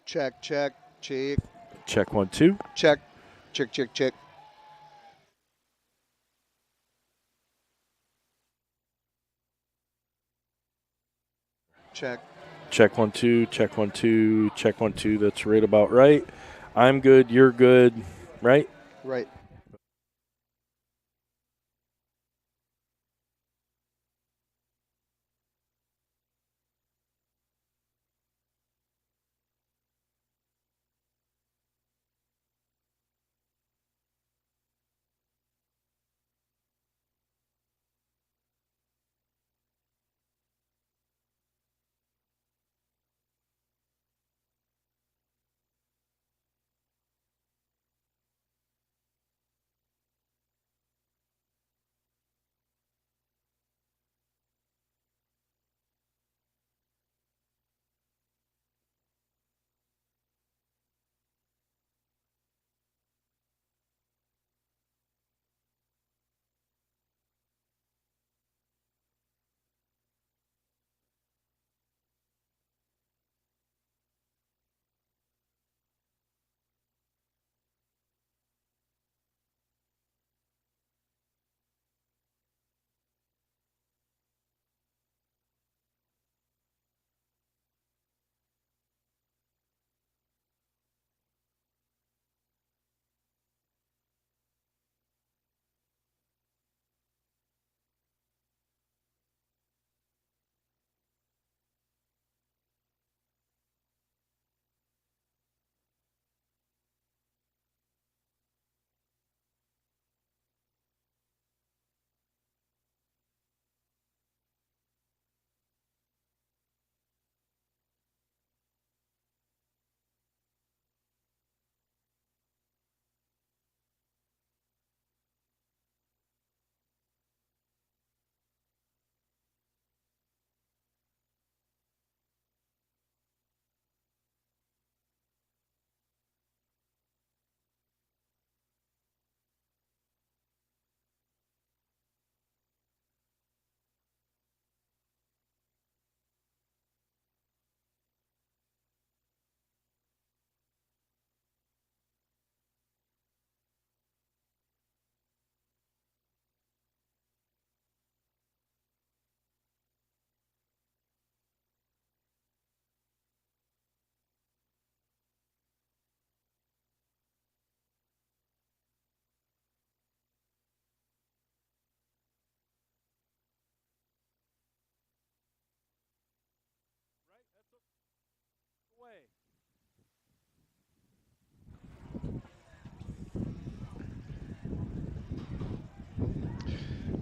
Check, check, check. Check 1, 2. Check, check, check, check. Check. Check 1, 2, check 1, 2, check 1, 2. That's right about right. I'm good, you're good, right? Right.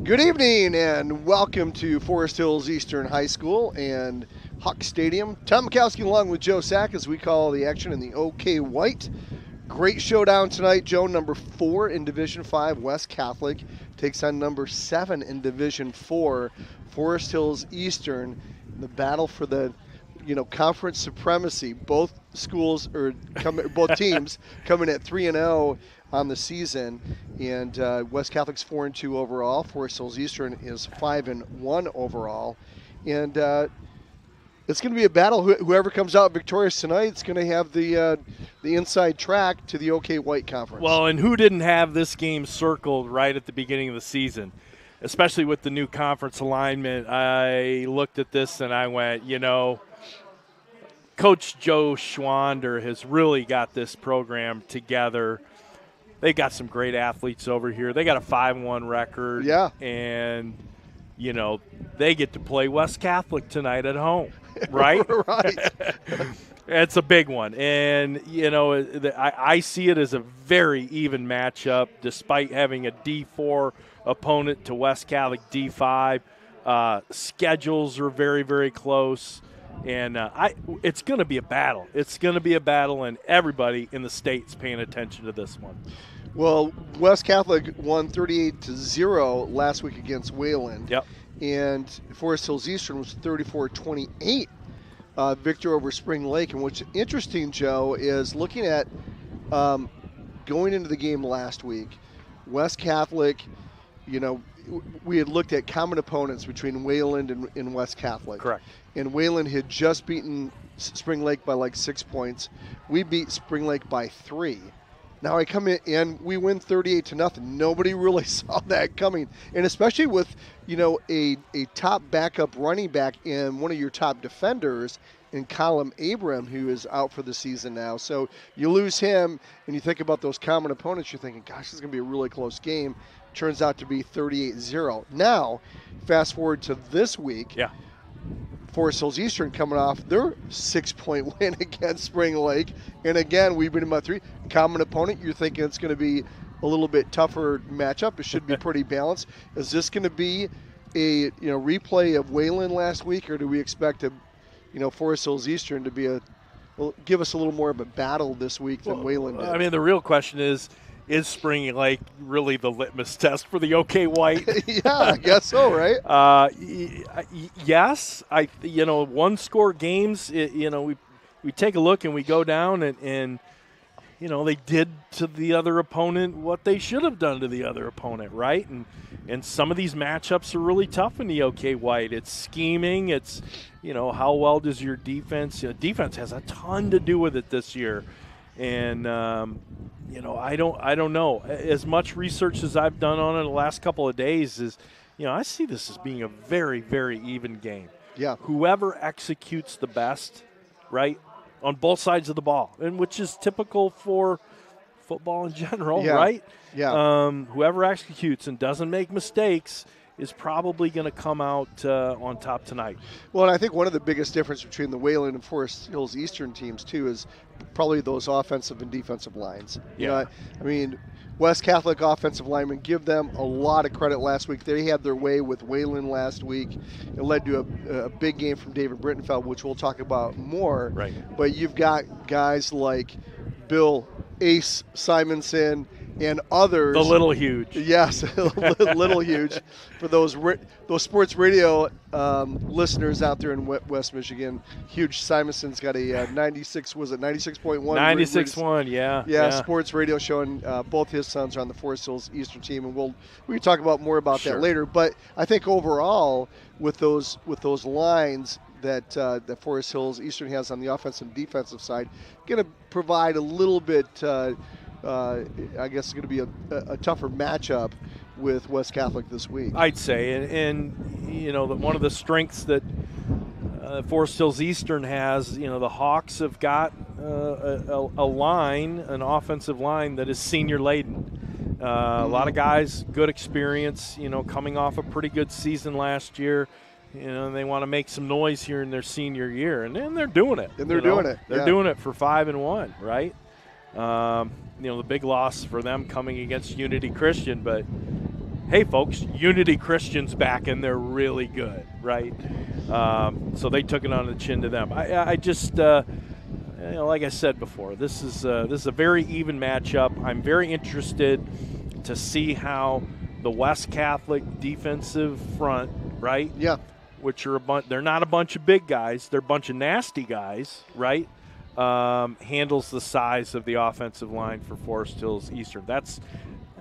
Good evening and welcome to Forest Hills Eastern High School and Huck Stadium. Tom Mikowski along with Joe Sack as we call the action in the OK White. Great showdown tonight, Joe. Number 4 in Division 5, West Catholic, takes on number 7 in Division 4, Forest Hills Eastern. The battle for the conference supremacy. Both schools both teams coming at 3-0 on the season, and West Catholic's 4-2 overall. Forest Hills Eastern is 5-1 overall, and it's going to be a battle. Whoever comes out victorious tonight is going to have the inside track to the OK White Conference. Well, and who didn't have this game circled right at the beginning of the season, especially with the new conference alignment? I looked at this and I went, Coach Joe Schwander has really got this program together. They got some great athletes over here. They got a 5-1 record. Yeah. And, they get to play West Catholic tonight at home, right? Right. It's a big one. And, I see it as a very even matchup despite having a D4 opponent to West Catholic D5. Schedules are very, very close. And it's going to be a battle. It's going to be a battle, and everybody in the state's paying attention to this one. Well, West Catholic won 38-0 last week against Wayland. Yep. And Forest Hills Eastern was 34-28 victory over Spring Lake. And what's interesting, Joe, is looking at going into the game last week, West Catholic we had looked at common opponents between Wayland and West Catholic. Correct. And Wayland had just beaten Spring Lake by like 6 points. We beat Spring Lake by 3. Now I come in and we win 38-0. Nobody really saw that coming, and especially with a top backup running back and one of your top defenders in Colin Abram, who is out for the season now. So you lose him, and you think about those common opponents. You're thinking, gosh, this is going to be a really close game. Turns out to be 38-0. Now, fast forward to this week. Yeah. Forest Hills Eastern coming off their 6-point win against Spring Lake. And again, we've been about 3. Common opponent, you're thinking it's going to be a little bit tougher matchup. It should be pretty balanced. Is this going to be a replay of Wayland last week, or do we expect Forest Hills Eastern to be give us a little more of a battle this week than Wayland did? I mean, the real question is Spring Lake really the litmus test for the OK White? Yeah, I guess so, right? Yes. One-score games, we take a look and we go down and they did to the other opponent what they should have done to the other opponent, right? And some of these matchups are really tough in the OK White. It's scheming. It's, how well does your defense – defense has a ton to do with it this year. And, I don't know. As much research as I've done on it the last couple of days is, I see this as being a very, very even game. Yeah. Whoever executes the best, right, on both sides of the ball, and which is typical for football in general, right? Yeah. Whoever executes and doesn't make mistakes is probably going to come out on top tonight. Well, and I think one of the biggest difference between the Wayland and Forest Hills Eastern teams, too, is probably those offensive and defensive lines. Yeah. West Catholic offensive linemen, give them a lot of credit last week. They had their way with Wayland last week. It led to a big game from David Brittenfeld, which we'll talk about more. Right. But you've got guys like Bill Ace Simonson and others. The Little Huge. Yes, Little Huge. For those sports radio listeners out there in West Michigan, Huge Simonson's got a 96, was it 96.1? 96.1, yeah. Yeah, sports radio showing both his sons are on the Forest Hills Eastern team, and we can talk about more about that later. But I think overall, with those lines that Forest Hills Eastern has on the offensive and defensive side, going to provide a little bit. I guess it's going to be a tougher matchup with West Catholic this week. I'd say, and one of the strengths that Forest Hills Eastern has, the Hawks have got an offensive line that is senior laden. A lot of guys, good experience, coming off a pretty good season last year. And they want to make some noise here in their senior year, and they're doing it. And they're doing it. They're doing it for 5-1, right? The big loss for them coming against Unity Christian, but hey, folks, Unity Christian's back and they're really good, right? So they took it on the chin to them. I just, like I said before, this is a very even matchup. I'm very interested to see how the West Catholic defensive front, right? Yeah. Which are they're not a bunch of big guys, they're a bunch of nasty guys, right? Handles the size of the offensive line for Forest Hills Eastern. That's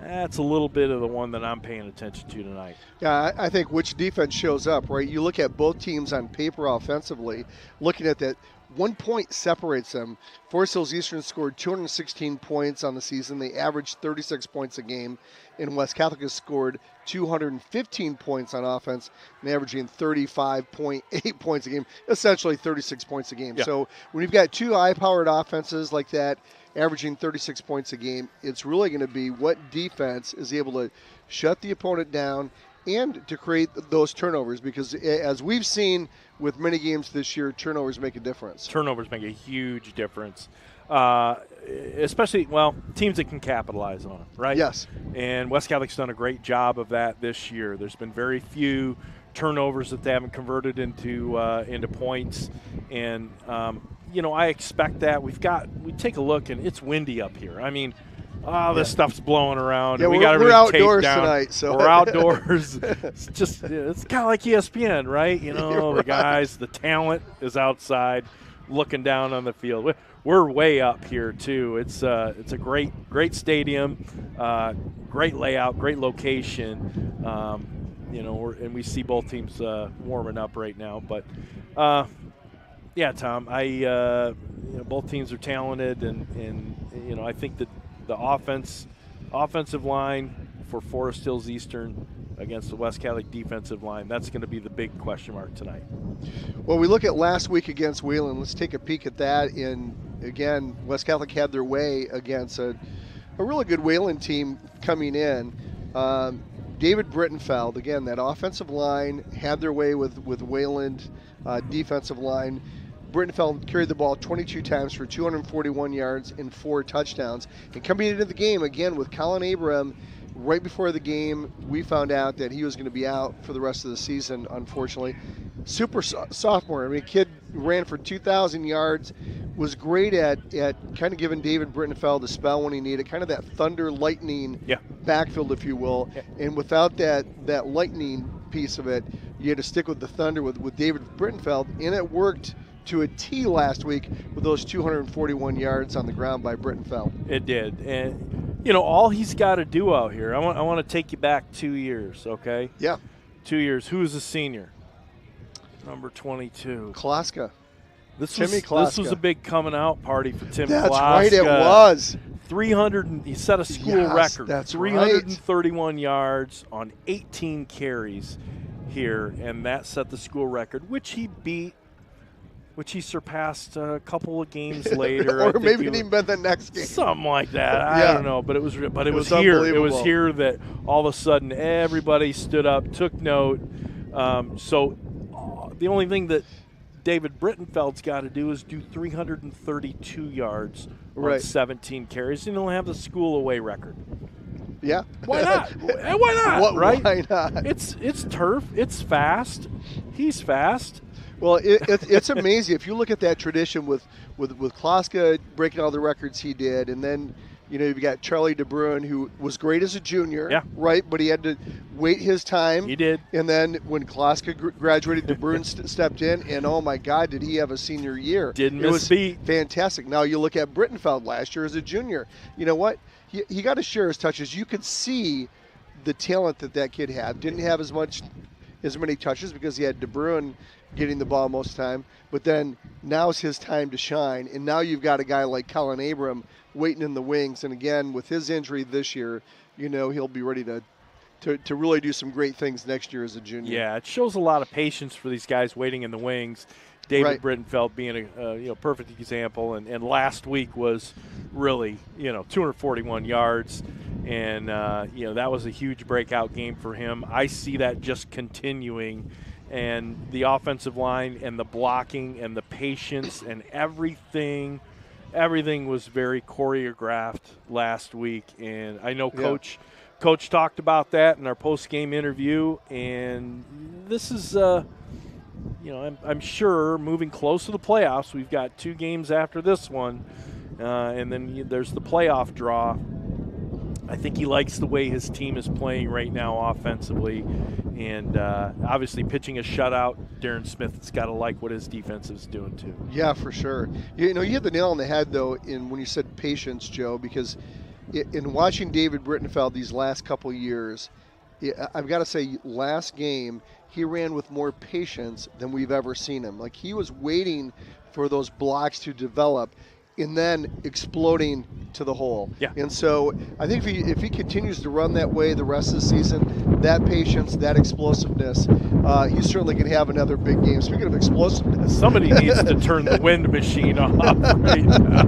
a little bit of the one that I'm paying attention to tonight. Yeah, I think which defense shows up, right? You look at both teams on paper offensively, looking at that, 1 point separates them. Forest Hills Eastern scored 216 points on the season. They averaged 36 points a game. And West Catholic has scored 215 points on offense and averaging 35.8 points a game, essentially 36 points a game. Yeah. So when you've got two high-powered offenses like that, averaging 36 points a game, it's really going to be what defense is able to shut the opponent down and to create those turnovers, because as we've seen with many games this year, turnovers make a difference. Turnovers make a huge difference, especially, teams that can capitalize on it, right? Yes. And West Catholic's done a great job of that this year. There's been very few turnovers that they haven't converted into points, and I expect that. We take a look, and it's windy up here. I mean, this stuff's blowing around. Yeah, and we're outdoors tonight. So we're outdoors. It's kind of like ESPN, right? The guys, the talent is outside looking down on the field. We're way up here too. It's a great stadium, great layout, great location. And we see both teams warming up right now. But, yeah, Tom, both teams are talented, and I think that the offensive line for Forest Hills Eastern against the West Catholic defensive line, that's going to be the big question mark tonight. Well, we look at last week against Wayland. Let's take a peek at that. And again, West Catholic had their way against a really good Wayland team coming in. David Brittenfeld, again, that offensive line had their way with Wayland defensive line. Brittenfeld carried the ball 22 times for 241 yards and 4 touchdowns. And coming into the game, again, with Colin Abram, right before the game, we found out that he was going to be out for the rest of the season, unfortunately. Super sophomore. I mean, kid ran for 2,000 yards, was great at kind of giving David Brittenfeld a spell when he needed, kind of that thunder lightning backfield, if you will. Yeah. And without that lightning piece of it, you had to stick with the thunder with David Brittenfeld, and it worked to a T last week with those 241 yards on the ground by Brittenfeld. It did. And, all he's got to do out here, I want to take you back 2 years, okay? Yeah. 2 years. Who is a senior? Number 22. Klaska. Timmy Klaska. This was a big coming out party for Tim Klaska. That's right, it was. 300. He set a school record. That's 331 yards on 18 carries here, and that set the school record, which he surpassed a couple of games later. Or maybe it even been the next game. Something like that. I don't know, but it was here. It was here that all of a sudden everybody stood up, took note. So the only thing that David Brittenfeld's got to do is do 332 yards on 17 carries, and he'll have the school away record. Yeah. Why not? Why not? Right? Why not? It's turf. It's fast. He's fast. Well, it's amazing. If you look at that tradition with Klaska breaking all the records he did, and then you've got Charlie DeBruin, who was great as a junior, right? But he had to wait his time. He did. And then when Klaska graduated, DeBruin stepped in, and oh my God, did he have a senior year? Didn't miss a beat. Fantastic. Now you look at Brittenfeld last year as a junior. You know what? He got to share his touches. You could see the talent that kid had. Didn't have as many touches because he had DeBruin getting the ball most of the time, but then now's his time to shine, and now you've got a guy like Colin Abram waiting in the wings, and again, with his injury this year, he'll be ready to really do some great things next year as a junior. Yeah, it shows a lot of patience for these guys waiting in the wings. David Brittenfeld being a perfect example, and last week was really 241 yards, and that was a huge breakout game for him. I see that just continuing. And the offensive line and the blocking and the patience and everything was very choreographed last week. And I know Coach talked about that in our post-game interview. And this is, I'm sure moving close to the playoffs. We've got 2 games after this one, and then there's the playoff draw. I think he likes the way his team is playing right now offensively, and obviously pitching a shutout. Darren Smith has got to like what his defense is doing too. Yeah, for sure. You hit the nail on the head though when you said patience, Joe, because in watching David Brittenfeld these last couple years, I've got to say last game he ran with more patience than we've ever seen him. Like he was waiting for those blocks to develop and then exploding to the hole. Yeah. And so I think if he continues to run that way the rest of the season, that patience, that explosiveness, he's certainly going to have another big game. Speaking of explosiveness. Somebody needs to turn the wind machine off right now.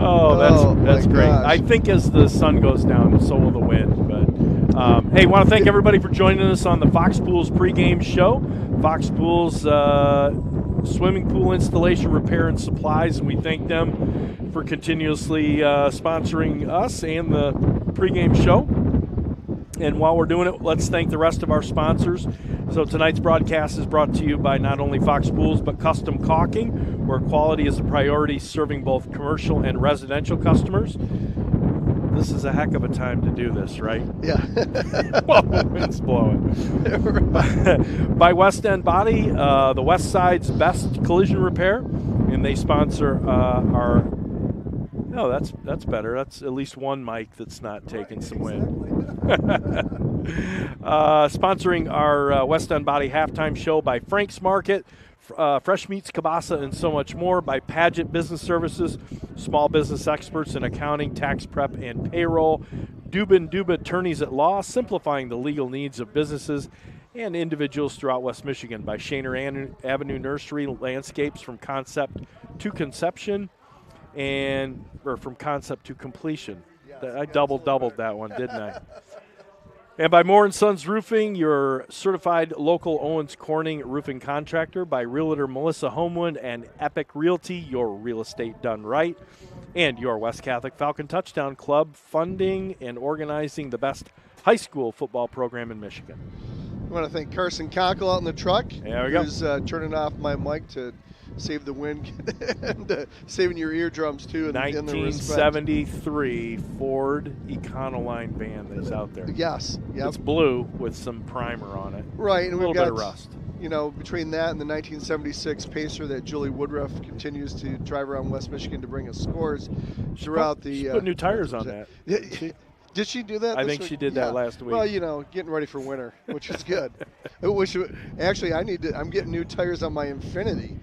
Oh, that's great. Gosh. I think as the sun goes down, so will the wind. But hey, want to thank everybody for joining us on the Fox Pools pregame show. Fox Pools swimming pool installation, repair, and supplies, and we thank them for continuously sponsoring us and the pregame show. And while we're doing it, let's thank the rest of our sponsors. So tonight's broadcast is brought to you by not only Fox Pools, but Custom Caulking, where quality is a priority, serving both commercial and residential customers. This is a heck of a time to do this, right? Yeah. Well, the wind's blowing. By West End Body, the West Side's best collision repair, and they sponsor our No, that's better. That's at least one mic that's not taking some wind. Sponsoring our West End Body halftime show by Frank's Market, Fresh Meats, Kielbasa, and so much more, by Paget Business Services, small business experts in accounting, tax prep, and payroll. Dubin Attorneys at Law, simplifying the legal needs of businesses and individuals throughout West Michigan, by Shaner Avenue Nursery Landscapes, from concept to conception, or from concept to completion. I doubled that one, didn't I? And by Moore & Sons Roofing, your certified local Owens Corning roofing contractor, by Realtor Melissa Homewood and Epic Realty, your real estate done right. And your West Catholic Falcon Touchdown Club, funding and organizing the best high school football program in Michigan. I want to thank Carson Conkle out in the truck. There we go. Who's turning off my mic to save the wind and saving your eardrums too. In 1973 Ford Econoline van that's out there. Yes. Yep. It's blue with some primer on it. Right. And a little bit of rust. Between that and the 1976 Pacer that Julie Woodruff continues to drive around West Michigan to bring us scores throughout the. She put new tires on that. Did she do that? I think she did that last week. Well, getting ready for winter, which is good. Actually, I'm getting new tires on my Infiniti.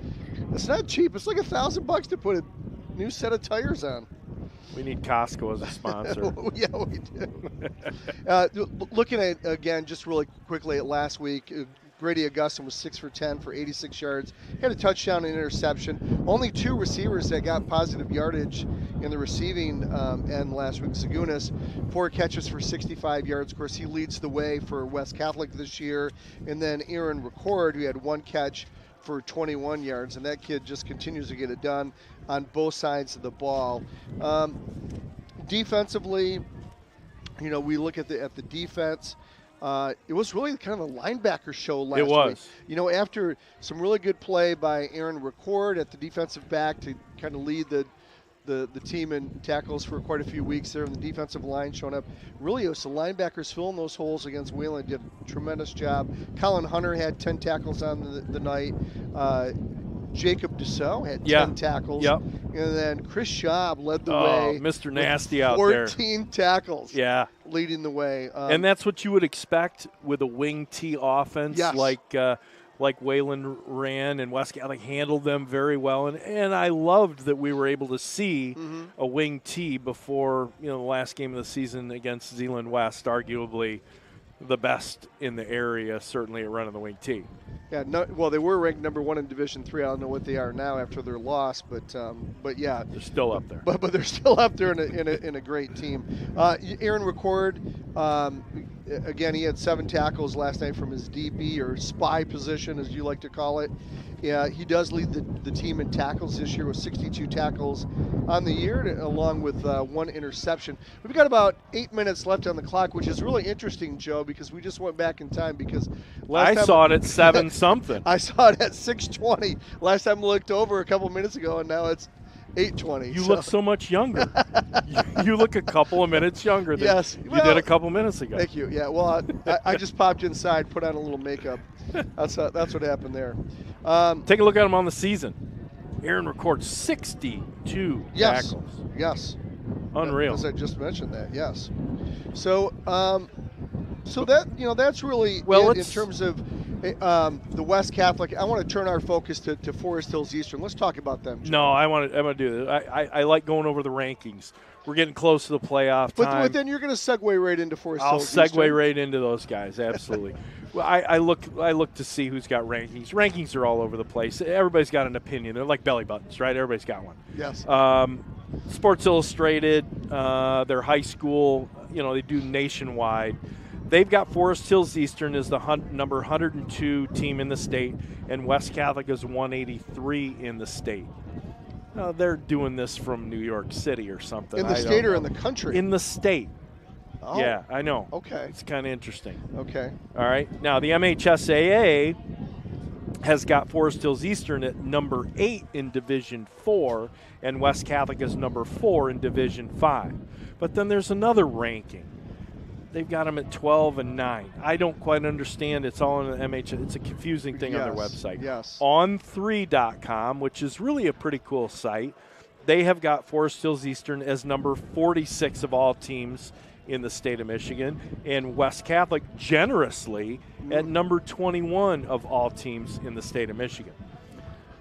It's not cheap. It's like $1,000 to put a new set of tires on. We need Costco as a sponsor. Yeah, we do. Looking at, again, just really quickly at last week, Grady Augustin was 6 for 10 for 86 yards. Had a touchdown and interception. Only 2 receivers that got positive yardage in the receiving end last week. Zagunis, 4 catches for 65 yards. Of course, he leads the way for West Catholic this year. And then Aaron Record, who had 1 catch for 21 yards. And that kid just continues to get it done on both sides of the ball. Defensively, we look at the defense. It was really kind of a linebacker show last week. It was. After some really good play by Aaron Record at the defensive back to kind of lead the team in tackles for quite a few weeks there, and the defensive line showing up. Really, it was the linebackers filling those holes against Wayland. Did a tremendous job. Colin Hunter had 10 tackles on the night. Jacob Dussault had 10 tackles. Yep. And then Chris Schaub led the way. Mr. Nasty out there. 14 tackles. Yeah. Leading the way. And that's what you would expect with a wing T offense. Yes. Like Wayland ran, and West Catholic handled them very well. And I loved that we were able to see a wing T before the last game of the season against Zeeland West, arguably the best in the area, certainly at running the wing T. Yeah, they were ranked number 1 in Division III. I don't know what they are now after their loss, but yeah, they're still up there. But they're still up there in a great team. Aaron Record, again, he had 7 tackles last night from his DB or spy position, as you like to call it. Yeah, he does lead the team in tackles this year with 62 tackles on the year, along with 1 interception. We've got about 8 minutes left on the clock, which is really interesting, Joe, because we just went back in time because I saw it at 7 something. I saw it at 6:20. Last time I looked over a couple minutes ago, and now it's 8:20. You look so much younger. You look a couple of minutes younger than you did a couple minutes ago. Thank you. Yeah, well, I just popped inside, put on a little makeup. That's what happened there. Take a look at him on the season. Aaron records 62 tackles. Yes. Unreal. As I just mentioned that, yes. So that that's really in terms of the West Catholic. I want to turn our focus to Forest Hills Eastern. Let's talk about them. Joe. No, I want to do this. I like going over the rankings. We're getting close to the playoff time. But then you're going to segue right into Forest Hills. I'll Eastern. segue right into those guys. Absolutely. Well, I look to see who's got rankings. Rankings are all over the place. Everybody's got an opinion. They're like belly buttons, right? Everybody's got one. Yes. Sports Illustrated, their high school, they do nationwide. They've got Forest Hills Eastern as the number 102 team in the state, and West Catholic is 183 in the state. They're doing this from New York City or something. In the state or in the country? In the state. Oh. Yeah, I know. Okay. It's kind of interesting. Okay. All right. Now, the MHSAA has got Forest Hills Eastern at number 8 in Division 4, and West Catholic is number 4 in Division 5. But then there's another ranking. They've got them at 12 and 9. I don't quite understand. It's all in the MH. It's a confusing thing on their website. Yes. On3.com, which is really a pretty cool site, they have got Forest Hills Eastern as number 46 of all teams in the state of Michigan, and West Catholic generously at number 21 of all teams in the state of Michigan.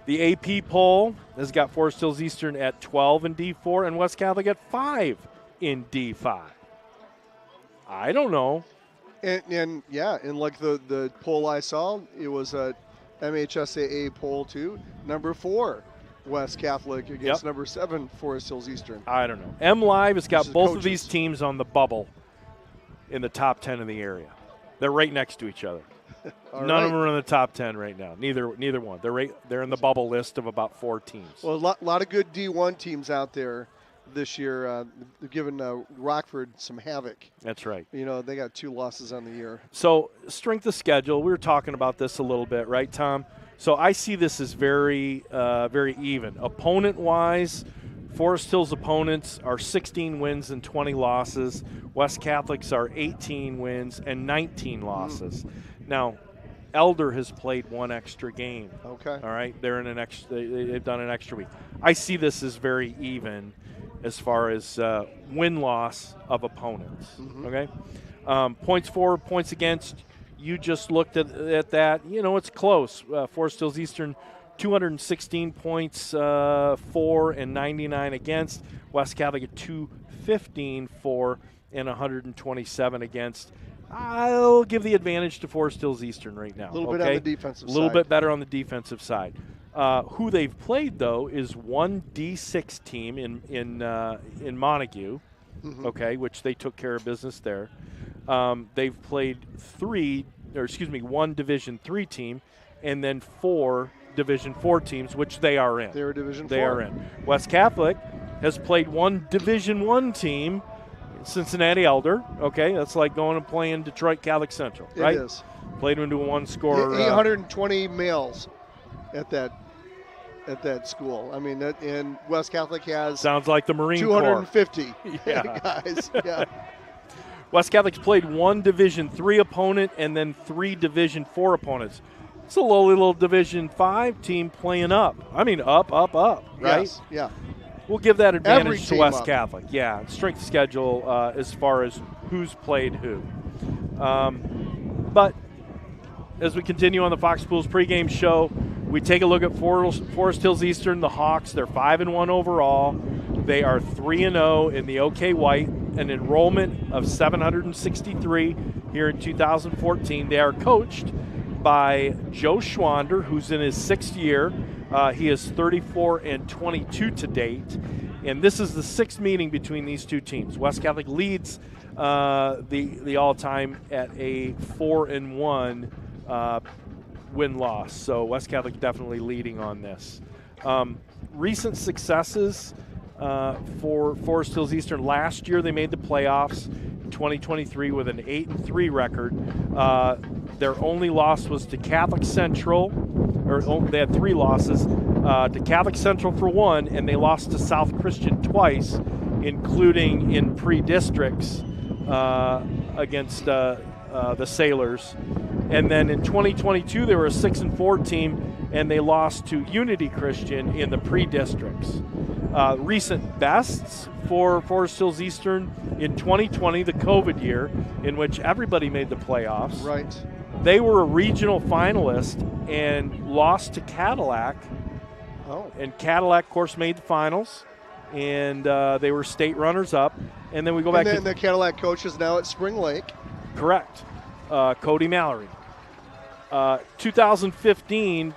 The AP poll has got Forest Hills Eastern at 12 in D4 and West Catholic at 5 in D5. I don't know. And like the poll I saw, it was a MHSAA poll too. Number 4, West Catholic against number 7, Forest Hills Eastern. I don't know. M Live has got both of these teams on the bubble in the top 10 in the area. They're right next to each other. None of them are in the top 10 right now. Neither one. They're in the bubble list of about 4 teams. Well, a lot of good D1 teams out there this year, giving Rockford some havoc. That's right. They got 2 losses on the year. So strength of schedule, we were talking about this a little bit, right, Tom? So I see this as very, very even. Opponent-wise, Forest Hills opponents are 16 wins and 20 losses. West Catholics are 18 wins and 19 losses. Now, Elder has played 1 extra game. Okay. All right, they've done an extra week. I see this as very even as far as win-loss of opponents. Okay, points for, points against. You just looked at that. It's close. Forest Hills Eastern, 216 points for and 99 against. West Catholic at 215 for and 127 against. I'll give the advantage to Forest Hills Eastern right now. A little bit on the defensive side. A little bit better on the defensive side. Who they've played, though, is 1 D6 team in Montague, which they took care of business there. They've played 1 Division III team, and then 4 Division IV teams, which they are in. They're Division IV. They are in. West Catholic has played 1 Division I team, Cincinnati Elder. Okay, that's like going and playing Detroit Catholic Central, right? It is. Played into a 1-score. 820 males at that school. I mean, and West Catholic has sounds like the Marine 250 Corps. guys. Yeah. West Catholic's played 1 Division III opponent and then 3 Division IV opponents. It's a lowly little Division V team playing up. I mean, up, right? Yes, yeah. We'll give that advantage to West up. Catholic. Yeah, strength of schedule as far as who's played who. But as we continue on the Fox Pools pregame show, we take a look at Forest Hills Eastern, the Hawks. They're 5-1 overall. They are 3-0 in the OK White, an enrollment of 763 here in 2014. They are coached by Joe Schwander, who's in his 6th year. He is 34-22 to date, and this is the 6th meeting between these two teams. West Catholic leads the all-time at a 4-1 win-loss. So West Catholic definitely leading on this. Recent successes for Forest Hills Eastern. Last year they made the playoffs in 2023 with an 8-3 record. Their only loss was to Catholic Central, they had 3 losses, to Catholic Central for 1, and they lost to South Christian twice, including in pre-districts against the Sailors. And then in 2022, they were a 6-4 team, and they lost to Unity Christian in the pre-districts. Recent bests for Forest Hills Eastern in 2020, the COVID year, in which everybody made the playoffs. Right. They were a regional finalist and lost to Cadillac. Oh. And Cadillac, of course, made the finals, and they were state runners-up. And then we go back to the Cadillac coach is now at Spring Lake. Correct. Cody Mallory. 2015,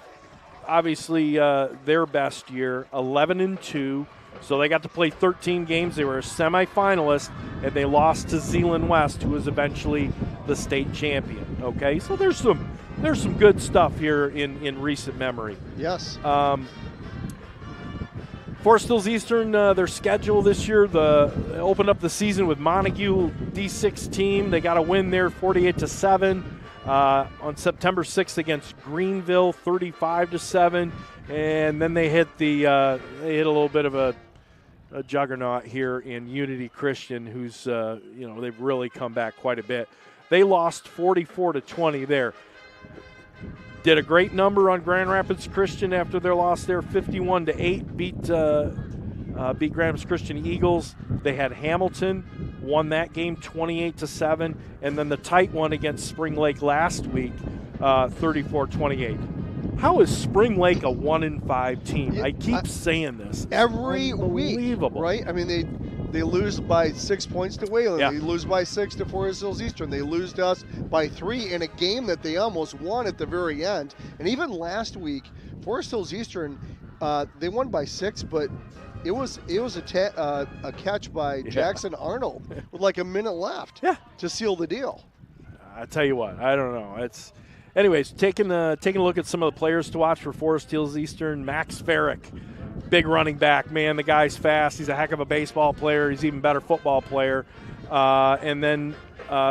obviously their best year, 11-2. So they got to play 13 games. They were a semifinalist, and they lost to Zeeland West, who was eventually the state champion. Okay, so there's some good stuff here in recent memory. Yes. Forest Hills Eastern, their schedule this year, they opened up the season with Montague D6 team. They got a win there, 48-7. On September 6th against Greenville, 35-7, and then they hit a little bit of a juggernaut here in Unity Christian, who's they've really come back quite a bit. They lost 44-20 there. Did a great number on Grand Rapids Christian after their loss there, 51-8. Beat beat Grahams Christian Eagles. They had Hamilton, won that game 28-7, and then the tight one against Spring Lake last week, 34-28. How is Spring Lake a 1-5 team? Yeah, I keep saying this. Every week, Unbelievable. right? I mean, they lose by 6 points to Wayland. Yeah. They lose by 6 to Forest Hills Eastern. They lose to us by 3 in a game that they almost won at the very end. And even last week, Forest Hills Eastern, they won by 6, but it was a catch by Jackson Arnold with like a minute left to seal the deal. I tell you what, I don't know. Anyways, taking a look at some of the players to watch for Forest Hills Eastern. Max Farrick, big running back, man. The guy's fast. He's a heck of a baseball player. He's even better football player. And then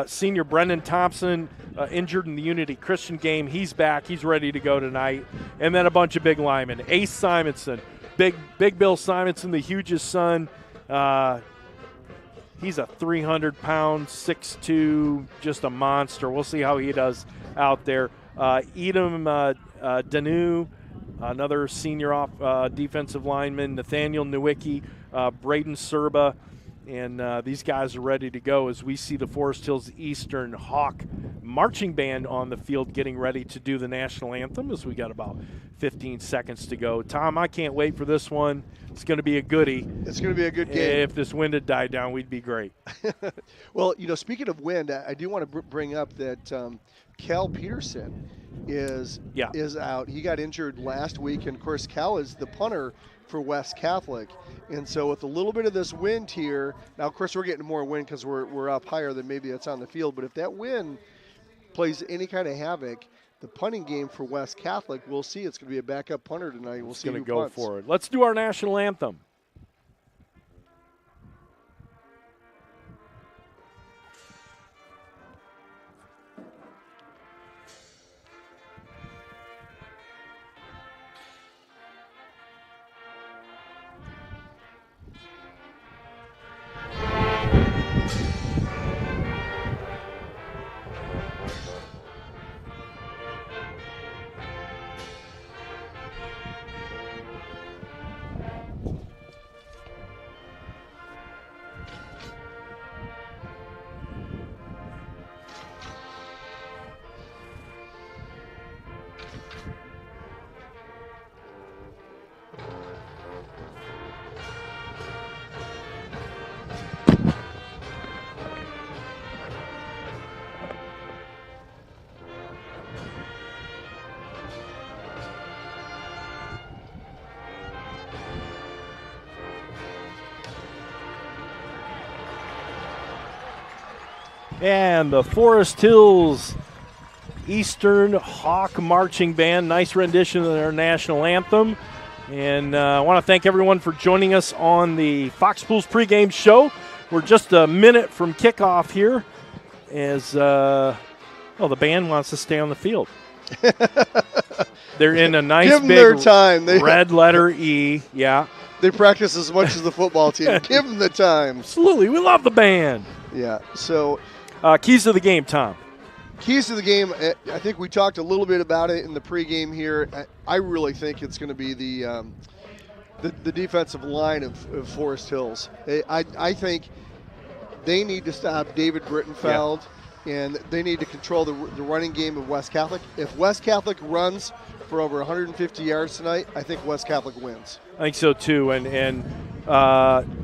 senior Brendan Thompson, injured in the Unity Christian game. He's back. He's ready to go tonight. And then a bunch of big linemen. Ace Simonson, Big Bill Simonson, the hugest son. He's a 300-pound, 6'2", just a monster. We'll see how he does out there. Edom Danu, another senior defensive lineman. Nathaniel Nowicki, Braden Serba. And these guys are ready to go as we see the Forest Hills Eastern Hawk marching band on the field getting ready to do the national anthem as we got about 15 seconds to go. Tom, I can't wait for this one. It's going to be a goodie. It's going to be a good game. If this wind had died down, we'd be great. Well, speaking of wind, I do want to bring up that Cal Peterson is out. He got injured last week, and of course Cal is the punter for West Catholic. And so with a little bit of this wind here, now of course we're getting more wind because we're up higher than maybe that's on the field, but if that wind plays any kind of havoc, the punting game for West Catholic, we'll see. It's going to be a backup punter tonight. We'll see who punts. It's going to go for it. Let's do our national anthem. And the Forest Hills Eastern Hawk Marching Band, nice rendition of their national anthem. And I want to thank everyone for joining us on the Fox Pools pregame show. We're just a minute from kickoff here as, the band wants to stay on the field. They're in a nice Give them big their time. red letter E, yeah. They practice as much as the football team. Give them the time. Absolutely, we love the band. Yeah, so... keys to the game, Tom. Keys to the game, I think we talked a little bit about it in the pregame here. I really think it's going to be the defensive line of Forest Hills. I think they need to stop David Brittenfeld, and they need to control the running game of West Catholic. If West Catholic runs for over 150 yards tonight, I think West Catholic wins. I think so too, and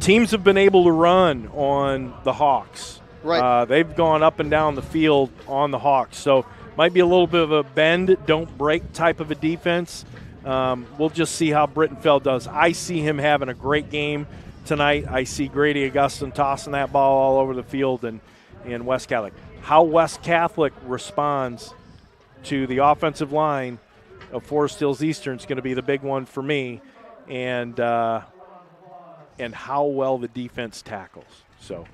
teams have been able to run on the Hawks. Right. They've gone up and down the field on the Hawks, so might be a little bit of a bend, don't break type of a defense. We'll just see how Brittenfeld does. I see him having a great game tonight. I see Grady Augustin tossing that ball all over the field and West Catholic. How West Catholic responds to the offensive line of Forest Hills Eastern is going to be the big one for me, and how well the defense tackles. So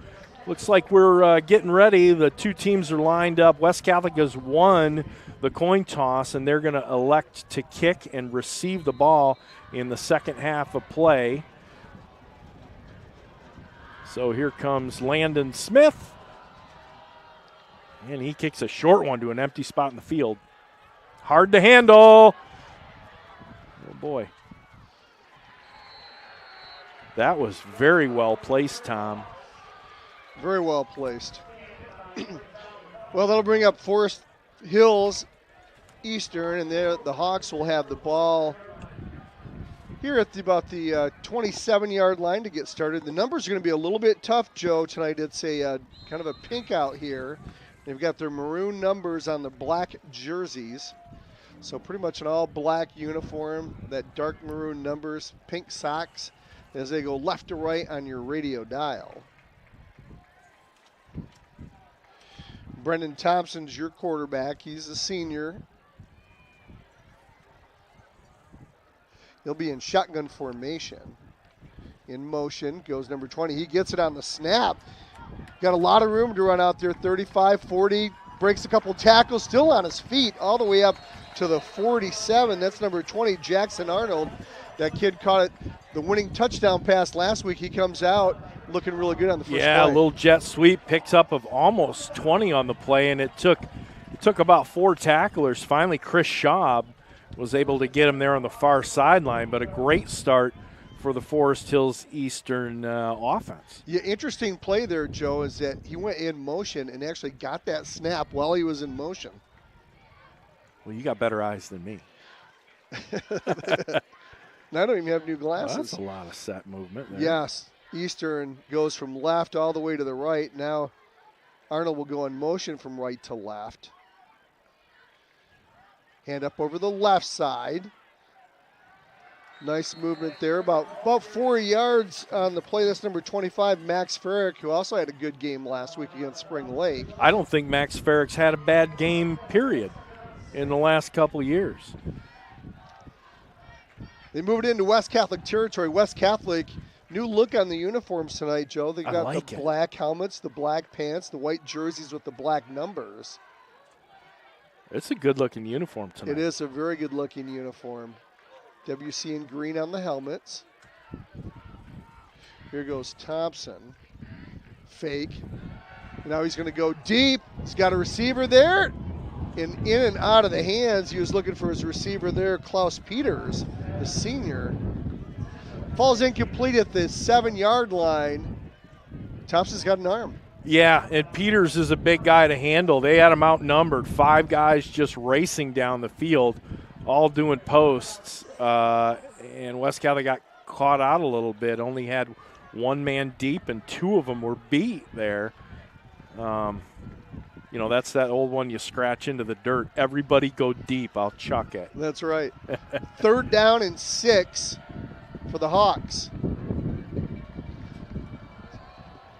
looks like we're getting ready. The two teams are lined up. West Catholic has won the coin toss, and they're going to elect to kick and receive the ball in the second half of play. So here comes Landon Smith, and he kicks a short one to an empty spot in the field. Hard to handle. Oh, boy. That was very well placed, Tom. Very well placed. Well, that'll bring up Forest Hills Eastern, and the Hawks will have the ball here at about the 27-yard line to get started. The numbers are going to be a little bit tough, Joe, tonight. It's a kind of a pink out here. They've got their maroon numbers on the black jerseys. So pretty much an all-black uniform, that dark maroon numbers, pink socks, as they go left to right on your radio dial. Brendan Thompson's your quarterback. He's a senior. He'll be in shotgun formation. In motion goes number 20. He gets it on the snap. Got a lot of room to run out there, 35, 40, breaks a couple tackles, still on his feet, all the way up to the 47. That's number 20, Jackson Arnold. That kid caught it, the winning touchdown pass last week. He comes out looking really good on the first play. Yeah, a little jet sweep, picks up of almost 20 on the play, and it took about 4 tacklers. Finally, Chris Schaub was able to get him there on the far sideline, but a great start for the Forest Hills Eastern offense. Yeah, interesting play there, Joe, is that he went in motion and actually got that snap while he was in motion. Well, you got better eyes than me. And I don't even have new glasses. Well, that's a lot of set movement there. Yes. Eastern goes from left all the way to the right. Now Arnold will go in motion from right to left. Hand up over the left side. Nice movement there. About 4 yards on the play. That's number 25, Max Farrick, who also had a good game last week against Spring Lake. I don't think Max Farrick's had a bad game, period, in the last couple of years. They moved into West Catholic territory. West Catholic, new look on the uniforms tonight, Joe. They got the black helmets, the black pants, the white jerseys with the black numbers. It's a good-looking uniform tonight. It is a very good-looking uniform. WC in green on the helmets. Here goes Thompson. Fake. Now he's going to go deep. He's got a receiver there. And in and out of the hands, he was looking for his receiver there, Klaus Peters, the senior. Falls incomplete at the 7-yard line. Thompson's got an arm. Yeah, and Peters is a big guy to handle. They had him outnumbered. 5 guys just racing down the field, all doing posts. And West Catholic got caught out a little bit. Only had 1 man deep, and 2 of them were beat there. You know, that's that old one, you scratch into the dirt. Everybody go deep, I'll chuck it. That's right. 3rd down and 6 for the Hawks.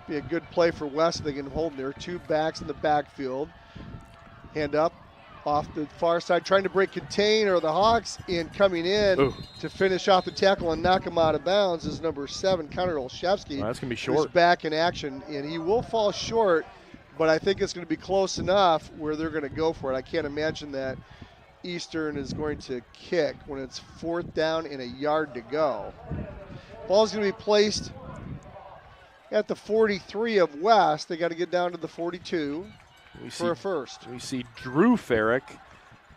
Be a good play for West. They can hold there. 2 backs in the backfield. Hand up off the far side, trying to break contain, or the Hawks in coming in to finish off the tackle and knock him out of bounds is number 7, Connor Olszewski. Well, that's going to be short. Who's back in action, and he will fall short, but I think it's going to be close enough where they're going to go for it. I can't imagine that Eastern is going to kick when it's 4th down and 1 yard to go. Ball's going to be placed at the 43 of West. They got to get down to the 42 for a first. We see Drew Farrick,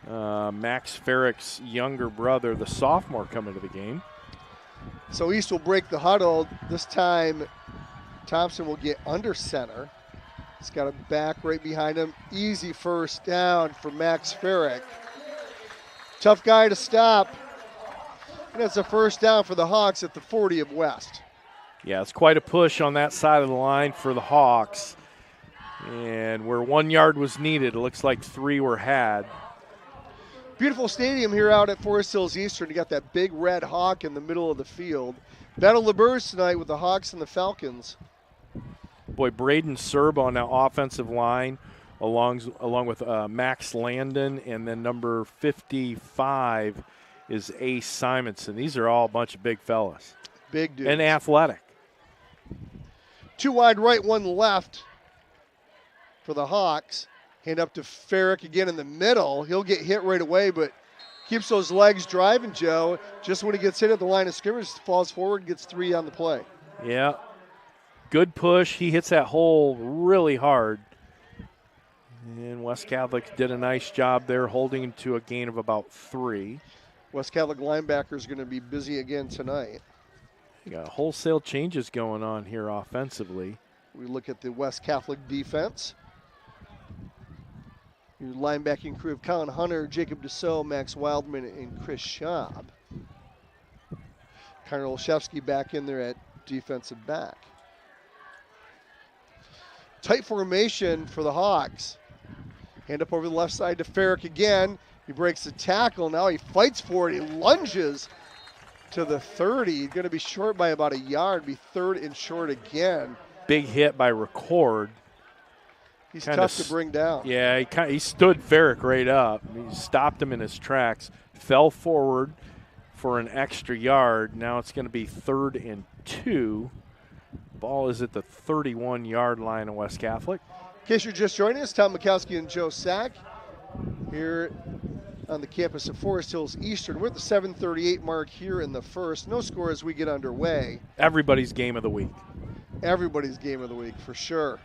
Max Farrick's younger brother, the sophomore, coming to the game. So East will break the huddle. This time Thompson will get under center. He's got a back right behind him. Easy first down for Max Farrick. Tough guy to stop. And it's a first down for the Hawks at the 40 of West. Yeah, it's quite a push on that side of the line for the Hawks. And where 1 yard was needed, it looks like 3 were had. Beautiful stadium here out at Forest Hills Eastern. You got that big red hawk in the middle of the field. Battle of the Birds tonight with the Hawks and the Falcons. Boy, Braden Serb on the offensive line, along with Max Landon, and then number 55 is Ace Simonson. These are all a bunch of big fellas. Big dudes. And athletic. 2 wide right, 1 left for the Hawks. Hand up to Farrick again in the middle. He'll get hit right away, but keeps those legs driving, Joe. Just when he gets hit at the line of scrimmage, falls forward and gets 3 on the play. Yeah. Good push. He hits that hole really hard. And West Catholic did a nice job there, holding him to a gain of about 3. West Catholic linebacker is going to be busy again tonight. You got wholesale changes going on here offensively. We look at the West Catholic defense. Your linebacking crew of Colin Hunter, Jacob Dussault, Max Wildman, and Chris Schaub. Connor Olszewski back in there at defensive back. Tight formation for the Hawks. Hand up over the left side to Farrick again. He breaks the tackle. Now he fights for it. He lunges to the 30. He's going to be short by about a yard, be third and short again. Big hit by Record. He's tough to bring down. Yeah, he stood Farrick right up. He stopped him in his tracks, fell forward for an extra yard. Now it's going to be 3rd and 2. Ball is at the 31-yard line of West Catholic. In case you're just joining us, Tom Mikowski and Joe Sack here on the campus of Forest Hills Eastern. We're at the 7:38 mark here in the first. No score as we get underway. Everybody's game of the week. Everybody's game of the week, for sure.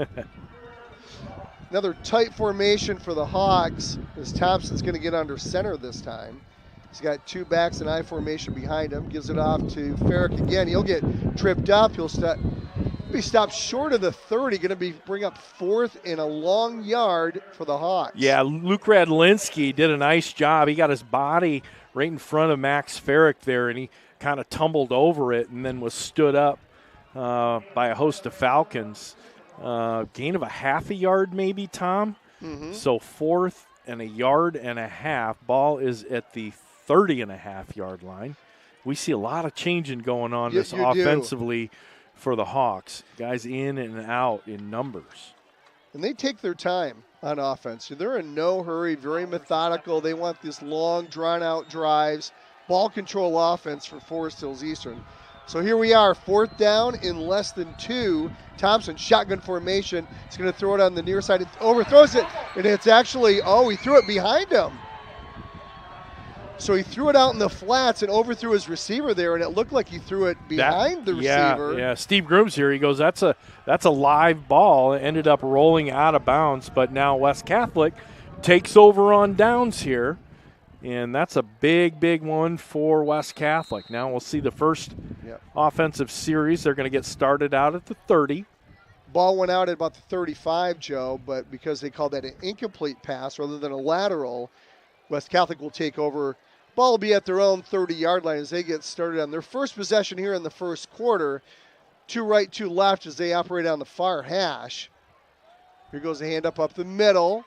Another tight formation for the Hawks as Thompson's going to get under center this time. He's got 2 backs in I formation behind him. Gives it off to Farrick again. He'll get tripped up. He'll be stopped short of the 30. Going to bring up 4th and a long yard for the Hawks. Yeah, Luke Radlinski did a nice job. He got his body right in front of Max Farrick there, and he kind of tumbled over it and then was stood up by a host of Falcons. Gain of a half a yard maybe, Tom. Mm-hmm. So 4th and a yard and a half. Ball is at the 30.5-yard line. We see a lot of changing going on this offensively for the Hawks. Guys in and out in numbers. And they take their time on offense. They're in no hurry, very methodical. They want this long, drawn-out drives, ball control offense for Forest Hills Eastern. So here we are, 4th down in less than 2. Thompson, shotgun formation. He's going to throw it on the near side. It overthrows it, and it's actually, he threw it behind him. So he threw it out in the flats and overthrew his receiver there, and it looked like he threw it behind the receiver. Yeah, Steve Grooms here. He goes, that's a live ball. It ended up rolling out of bounds, but now West Catholic takes over on downs here. And that's a big, big one for West Catholic. Now we'll see the first offensive series. They're going to get started out at the 30. Ball went out at about the 35, Joe, but because they called that an incomplete pass rather than a lateral, West Catholic will take over. Ball will be at their own 30-yard line as they get started on their first possession here in the first quarter. 2 right, 2 left as they operate on the far hash. Here goes the hand up the middle.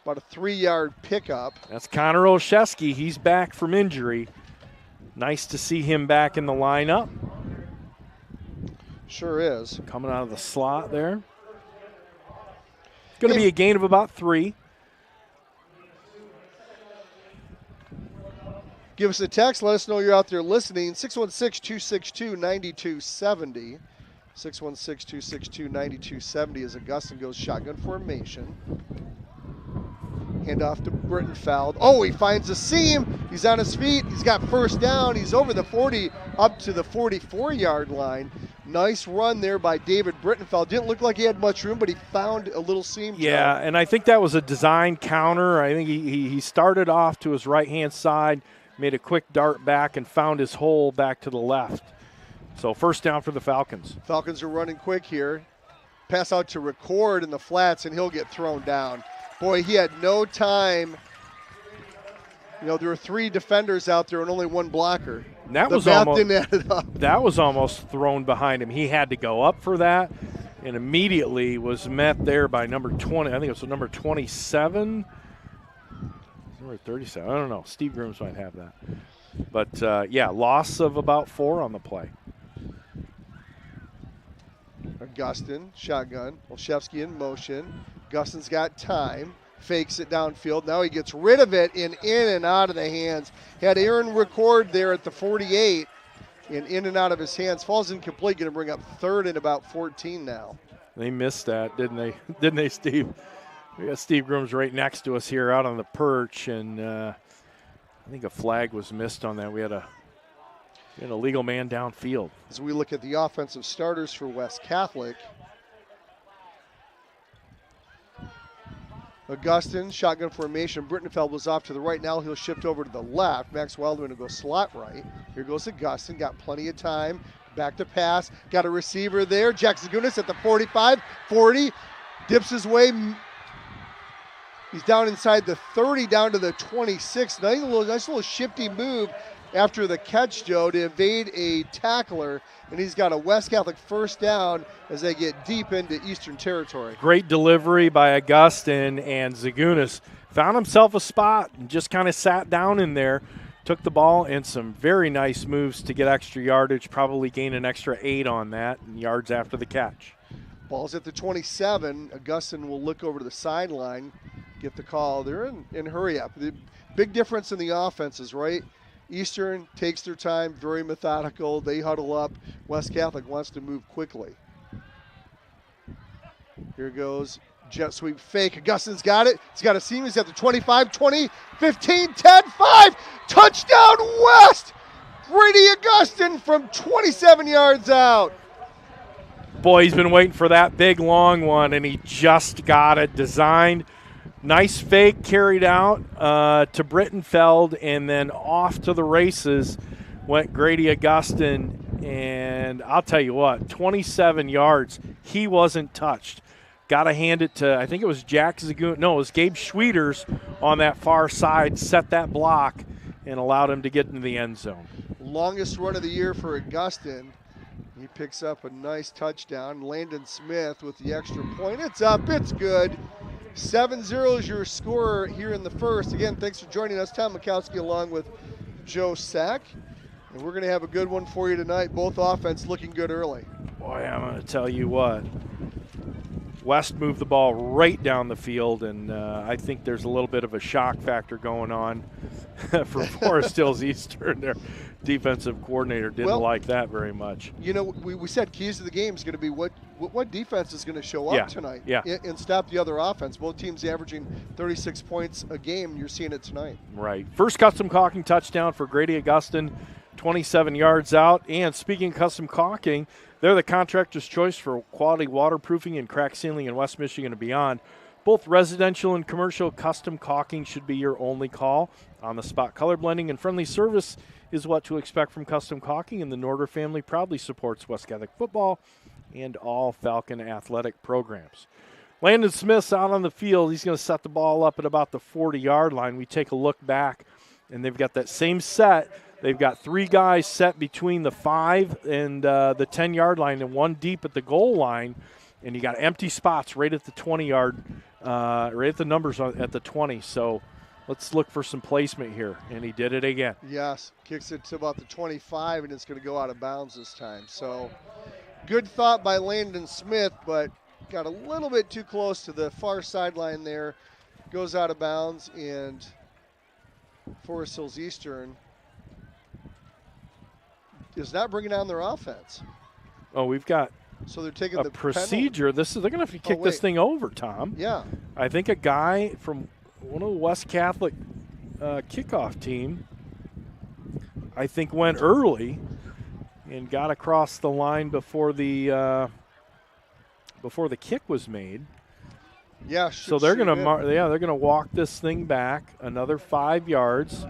About a 3-yard pickup. That's Connor Olszewski. He's back from injury. Nice to see him back in the lineup. Sure is. Coming out of the slot there. Going to be a gain of about 3. Give us a text. Let us know you're out there listening. 616-262-9270. 616-262-9270 as Augustine goes shotgun formation. Hand off to Brittenfeld. He finds a seam. He's on his feet. He's got first down. He's over the 40 up to the 44-yard line. Nice run there by David Brittenfeld. Didn't look like he had much room, but he found a little seam. Yeah, and I think that was a design counter. I think he started off to his right-hand side, made a quick dart back, and found his hole back to the left. So first down for the Falcons. Falcons are running quick here. Pass out to Record in the flats, and he'll get thrown down. Boy, he had no time. There were 3 defenders out there and only 1 blocker. That was almost thrown behind him. He had to go up for that and immediately was met there by number 20. I think it was number 27. Number 37. I don't know. Steve Grooms might have that. But, loss of about 4 on the play. Augustine, shotgun. Olszewski in motion. Augustin's got time. Fakes it downfield. Now he gets rid of it in and out of the hands. Had Aaron Record there at the 48 and in and out of his hands. Falls incomplete. Going to bring up 3rd and about 14 now. They missed that, didn't they? Didn't they, Steve? We got Steve Grooms right next to us here out on the perch, and I think a flag was missed on that. We had an illegal man downfield. As we look at the offensive starters for West Catholic, Augustine, shotgun formation. Brittenfeld was off to the right. Now he'll shift over to the left. Max Wildman will go slot right. Here goes Augustine. Got plenty of time. Back to pass. Got a receiver there. Jack Zagunis at the 45, 40. Dips his way. He's down inside the 30, down to the 26. Nice little shifty move after the catch, Joe, to evade a tackler. And he's got a West Catholic first down as they get deep into Eastern Territory. Great delivery by Augustine, and Zagunis found himself a spot and just kind of sat down in there, took the ball, and some very nice moves to get extra yardage, probably gain an extra 8 on that, and yards after the catch. Ball's at the 27. Augustine will look over to the sideline, get the call. They're in hurry up. The big difference in the offenses, right? Eastern takes their time, very methodical. They huddle up. West Catholic wants to move quickly. Here goes jet sweep fake. Augustine's got it. He's got a seam. He's at the 25, 20, 15, 10, 5. Touchdown West! Grady Augustine from 27 yards out. Boy, he's been waiting for that big, long one, and he just got it designed. Nice fake carried out to Brittenfeld, and then off to the races went Grady Augustine. And I'll tell you what, 27 yards. He wasn't touched. Got to hand it to, I think it was Jack Zagun. No, it was Gabe Schwieters on that far side, set that block, and allowed him to get into the end zone. Longest run of the year for Augustine. He picks up a nice touchdown. Landon Smith with the extra point. It's up. It's good. 7-0 is your score here in the first. Again, thanks for joining us. Tom Mikowski along with Joe Sack. And we're going to have a good one for you tonight. Both offense looking good early. Boy, I'm going to tell you what. West moved the ball right down the field, and I think there's a little bit of a shock factor going on for Forest Hills Eastern. Their defensive coordinator didn't like that very much. You know, we said keys to the game is going to be what defense is going to show up tonight and stop the other offense. Both teams averaging 36 points a game, and you're seeing it tonight. Right. First custom caulking touchdown for Grady Augustine, 27 yards out. And speaking of custom caulking, they're the contractor's choice for quality waterproofing and crack sealing in West Michigan and beyond. Both residential and commercial custom caulking should be your only call. On-the-spot color blending and friendly service is what to expect from custom caulking, and the Norder family proudly supports West Catholic football and all Falcon athletic programs. Landon Smith's out on the field. He's going to set the ball up at about the 40-yard line. We take a look back, and they've got that same set. They've got 3 guys set between the 5 and the 10-yard line and 1 deep at the goal line, and you got empty spots right at the 20-yard, right at the numbers at the 20. So let's look for some placement here, and he did it again. Yes, kicks it to about the 25, and it's going to go out of bounds this time. So good thought by Landon Smith, but got a little bit too close to the far sideline there. Goes out of bounds, and Forest Hills Eastern is not bringing down their offense. Oh, we've got they're taking the procedure. They're going to have to kick this thing over, Tom. Yeah. I think a guy from one of the West Catholic kickoff team, I think, went early and got across the line before the kick was made. Yeah. So they're going to they're going to walk this thing back another 5 yards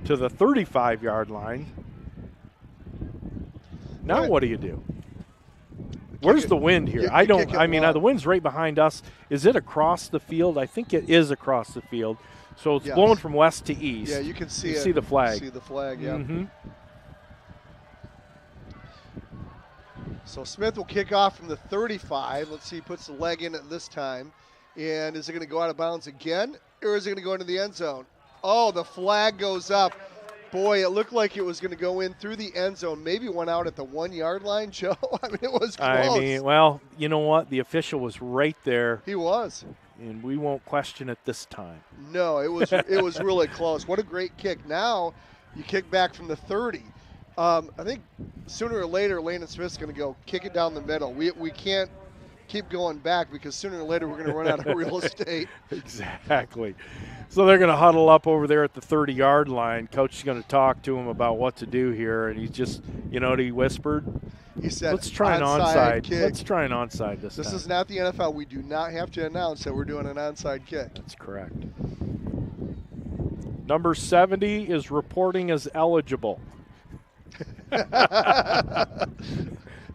to the 35-yard line. Now what do you do? Where's the wind here? The wind's right behind us. Is it across the field? I think it is across the field. So it's blowing from west to east. Yeah, you can see it. See the flag. See the flag, yeah. Mm-hmm. So Smith will kick off from the 35. Let's see, he puts the leg in it this time. And is it going to go out of bounds again, or is it going to go into the end zone? Oh, the flag goes up. Boy, it looked like it was going to go in through the end zone. Maybe went out at the 1-yard line, Joe. I mean, it was close. Well, you know what? The official was right there. He was. And we won't question it this time. No, it was really close. What a great kick. Now you kick back from the 30. I think sooner or later, Landon Smith's going to go kick it down the middle. We can't keep going back because sooner or later we're going to run out of real estate. Exactly. So they're going to huddle up over there at the 30-yard line. Coach is going to talk to him about what to do here, and he's just, you know what he whispered? He said, let's try an onside. Let's try an onside this time. This is not the NFL. We do not have to announce that we're doing an onside kick. That's correct. Number 70 is reporting as eligible. Dan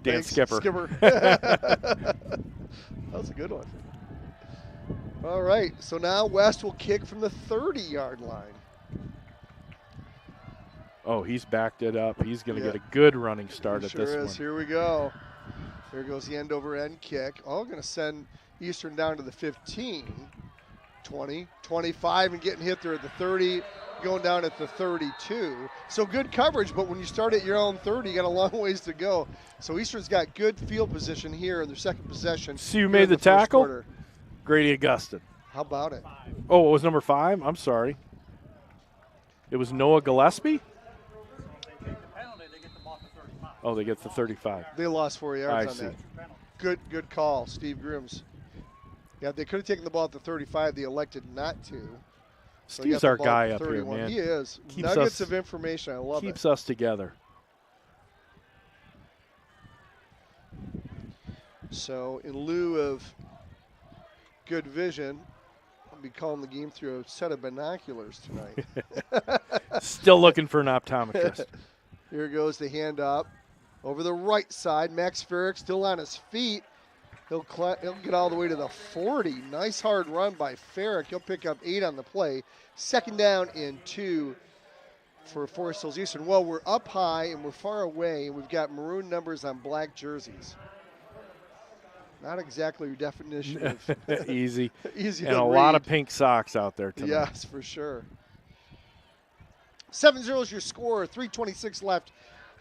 Thanks, Skipper. That was a good one. All right, so now West will kick from the 30-yard line. Oh, he's backed it up. He's going to get a good running start at this one. Here we go. There goes the end-over-end kick. Oh, going to send Eastern down to the 15, 20, 25, and getting hit there at the 30, going down at the 32. So good coverage, but when you start at your own 30, you got a long ways to go. So Eastern's got good field position here in their second possession. So you made the tackle? Grady Augustin. How about it? Oh, it was number 5? I'm sorry. It was Noah Gillespie? Oh, they get the 35. They lost 4 yards I on see. that. Good call, Steve Grims. Yeah, they could have taken the ball at the 35. They elected not to. So Steve's our guy up here, man. He is. Nuggets of information. I love it. Keeps us together. So in lieu of good vision, I'll be calling the game through a set of binoculars tonight. Still looking for an optometrist. Here goes the hand up. Over the right side, Max Farrick still on his feet. He'll get all the way to the 40. Nice hard run by Farrick. He'll pick up 8 on the play. Second down and 2 for Forest Hills Eastern. Well, we're up high and we're far away, and we've got maroon numbers on black jerseys. Not exactly your definition of easy. Easy and to a read. lot of pink socks out there tonight. Yes, for sure. 7-0 is your score. 3:26 left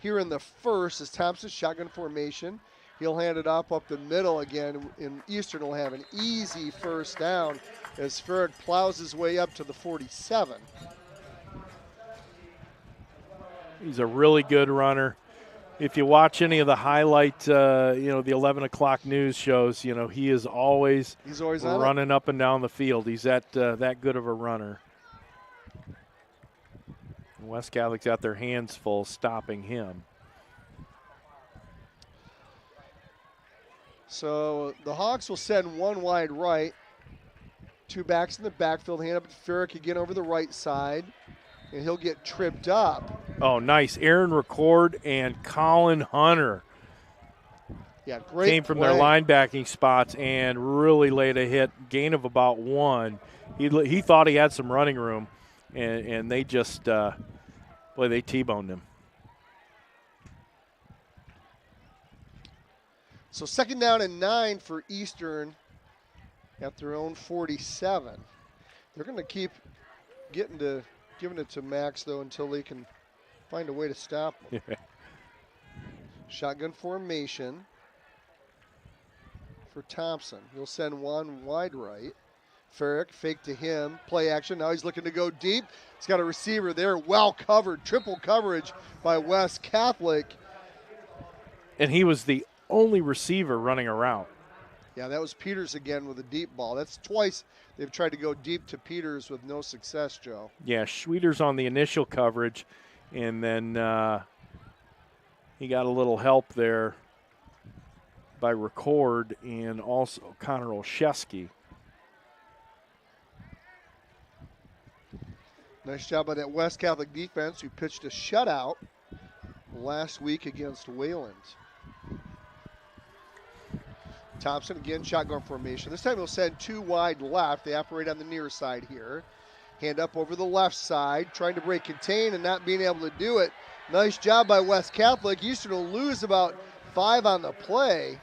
here in the first as Thompson shotgun formation. He'll hand it up the middle again, and Eastern will have an easy first down as Farrick plows his way up to the 47. He's a really good runner. If you watch any of the highlight, the 11 o'clock news shows, he is always running up and down the field. He's that good of a runner. West Catholic's got their hands full stopping him. So the Hawks will send one wide right, 2 backs in the backfield, hand up to Farrick again over the right side, and he'll get tripped up. Oh, nice. Aaron Record and Colin Hunter. Yeah, great. Came from their linebacking spots and really laid a hit, gain of about 1. He thought he had some running room, and they just, they T-boned him. So second down and 9 for Eastern at their own 47. They're going to keep giving it to Max, though, until they can find a way to stop him. Shotgun formation for Thompson. He'll send one wide right. Farrick, fake to him, play action. Now he's looking to go deep. He's got a receiver there, well covered, triple coverage by West Catholic. And he was the only receiver running around. Yeah, that was Peters again with a deep ball. That's twice they've tried to go deep to Peters with no success, Joe. Yeah, Schweeder's on the initial coverage, and then he got a little help there by Record and also Connor Olszewski. Nice job by that West Catholic defense who pitched a shutout last week against Wayland. Thompson again, shotgun formation. This time he'll send 2 wide left. They operate on the near side here. Hand up over the left side, trying to break contain and not being able to do it. Nice job by West Catholic. Eastern will lose about 5 on the play.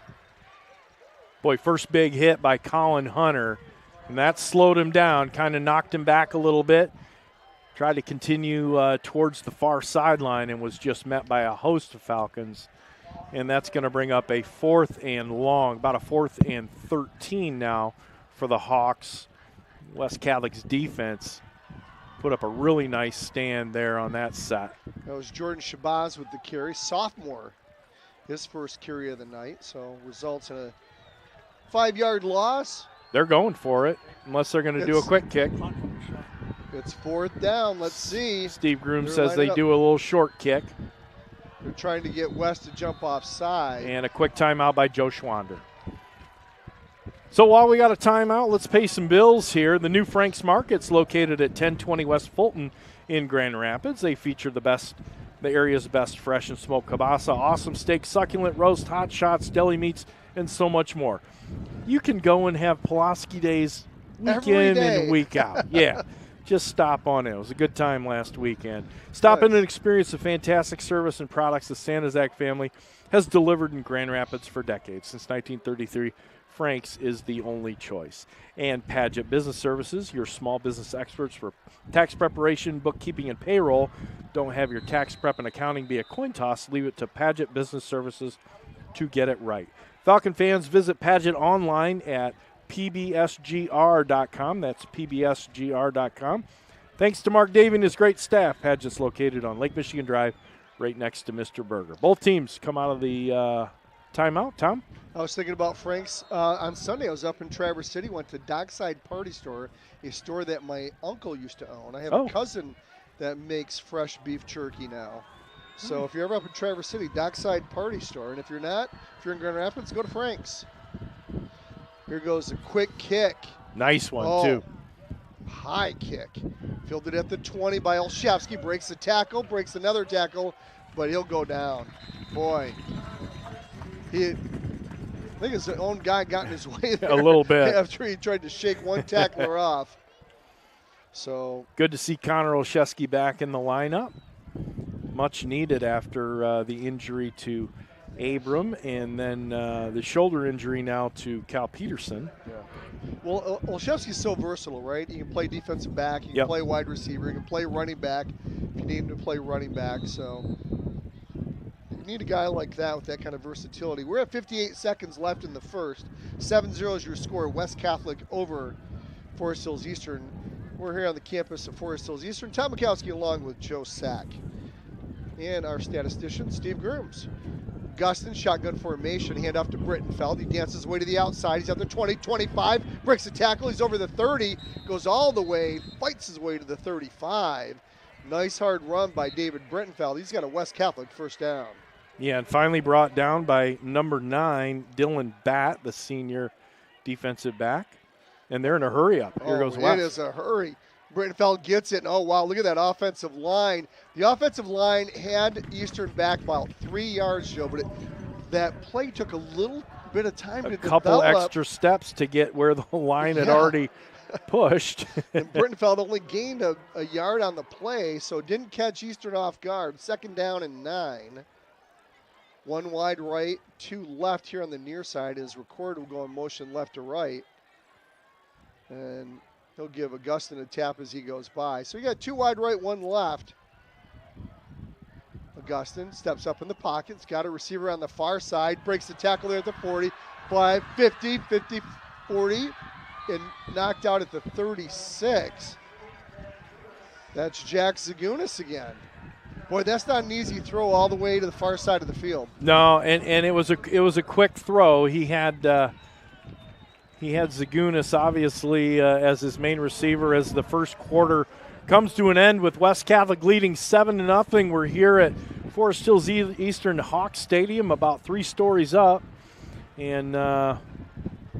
Boy, first big hit by Colin Hunter, and that slowed him down, kind of knocked him back a little bit. Tried to continue towards the far sideline and was just met by a host of Falcons. And that's going to bring up a 4th and long, about a 4th and 13 now for the Hawks. West Catholic's defense put up a really nice stand there on that set. That was Jordan Shabazz with the carry, sophomore, his first carry of the night. So results in a 5-yard loss. They're going for it, unless they're going to do a quick kick. It's 4th down. Let's see. Steve Groom says they do a little short kick. They're trying to get West to jump offside. And a quick timeout by Joe Schwander. So while we got a timeout, let's pay some bills here. The new Frank's Market's located at 1020 West Fulton in Grand Rapids. They feature the area's best fresh and smoked kielbasa, awesome steak, succulent roast, hot shots, deli meats, and so much more. You can go and have Pulaski days week in and week out. Yeah, just stop on in. It was a good time last weekend. Stop in and experience the fantastic service and products the Sanizak family has delivered in Grand Rapids for decades. Since 1933, Frank's is the only choice. And Padgett Business Services, your small business experts for tax preparation, bookkeeping, and payroll. Don't have your tax prep and accounting be a coin toss. Leave it to Padgett Business Services to get it right. Falcon fans, visit Padgett online at pbsgr.com. That's pbsgr.com. Thanks to Mark Davey and his great staff. Padgett's located on Lake Michigan Drive right next to Mr. Berger. Both teams come out of the timeout. Tom? I was thinking about Frank's. On Sunday, I was up in Traverse City, went to Dockside Party Store, a store that my uncle used to own. I have a cousin that makes fresh beef jerky now. So if you're ever up in Traverse City, Dockside Party Store. And if you're not, if you're in Grand Rapids, go to Frank's. Here goes a quick kick. Nice one, too. High kick. Fielded at the 20 by Olszewski. Breaks the tackle, breaks another tackle, but he'll go down. Boy. I think his own guy got in his way there. A little bit. After he tried to shake one tackler off. So good to see Connor Olszewski back in the lineup. Much needed after the injury to Abram and then the shoulder injury now to Cal Peterson. Yeah. Well, Olszewski's so versatile, right? He can play defensive back, he can play wide receiver, he can play running back if you need him to play running back. So you need a guy like that with that kind of versatility. We're at 58 seconds left in the first. 7-0 is your score. West Catholic over Forest Hills Eastern. We're here on the campus of Forest Hills Eastern. Tom Mikowski along with Joe Sack. And our statistician, Steve Grooms. Gustin, shotgun formation, hand off to Brittenfeld. He dances his way to the outside. He's at the 20, 25, breaks the tackle. He's over the 30, goes all the way, fights his way to the 35. Nice hard run by David Brittenfeld. He's got a West Catholic first down. Yeah, and finally brought down by number 9, Dylan Batt, the senior defensive back. And they're in a hurry up. Here goes West. It is a hurry. Brittenfeld gets it, and oh, wow, look at that offensive line. The offensive line had Eastern back about 3 yards, Joe, but that play took a little bit of time to develop. A couple extra steps to get where the line had already pushed. And Brittenfeld only gained a yard on the play, so didn't catch Eastern off guard. 2nd down and 9. 1 wide right, 2 left here on the near side. His record will go in motion left to right. And he'll give Augustin a tap as he goes by. So you got 2 wide right, 1 left. Augustin steps up in the pocket. He's got a receiver on the far side. Breaks the tackle there at the 45, 50, 50, 40. And knocked out at the 36. That's Jack Zagunis again. Boy, that's not an easy throw all the way to the far side of the field. No, and it was a quick throw. He had Zagunis obviously as his main receiver as the first quarter comes to an end with West Catholic leading 7-0. We're here at Forest Hills Eastern Hawk Stadium, about 3 stories up, and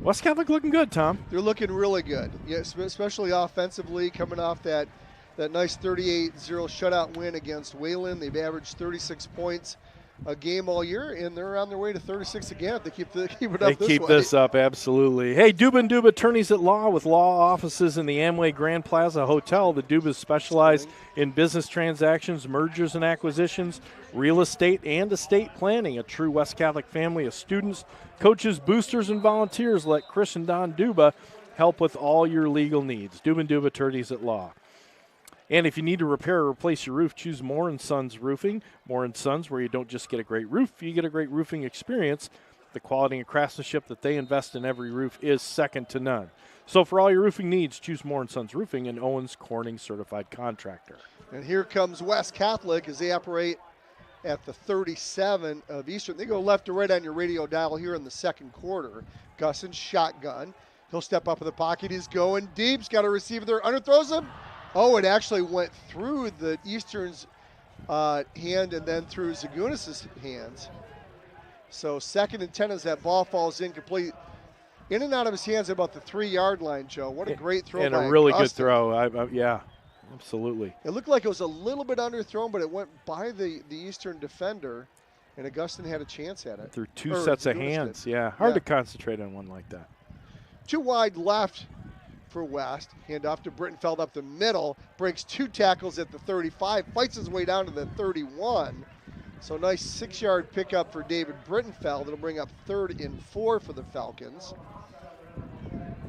West Catholic looking good, Tom. They're looking really good, yes, especially offensively, coming off that nice 38-0 shutout win against Wayland. They've averaged 36 points a game all year, and they're on their way to 36 again if they keep it up this way. They keep this up, absolutely. Hey, Duba & Duba Attorneys at Law with law offices in the Amway Grand Plaza Hotel. The Dubas specialize in business transactions, mergers and acquisitions, real estate, and estate planning. A true West Catholic family of students, coaches, boosters, and volunteers let Chris and Don Duba help with all your legal needs. Duba & Duba Attorneys at Law. And if you need to repair or replace your roof, choose Moore & Sons Roofing. Moore & Sons, where you don't just get a great roof, you get a great roofing experience. The quality and craftsmanship that they invest in every roof is second to none. So for all your roofing needs, choose Moore & Sons Roofing, an Owens Corning certified contractor. And here comes West Catholic as they operate at the 37 of Eastern. They go left to right on your radio dial here in the second quarter. Gussin shotgun. He'll step up in the pocket. He's going deep. He's got a receiver there. Underthrows him. Oh, it actually went through the Eastern's hand and then through Zagunis' hands. So 2nd and 10 as that ball falls incomplete. In and out of his hands at about the 3-yard line, Joe. What a great throw and by a really Augustine. good throw. Yeah, absolutely. It looked like it was a little bit underthrown, but it went by the Eastern defender, and Augustine had a chance at it. Through 2 sets of hands, hard to concentrate on one like that. 2 wide left for West. Hand off to Brittenfeld up the middle. Breaks 2 tackles at the 35. Fights his way down to the 31. So nice 6-yard pickup for David Brittenfeld. It'll bring up 3rd and 4 for the Falcons.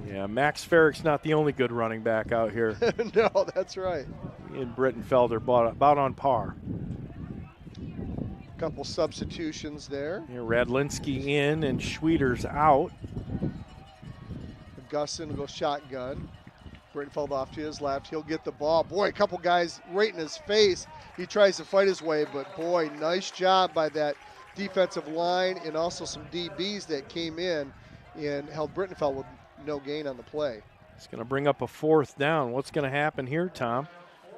Yeah, Max Farrick's not the only good running back out here. No, that's right. He and Brittenfeld are about on par. Couple substitutions there. Yeah, Radlinski in and Schweeters out. Augustine will go shotgun. Brittenfeld off to his left. He'll get the ball. Boy, a couple guys right in his face. He tries to fight his way, but boy, nice job by that defensive line and also some DBs that came in and held Brittenfeld with no gain on the play. It's going to bring up a 4th down. What's going to happen here, Tom?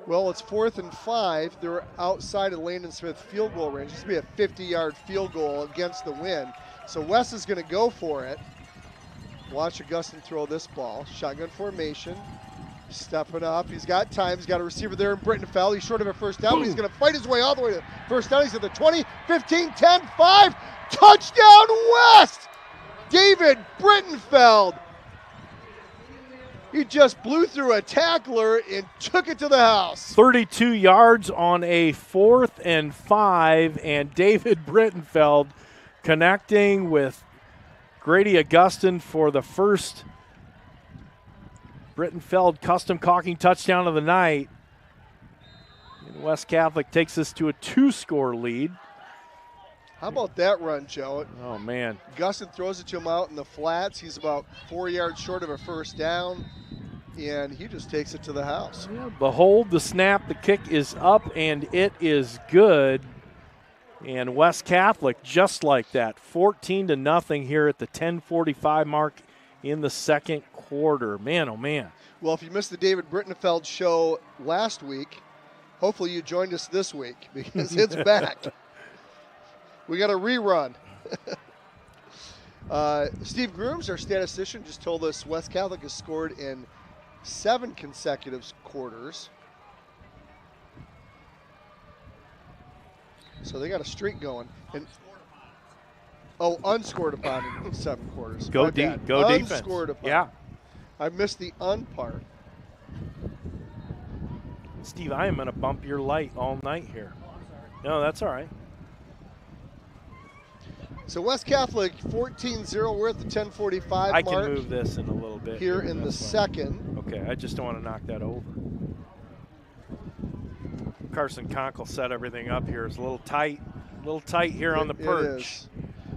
Well, it's 4th and 5. They're outside of Landon Smith field goal range. This will be a 50-yard field goal against the wind. So Wes is going to go for it. Watch Augustine throw this ball. Shotgun formation. Stepping up. He's got time. He's got a receiver there in Brittenfeld. He's short of a first down, but he's going to fight his way all the way to first down. He's at the 20, 15, 10, 5. Touchdown West! David Brittenfeld. He just blew through a tackler and took it to the house. 32 yards on a 4th and 5, and David Brittenfeld connecting with Grady Augustine for the first Brittenfeld custom caulking touchdown of the night. And West Catholic takes this to a 2-score lead. How about that run, Joe? Oh, man. Augustine throws it to him out in the flats. He's about 4 yards short of a first down, and he just takes it to the house. Yeah, behold the snap. The kick is up, and it is good. And West Catholic, just like that, 14-0 here at the 10:45 mark in the 2nd quarter. Man, oh, man. Well, if you missed the David Brittenfeld show last week, hopefully you joined us this week because it's back. We got a rerun. Steve Grooms, our statistician, just told us West Catholic has scored in 7 consecutive quarters. So they got a streak going. And unscored upon in 7 quarters. Go defense. Unscored upon. Yeah. I missed the part. Steve, I am going to bump your light all night here. No, that's all right. So West Catholic 14-0. We're at the 10:45 mark. I can move this in a little bit. Here in the 2nd. Okay, I just don't want to knock that over. Carson Conkle set everything up here. It's a little tight here on the perch.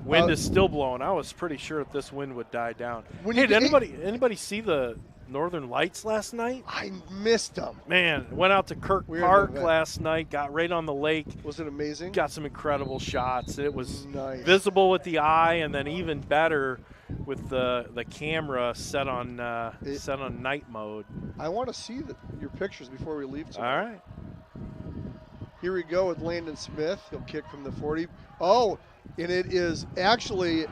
Wind is still blowing. I was pretty sure that this wind would die down. Hey, did anybody see the Northern Lights last night? I missed them. Man, went out to Kirk Park last night, got right on the lake. Was it amazing? Got some incredible shots. It was nice. Visible with the eye, and then even better with the camera set on night mode. I want to see your pictures before we leave tonight. All right. Here we go with Landon Smith. He'll kick from the 40. Oh, and it is actually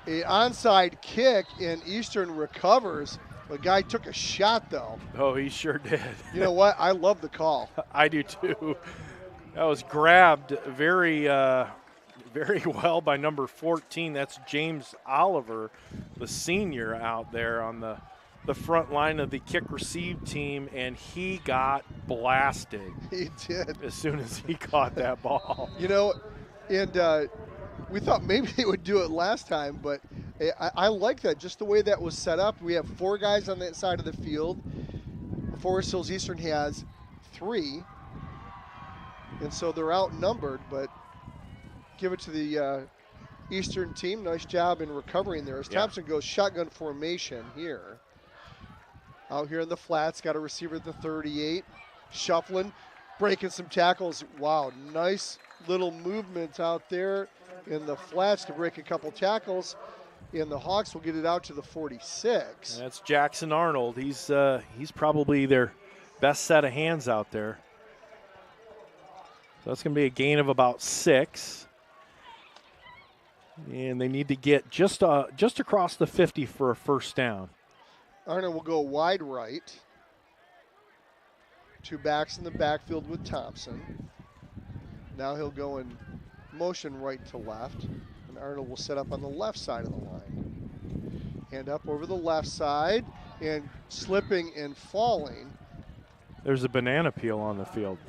an onside kick, and Eastern recovers. The guy took a shot, though. Oh, he sure did. You know what? I love the call. I do, too. That was grabbed very well by number 14. That's James Oliver, the senior out there on the front line of the kick-receive team, and he got blasted. He did. As soon as he caught that ball. You know, and we thought maybe they would do it last time, but I like that, just the way that was set up. We have 4 guys on that side of the field. Forest Hills Eastern has 3, and so they're outnumbered, but give it to the Eastern team. Nice job in recovering there as Thompson goes shotgun formation here. Out here in the flats, got a receiver at the 38. Shuffling, breaking some tackles. Wow, nice little movement out there in the flats to break a couple tackles. And the Hawks will get it out to the 46. That's Jackson Arnold. He's probably their best set of hands out there. So that's going to be a gain of about 6. And they need to get just across the 50 for a first down. Arnold will go wide right. 2 backs in the backfield with Thompson. Now he'll go in motion right to left. And Arnold will set up on the left side of the line. Hand up over the left side. And slipping and falling. There's a banana peel on the field.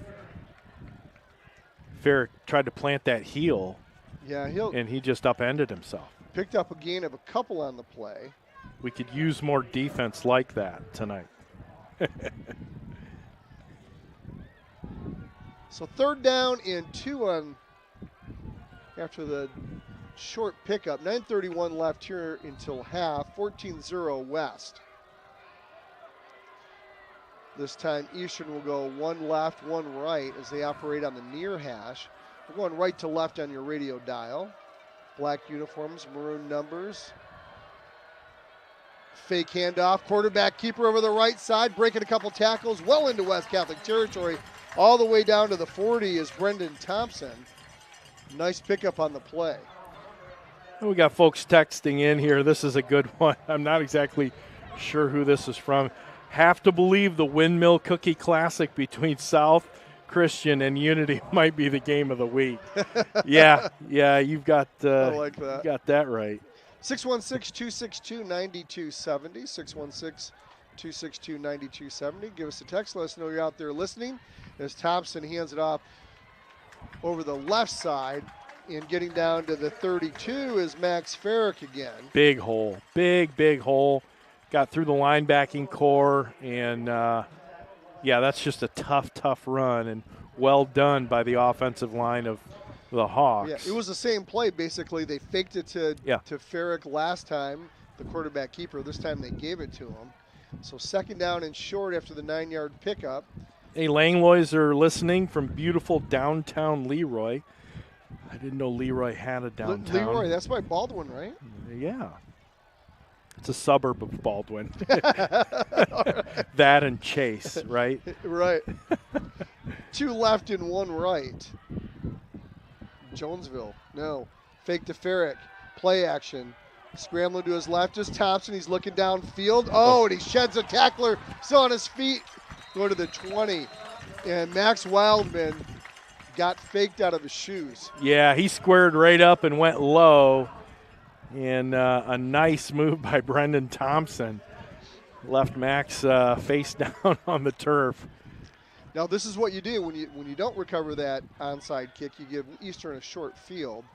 Ferrick tried to plant that heel. Yeah, and he just upended himself. Picked up a gain of a couple on the play. We could use more defense like that tonight. So 3rd down and 2 on after the short pickup. 9:31 left here until half. 14-0 West. This time Eastern will go 1 left, 1 right as they operate on the near hash. We're going right to left on your radio dial. Black uniforms, maroon numbers. Fake handoff, quarterback keeper over the right side, breaking a couple tackles well into West Catholic territory. All the way down to the 40 is Brendan Thompson. Nice pickup on the play. We got folks texting in here. This is a good one. I'm not exactly sure who this is from. Have to believe the Windmill Cookie Classic between South Christian and Unity might be the game of the week. yeah, you've got I like that. You got that right. 616-262-9270. 616-262-9270. Give us a text. Let us know you're out there listening. As Thompson hands it off over the left side and getting down to the 32 is Max Ferrick again. Big hole. Big hole. Got through the linebacking core, and, that's just a tough run, and well done by the offensive line of the Hawks. Yeah, it was the same play, basically. They faked it to Ferrick last time, the quarterback keeper. This time they gave it to him. So 2nd down and short after the 9-yard pickup. Hey, Langlois are listening from beautiful downtown Leroy. I didn't know Leroy had a downtown. Leroy, that's by Baldwin, right? Yeah. It's a suburb of Baldwin. That and Chase, right? Right. 2 left and 1 right. Jonesville, no. Fake to Ferrick. Play action. Scrambling to his left is Thompson. He's looking downfield. Oh, and he sheds a tackler. Still on his feet. Go to the 20. And Max Wildman got faked out of his shoes. Yeah, he squared right up and went low. And a nice move by Brendan Thompson. Left Max face down on the turf. Now this is what you do when you don't recover that onside kick. You give Eastern a short field,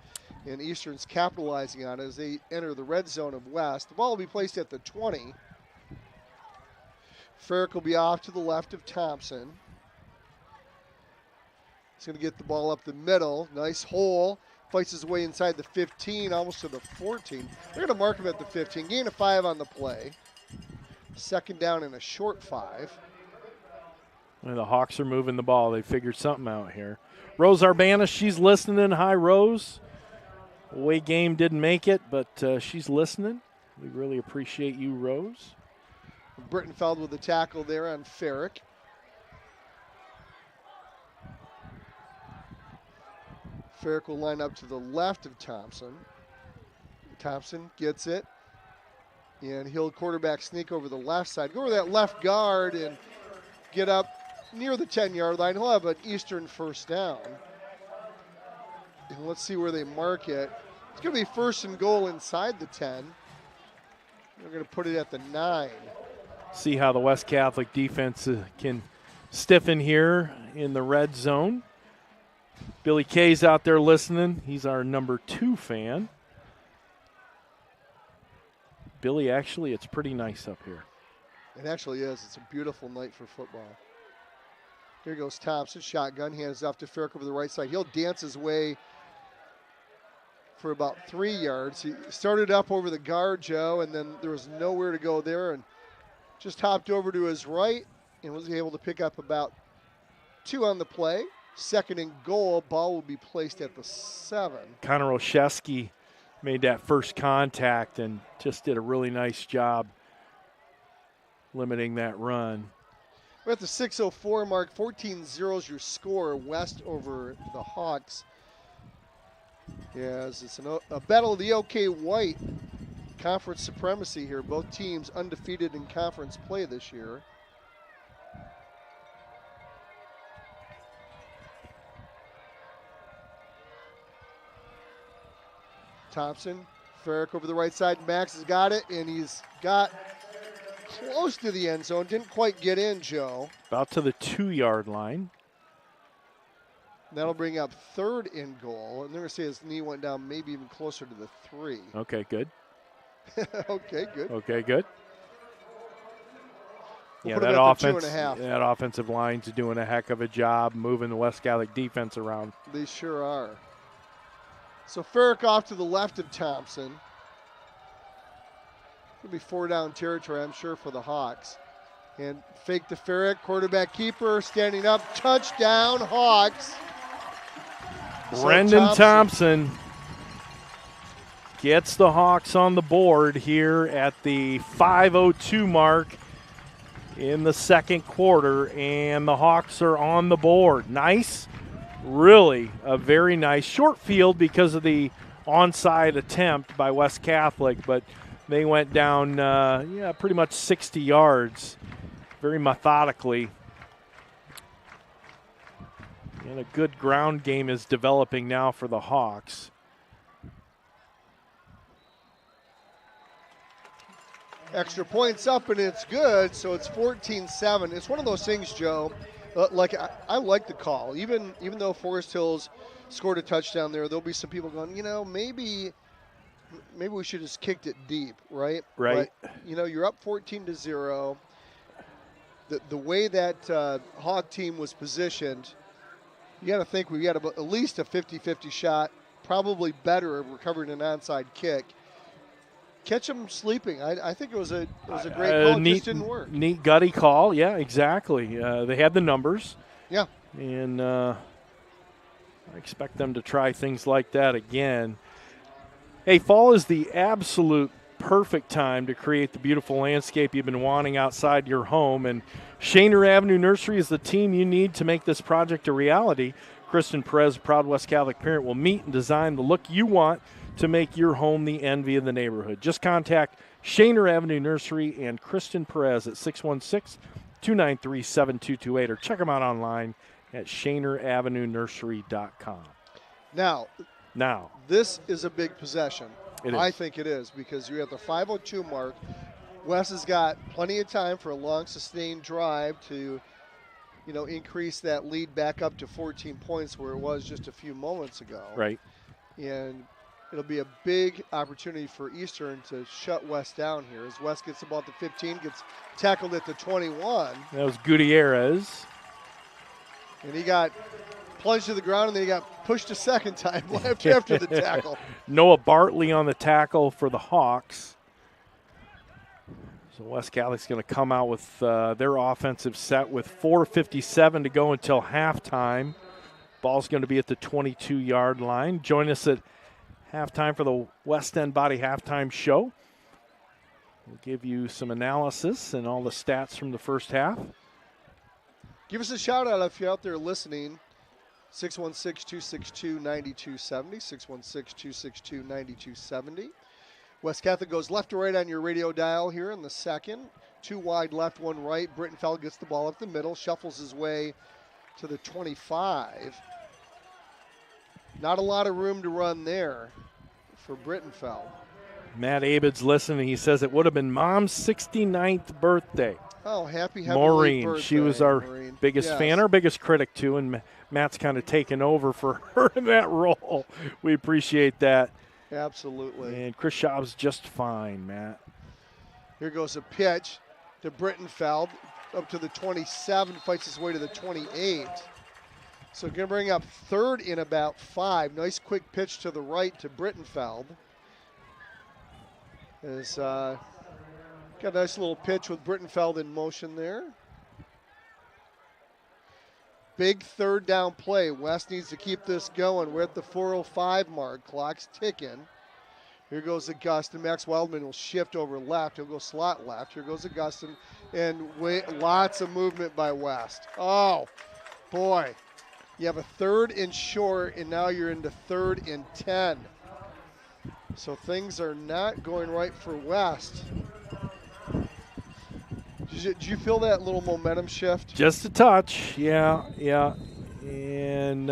and Eastern's capitalizing on it as they enter the red zone of West. The ball will be placed at the 20. Ferrick will be off to the left of Thompson. He's going to get the ball up the middle. Nice hole. Fights his way inside the 15, almost to the 14. They're going to mark him at the 15. Gain of 5 on the play. 2nd down and a short 5. And the Hawks are moving the ball. They figured something out here. Rose Arbana, she's listening. Hi, Rose. Away game didn't make it, but she's listening. We really appreciate you, Rose. Brittenfeld with the tackle there on Ferrick. Ferrick will line up to the left of Thompson. Thompson gets it. And he'll quarterback sneak over the left side. Go over that left guard and get up near the 10-yard line. He'll have an Eastern first down. And let's see where they mark it. It's going to be 1st and goal inside the 10. They're going to put it at the 9. See how the West Catholic defense can stiffen here in the red zone. Billy Kay's out there listening. He's our number 2 fan. Billy, actually, it's pretty nice up here. It actually is. It's a beautiful night for football. Here goes Thompson. Shotgun. Hands off to Ferrick over the right side. He'll dance his way for about 3 yards. He started up over the guard, Joe, and then there was nowhere to go there, and just hopped over to his right and was able to pick up about 2 on the play. 2nd and goal. Ball will be placed at the 7. Connor Olszewski made that first contact and just did a really nice job limiting that run. We're at the 6:04 mark. 14-0 is your score. West over the Hawks. Yes, it's a battle of the OK White. Conference supremacy here. Both teams undefeated in conference play this year. Thompson, Farrick over the right side. Max has got it, and he's got close to the end zone. Didn't quite get in, Joe. About to the 2-yard line. That'll bring up 3rd and goal. And they're going to say his knee went down maybe even closer to the 3. Okay, good. Okay, good. Okay, good. We'll That offensive line's doing a heck of a job moving the West Catholic defense around. They sure are. So Farrick off to the left of Thompson. It'll be 4-down territory, I'm sure, for the Hawks. And fake to Farrick, quarterback keeper, standing up, touchdown, Hawks. Brendan Thompson gets the Hawks on the board here at the 5:02 mark in the second quarter, and the Hawks are on the board. Nice. Really a very nice short field because of the onside attempt by West Catholic, but they went down pretty much 60 yards very methodically. And a good ground game is developing now for the Hawks. Extra points up, and it's good, so it's 14-7. It's one of those things, Joe, I like the call. Even though Forest Hills scored a touchdown there, there'll be some people going, maybe we should have just kicked it deep, right? Right. But, you're up 14-0. The way that Hawk team was positioned, you got to think we got at least a 50-50 shot, probably better of recovering an onside kick. Catch them sleeping. I think it was a great call. It just didn't work. Neat gutty call. Yeah, exactly. They had the numbers. Yeah. And I expect them to try things like that again. Hey, fall is the absolute perfect time to create the beautiful landscape you've been wanting outside your home. And Shaner Avenue Nursery is the team you need to make this project a reality. Kristen Perez, a proud West Catholic parent, will meet and design the look you want to make your home the envy of the neighborhood. Just contact Shaner Avenue Nursery and Kristen Perez at 616-293-7228 or check them out online at ShanerAvenueNursery.com. Now, this is a big possession. I think it is, because you have the 5:02 mark. Wes has got plenty of time for a long, sustained drive to, increase that lead back up to 14 points where it was just a few moments ago. Right. And it'll be a big opportunity for Eastern to shut West down here as West gets about the 15, gets tackled at the 21. That was Gutierrez. And he got plunged to the ground, and then he got pushed a second time after the tackle. Noah Bartley on the tackle for the Hawks. So West Catholic's going to come out with their offensive set with 4:57 to go until halftime. Ball's going to be at the 22-yard line. Join us at halftime for the West End Body Halftime Show. We'll give you some analysis and all the stats from the first half. Give us a shout-out if you're out there listening. 616-262-9270, 616-262-9270. West Catholic goes left to right on your radio dial here in the second. 2 wide left, 1 right. Brittenfeld gets the ball up the middle, shuffles his way to the 25. Not a lot of room to run there for Brittenfeld. Matt Abed's listening. He says it would have been Mom's 69th birthday. Oh, happy Maureen. birthday. She was our biggest fan, our biggest critic, too, and Matt's kind of taken over for her in that role. We appreciate that. Absolutely. And Chris Schaub's just fine, Matt. Here goes a pitch to Brittenfeld up to the 27, fights his way to the 28. So going to bring up 3rd and about 5. Nice quick pitch to the right to Brittenfeld. Got a nice little pitch with Brittenfeld in motion there. Big 3rd down play. West needs to keep this going. We're at the 4:05 mark. Clock's ticking. Here goes Augustin. Max Wildman will shift over left. He'll go slot left. Here goes Augustin. And lots of movement by West. Oh, boy. You have a 3rd and short, and now you're into 3rd and 10. So things are not going right for West. Did you feel that little momentum shift? Just a touch, yeah. And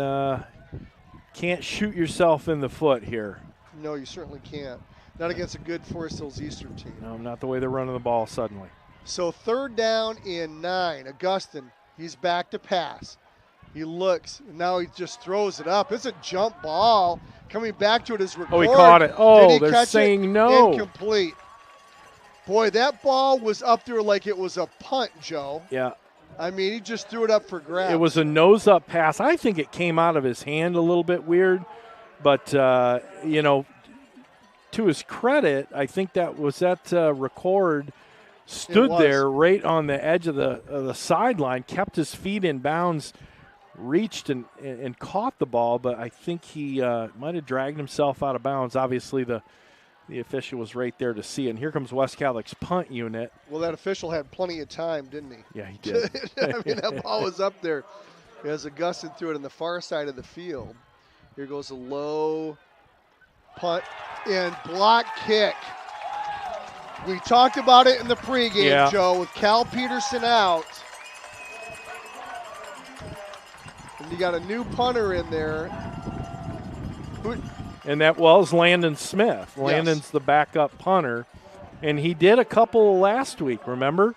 can't shoot yourself in the foot here. No, you certainly can't. Not against a good Forest Hills Eastern team. No, not the way they're running the ball suddenly. So 3rd down and 9. Augustin, he's back to pass. He looks, and now he just throws it up. It's a jump ball. Coming back to it is Record. Oh, he caught it. Oh, they're saying no. Incomplete. Boy, that ball was up there like it was a punt, Joe. Yeah. I mean, he just threw it up for grabs. It was a nose-up pass. I think it came out of his hand a little bit weird. But, you know, to his credit, I think that Record stood there right on the edge of the sideline, kept his feet in bounds, reached and caught the ball, but I think he might have dragged himself out of bounds. Obviously, the official was right there to see it. And here comes West Catholic's punt unit. Well, that official had plenty of time, didn't he? Yeah, he did. I mean, that ball was up there as Augustin threw it on the far side of the field. Here goes a low punt and block kick. We talked about it in the pregame, Joe, with Cal Peterson out. And you got a new punter in there. And that was Landon Smith. Landon's the backup punter. And he did a couple last week, remember?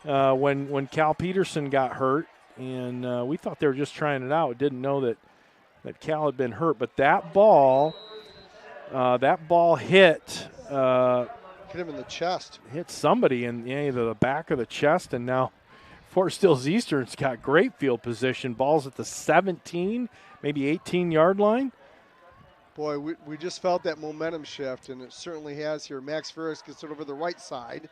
When Cal Peterson got hurt. And we thought they were just trying it out. Didn't know that Cal had been hurt. But that ball hit him in the chest. Hit somebody in either the back of the chest, and now Forest Hills Eastern's got great field position. Ball's at the 17, maybe 18-yard line. Boy, we just felt that momentum shift, and it certainly has here. Max Ferris gets it over the right side.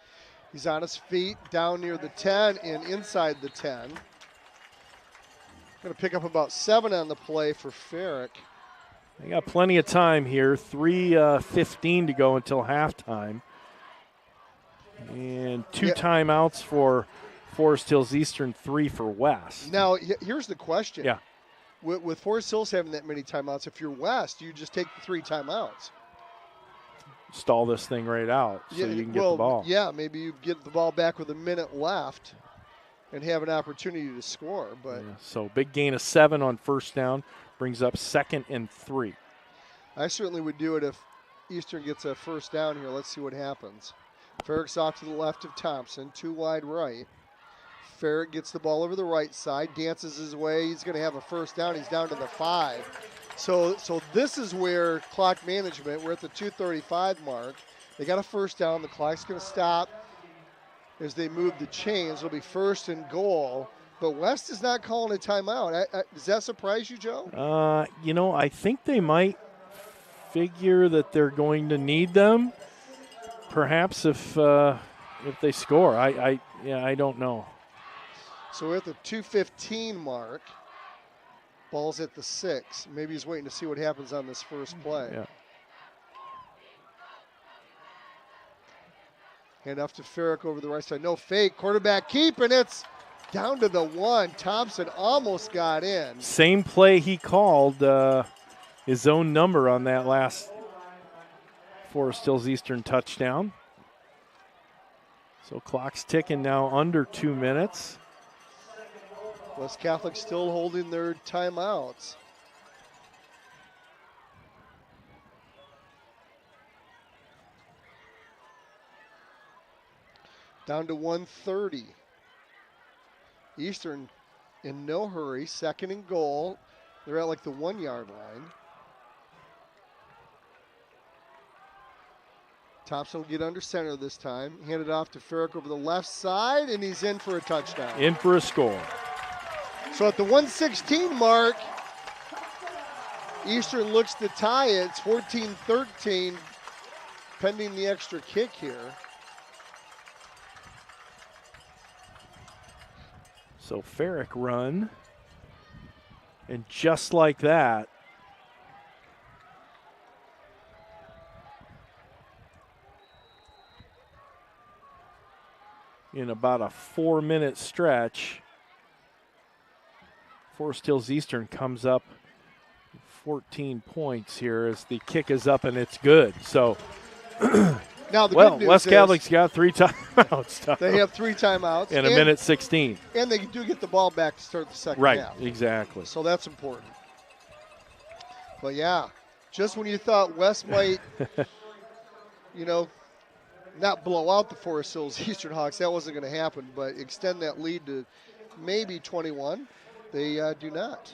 He's on his feet, down near the 10 and inside the 10. Going to pick up about 7 on the play for Farrick. They got plenty of time here, 3:15 to go until halftime. And 2 timeouts for Forest Hills Eastern, 3 for West. Now, here's the question. Yeah. With Forest Hills having that many timeouts, if you're West, you just take the 3 timeouts. Stall this thing right out so you can get the ball. Yeah, maybe you get the ball back with a minute left and have an opportunity to score. But so big gain of 7 on first down, brings up 2nd and 3. I certainly would do it if Eastern gets a first down here. Let's see what happens. Farrick's off to the left of Thompson, 2 wide right. Farrick gets the ball over the right side, dances his way. He's going to have a first down. He's down to the 5. So this is where clock management, we're at the 2:35 mark. They got a first down. The clock's going to stop as they move the chains. It'll be 1st and goal. But West is not calling a timeout. Does that surprise you, Joe? You know, I think they might figure that they're going to need them. Perhaps if they score. I don't know. So we're at the 2:15 mark. Ball's at the 6. Maybe he's waiting to see what happens on this first play. Yeah. Hand off to Farrick over the right side. No fake. Quarterback keep, and it's down to the 1. Thompson almost got in. Same play he called, his own number on that last Forest Hills Eastern touchdown. So clock's ticking now under 2 minutes. West Catholic still holding their timeouts. Down to 1:30. Eastern in no hurry, 2nd and goal. They're at like the 1-yard line. Thompson will get under center this time. Hand it off to Farrick over the left side, and he's in for a touchdown. In for a score. So at the 1:16 mark, Eastern looks to tie it. It's 14-13, pending the extra kick here. So Farrick run, and just like that, in about a 4-minute stretch. Forest Hills Eastern comes up 14 points here as the kick is up and it's good. So, now the well, good news West is Catholic's got 3 timeouts. they have 3 timeouts. In a minute 16. And they do get the ball back to start the second right, half. Right, exactly. So that's important. But, yeah, just when you thought West might, not blow out the Forest Hills Eastern Hawks, that wasn't going to happen, but extend that lead to maybe 21, they do not.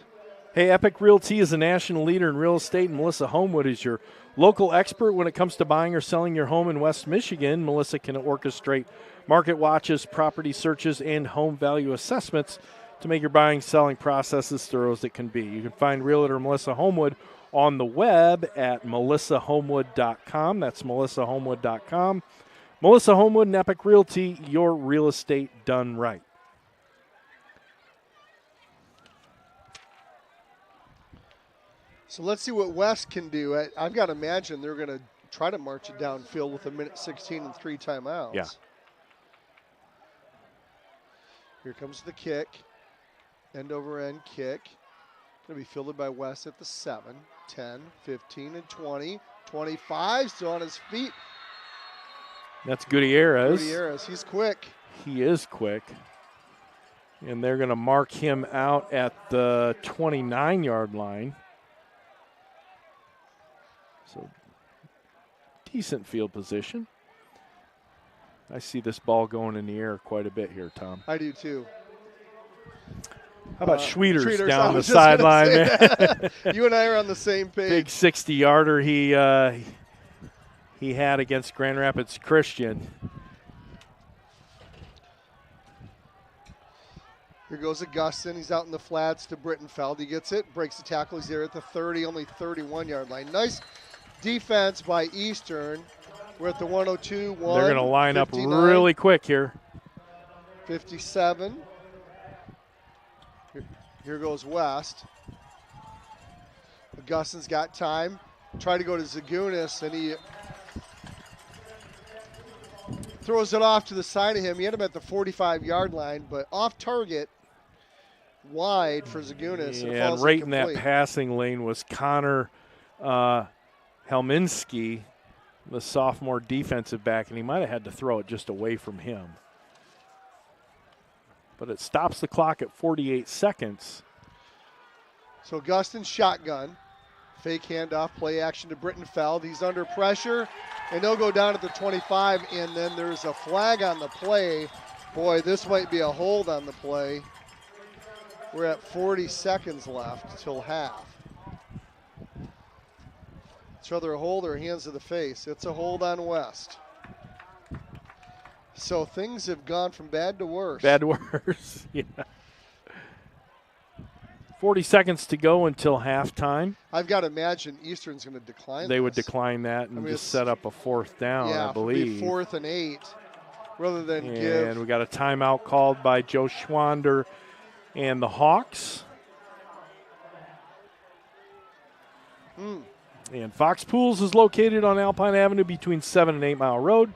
Hey, Epic Realty is a national leader in real estate, and Melissa Homewood is your local expert when it comes to buying or selling your home in West Michigan. Melissa can orchestrate market watches, property searches, and home value assessments to make your buying, selling process as thorough as it can be. You can find Realtor Melissa Homewood on the web at melissahomewood.com. That's melissahomewood.com. Melissa Homewood and Epic Realty, your real estate done right. So let's see what West can do. I've got to imagine they're going to try to march it downfield with a minute 16 and 3 timeouts. Yeah. Here comes the kick. End over end kick. Going to be fielded by West at the 7, 10, 15, and 20. 25, still on his feet. That's Gutierrez. Gutierrez, he's quick. He is quick. And they're going to mark him out at the 29-yard line. So, decent field position. I see this ball going in the air quite a bit here, Tom. I do too. How about Schwieters Schwieters down the sideline there? You and I are on the same page. Big 60-yarder he had against Grand Rapids Christian. Here goes Augustin. He's out in the flats to Brittenfeld. He gets it, breaks the tackle. He's there at the 30, only 31-yard line. Nice defense by Eastern. We're at the 102, 1. They're going to line 59, up really quick here. 57. Here goes West. Augustin's got time. Try to go to Zagunis, and he throws it off to the side of him. He had him at the 45-yard line, but off target, wide for Zagunis. Yeah, and right in that passing lane was Connor Helminski, the sophomore defensive back, and he might have had to throw it just away from him. But it stops the clock at 48 seconds. So Augustin shotgun. Fake handoff, play action to Brittenfeld. He's under pressure, and they'll go down at the 25, and then there's a flag on the play. Boy, this might be a hold on the play. We're at 40 seconds left till half. It's either a hold or hands to the face. It's a hold on West. So things have gone from bad to worse. Bad to worse, yeah. 40 seconds to go until halftime. I've got to imagine Eastern's going to decline They would decline that and just set up a fourth down, I believe. Yeah, 4th and 8 rather than give. And we got a timeout called by Joe Schwander and the Hawks. And Fox Pools is located on Alpine Avenue between 7 and 8 Mile Road.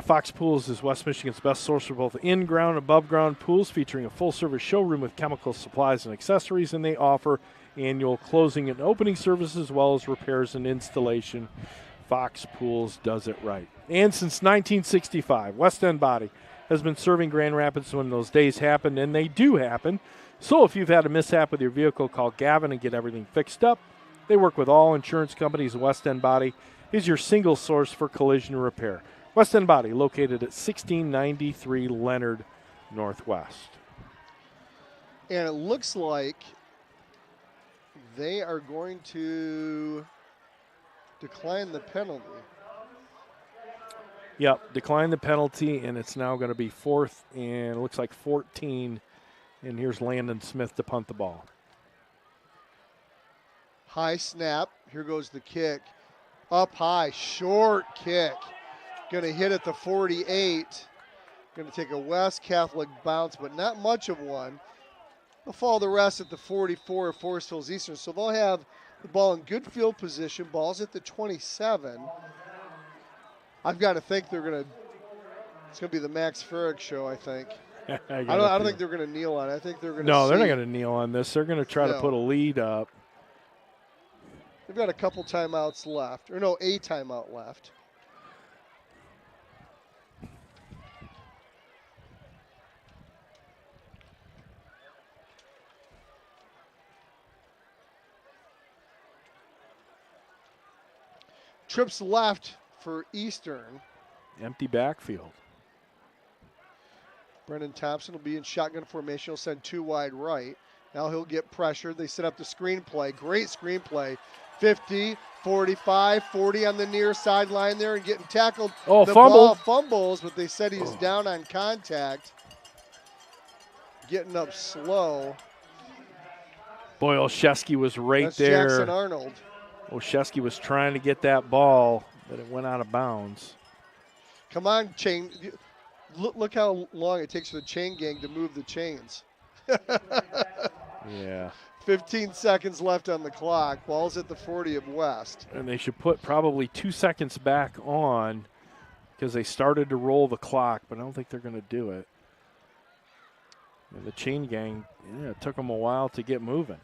Fox Pools is West Michigan's best source for both in-ground and above-ground pools, featuring a full-service showroom with chemical supplies and accessories, and they offer annual closing and opening services as well as repairs and installation. Fox Pools does it right. And since 1965, West End Body has been serving Grand Rapids when those days happen, and they do happen. So if you've had a mishap with your vehicle, call Gavin and get everything fixed up. They work with all insurance companies. West End Body is your single source for collision repair. West End Body, located at 1693 Leonard Northwest. And it looks like they are going to decline the penalty. Yep, decline the penalty, and it's now going to be 4th and it looks like 14. And here's Landon Smith to punt the ball. High snap. Here goes the kick. Up high, short kick. Going to hit at the 48. Going to take a West Catholic bounce, but not much of one. They'll follow the rest at the 44 of Forest Hills Eastern. So they'll have the ball in good field position. Ball's at the 27. I've got to think they're going to It's going to be the Max Farrick show, I think. I don't think they're going to kneel on it. I think they're going to No, they're not going to kneel on this. They're going to try to put a lead up. They've got a couple timeouts left. Or no, a timeout left. Trips left for Eastern. Empty backfield. Brendan Thompson will be in shotgun formation. He'll send 2 wide right. Now he'll get pressured. They set up the screenplay. Great screenplay. 50, 45, 40 on the near sideline there and getting tackled. Oh, the fumble. ball fumbles, but they said he's down on contact. Getting up slow. Boy, Olszewski was right That's there. Jackson Arnold. Olszewski was trying to get that ball, but it went out of bounds. Come on, chain. Look how long it takes for the chain gang to move the chains. Yeah. 15 seconds left on the clock. Ball's at the 40 of West. And they should put probably 2 seconds back on because they started to roll the clock, but I don't think they're going to do it. And the chain gang, it took them a while to get moving.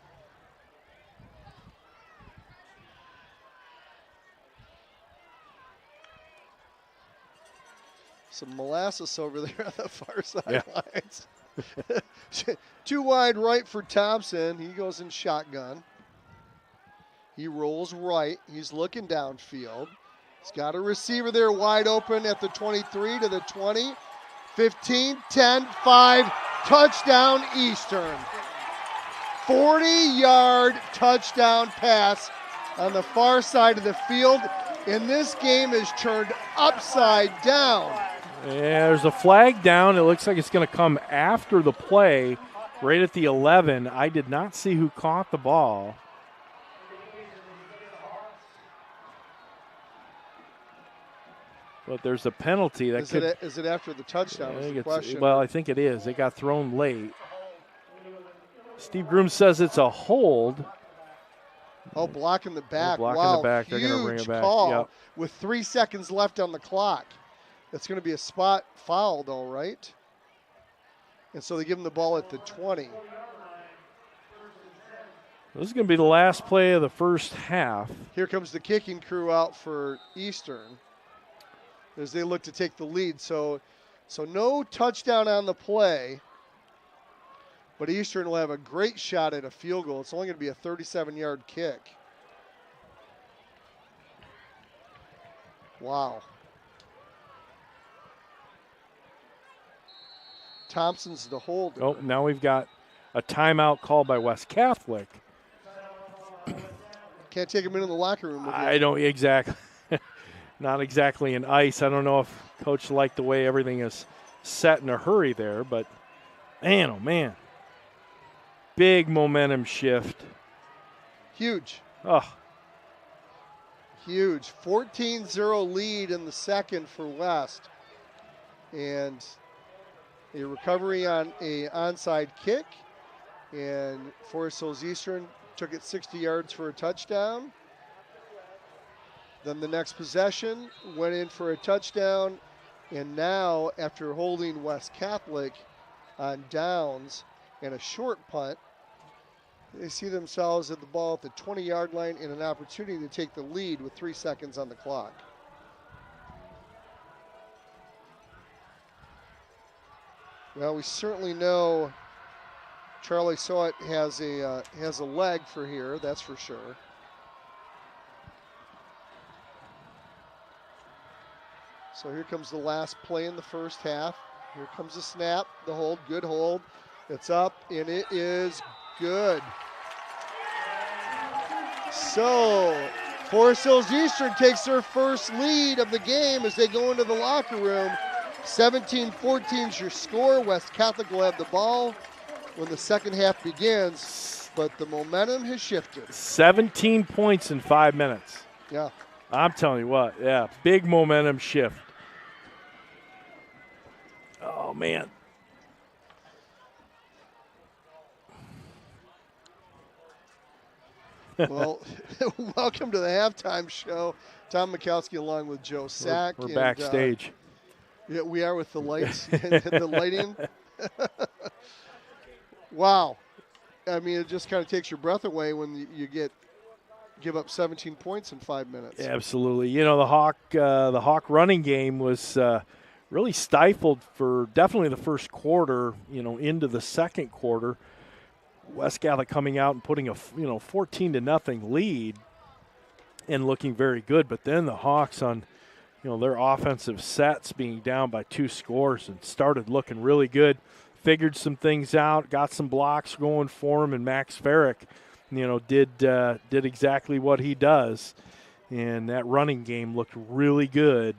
Some molasses over there on the far sidelines. 2 wide right for Thompson. He goes in shotgun. He rolls right. He's looking downfield. He's got a receiver there wide open at the 23 to the 20. 15, 10, 5. Touchdown Eastern. 40-yard touchdown pass on the far side of the field. And this game is turned upside down. Yeah, there's a flag down. It looks like it's going to come after the play, right at the 11. I did not see who caught the ball. But there's a penalty that Is it after the touchdown? Is the question. Well, I think it is. It got thrown late. Steve Groom says it's a hold. Oh, blocking the back. Blocking wow, the back. They're going to bring it huge back. call Yep. with 3 seconds left on the clock. It's going to be a spot foul, though, right? And so they give him the ball at the 20. This is going to be the last play of the first half. Here comes the kicking crew out for Eastern as they look to take the lead. So no touchdown on the play, but Eastern will have a great shot at a field goal. It's only going to be a 37-yard kick. Wow. Thompson's the holder. Oh, now we've got a timeout called by West Catholic. Can't take him into the locker room. I don't exactly. Not exactly an ice. I don't know if Coach liked the way everything is set in a hurry there, but man, oh man. Big momentum shift. Huge. Oh. Huge. 14-0 lead in the second for West. And a recovery on a onside kick. And Forest Hills Eastern took it 60 yards for a touchdown. Then the next possession went in for a touchdown. And now, after holding West Catholic on downs and a short punt, they see themselves at the ball at the 20-yard line and an opportunity to take the lead with 3 seconds on the clock. Well, we certainly know Charlie Sawat has a leg for here, that's for sure. So here comes the last play in the first half. Here comes the snap, the hold, good hold. It's up, and it is good. So Forest Hills Eastern takes their first lead of the game as they go into the locker room. 17-14 is your score. West Catholic will have the ball when the second half begins, but the momentum has shifted. 17 points in 5 minutes. Yeah. I'm telling you what, yeah, big momentum shift. Oh, man. Well, welcome to the halftime show. Tom Mikowski along with Joe Sack. We're backstage. Yeah, we are with the lights and the lighting. Wow. I mean, it just kind of takes your breath away when you give up 17 points in 5 minutes. Absolutely. You know, the Hawk running game was really stifled for definitely the first quarter, into the second quarter. West Catholic coming out and putting a 14-0 lead and looking very good, but then the Hawks on their offensive sets being down by 2 scores and started looking really good, figured some things out, got some blocks going for him, and Max Farrick did exactly what he does, and that running game looked really good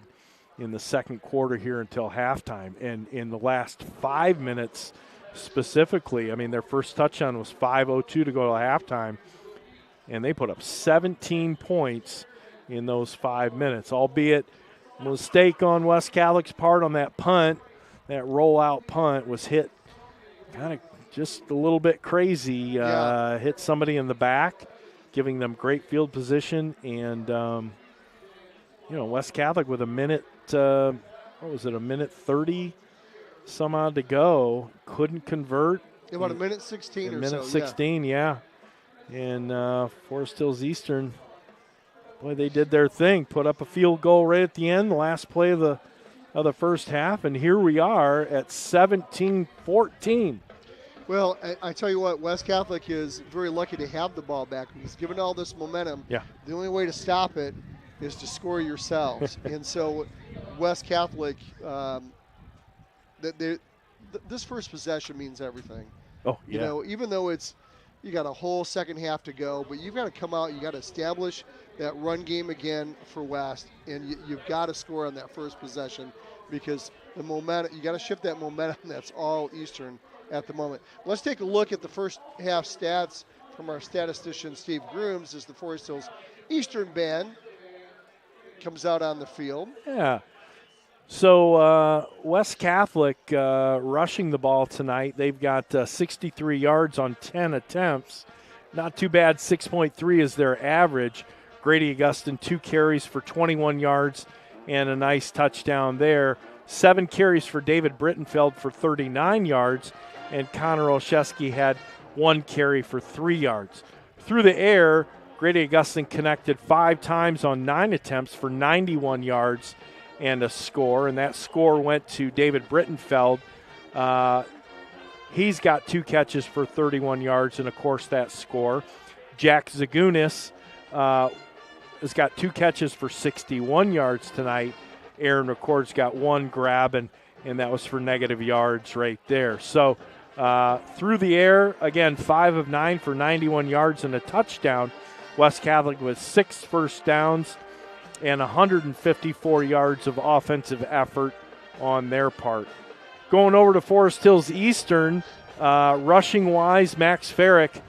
in the second quarter here until halftime. And in the last 5 minutes specifically, I mean, their first touchdown was 5:02 to go to halftime, and they put up 17 points in those 5 minutes, albeit a mistake on West Catholic's part on that punt. That rollout punt was hit kind of just a little bit crazy, hit somebody in the back, giving them great field position. And, West Catholic with a minute, a minute 30 some odd to go, couldn't convert. About a minute 16 or so. Minute 16, yeah. And Forest Hills Eastern, boy, they did their thing, put up a field goal right at the end, the last play of the first half, and here we are at 17-14. Well, I tell you what, West Catholic is very lucky to have the ball back because given all this momentum, the only way to stop it is to score yourselves. And so West Catholic, this first possession means everything. Oh, yeah. Even though you got a whole second half to go, but you've got to come out, you got to establish that run game again for West, and you've got to score on that first possession because the momentum, you got to shift that momentum. That's all Eastern at the moment. Let's take a look at the first half stats from our statistician Steve Grooms as the Forest Hills Eastern band comes out on the field. Yeah. So West Catholic rushing the ball tonight. They've got 63 yards on 10 attempts. Not too bad. 6.3 is their average. Grady Augustin, 2 carries for 21 yards and a nice touchdown there. 7 carries for David Brittenfeld for 39 yards. And Connor Olszewski had 1 carry for 3 yards. Through the air, Grady Augustin connected 5 times on 9 attempts for 91 yards and a score, and that score went to David Brittenfeld. He's got 2 catches for 31 yards, and, of course, that score. Jack Zagunis has got 2 catches for 61 yards tonight. Aaron McCord's got 1 grab, and that was for negative yards right there. So through the air, again, 5 of 9 for 91 yards and a touchdown. West Catholic with 6 first downs and 154 yards of offensive effort on their part. Going over to Forest Hills Eastern, rushing-wise, Max Farrick,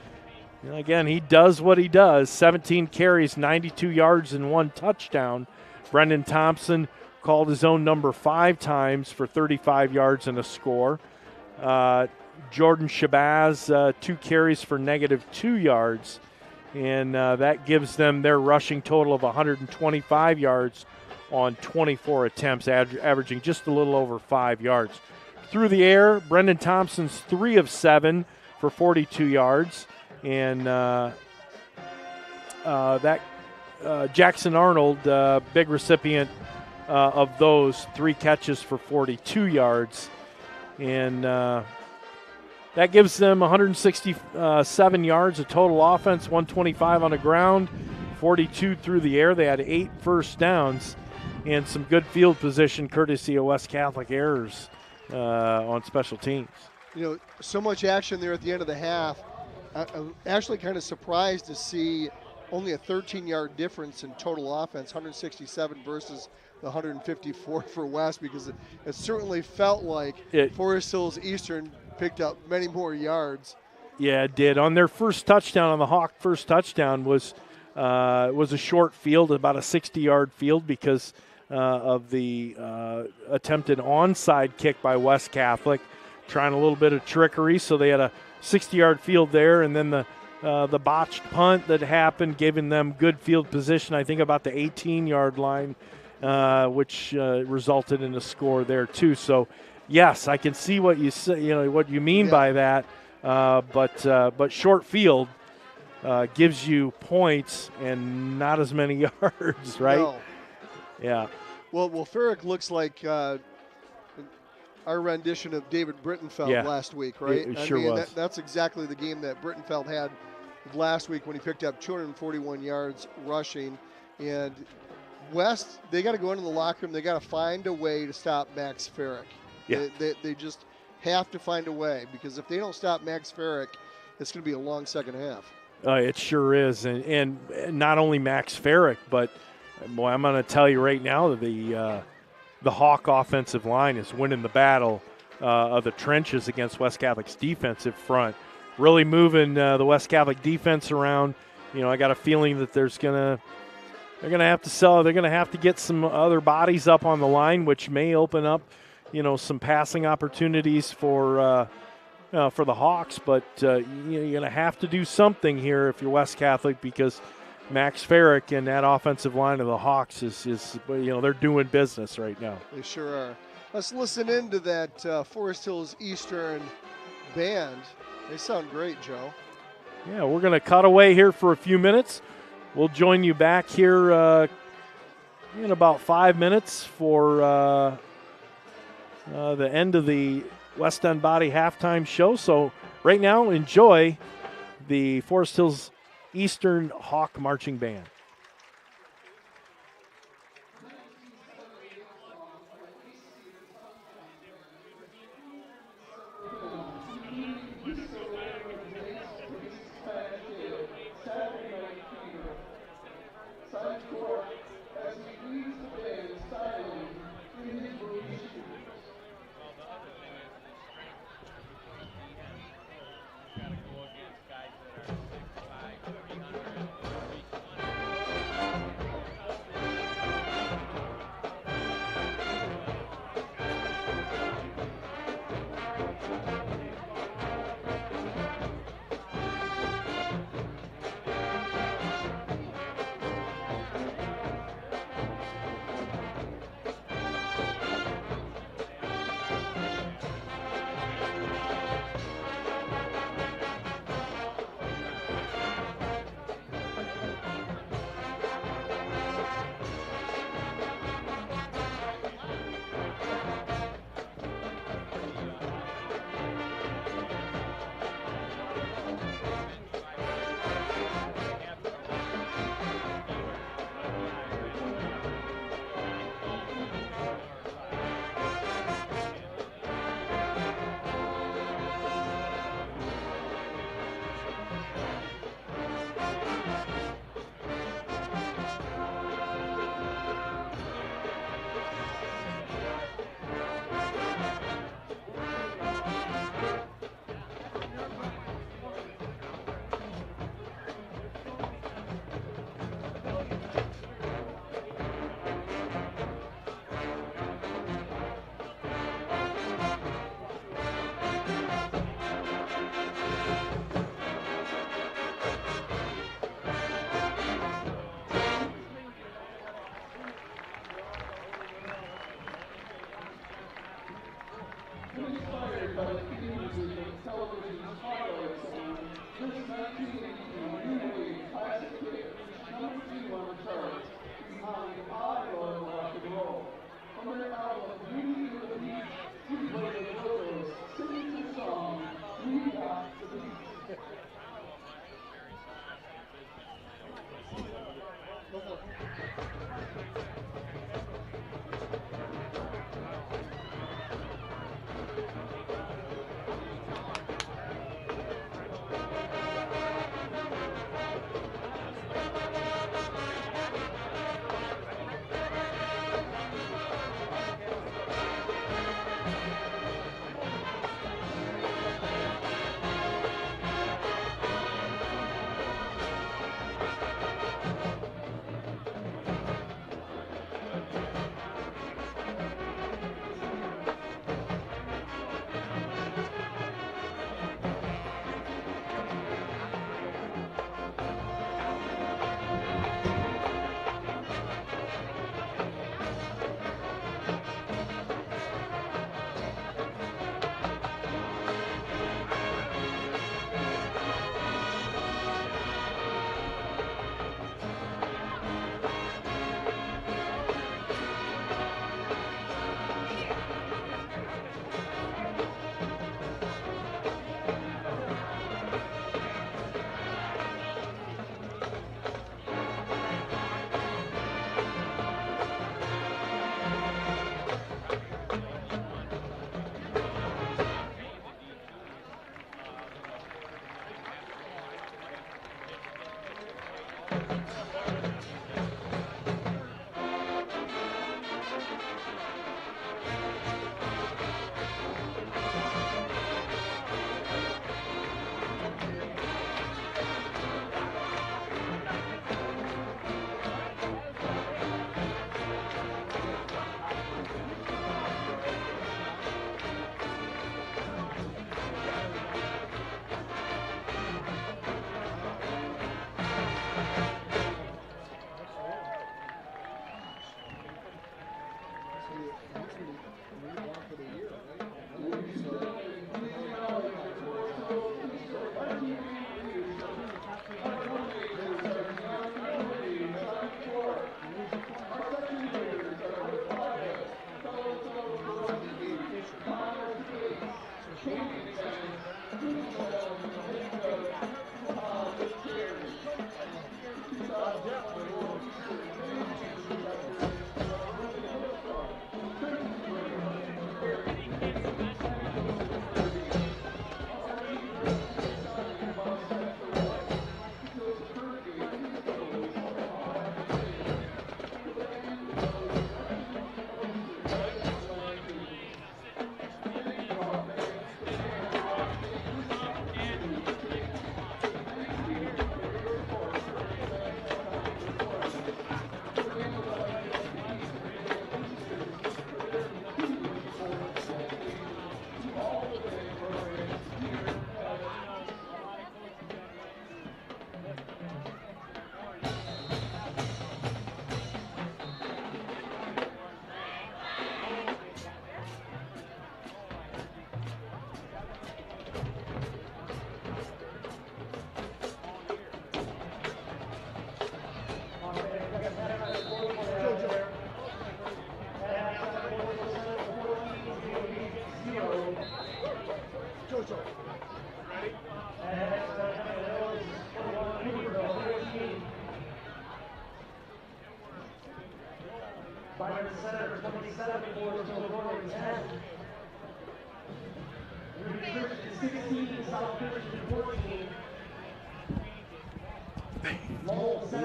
again, he does what he does. 17 carries, 92 yards, and 1 touchdown. Brendan Thompson called his own number 5 times for 35 yards and a score. Jordan Shabazz, 2 carries for negative 2 yards. And that gives them their rushing total of 125 yards on 24 attempts, averaging just a little over 5 yards. Through the air, Brendan Thompson's 3 of 7 for 42 yards. And Jackson Arnold, big recipient of those, 3 catches for 42 yards. And that gives them 167 yards of total offense, 125 on the ground, 42 through the air. They had 8 first downs and some good field position courtesy of West Catholic errors on special teams. So much action there at the end of the half. I'm actually kind of surprised to see only a 13-yard difference in total offense, 167 versus the 154 for West, because it certainly felt like Forest Hills Eastern picked up many more yards. Yeah, it did. On their first touchdown, on the Hawk first touchdown, was a short field, about a 60-yard field because of the attempted onside kick by West Catholic, trying a little bit of trickery. So they had a 60-yard field there, and then the botched punt that happened, giving them good field position, I think about the 18-yard line which resulted in a score there too. So, yes, I can see what you say. You know what you mean by that. But short field gives you points and not as many yards, right? No. Yeah. Well, Farrick looks like our rendition of David Brittenfeld last week, right? It sure was. That's exactly the game that Brittenfeld had last week when he picked up 241 yards rushing. And West, they got to go into the locker room. They got to find a way to stop Max Farrick. Yeah. They just have to find a way, because if they don't stop Max Farrick, it's going to be a long second half. It sure is. And not only Max Farrick, but boy, I'm going to tell you right now that the Hawk offensive line is winning the battle of the trenches against West Catholic's defensive front. Really moving the West Catholic defense around. You know, I got a feeling that they're going to have to sell. They're going to have to get some other bodies up on the line, which may open up, you know, some passing opportunities for the Hawks. But you're going to have to do something here if you're West Catholic, because Max Farrick and that offensive line of the Hawks is you know, they're doing business right now. They sure are. Let's listen into that Forest Hills Eastern band. They sound great, Joe. Yeah, we're going to cut away here for a few minutes. We'll join you back here in about 5 minutes for the end of the West End Body halftime show. So right now, enjoy the Forest Hills Eastern Hawk Marching Band.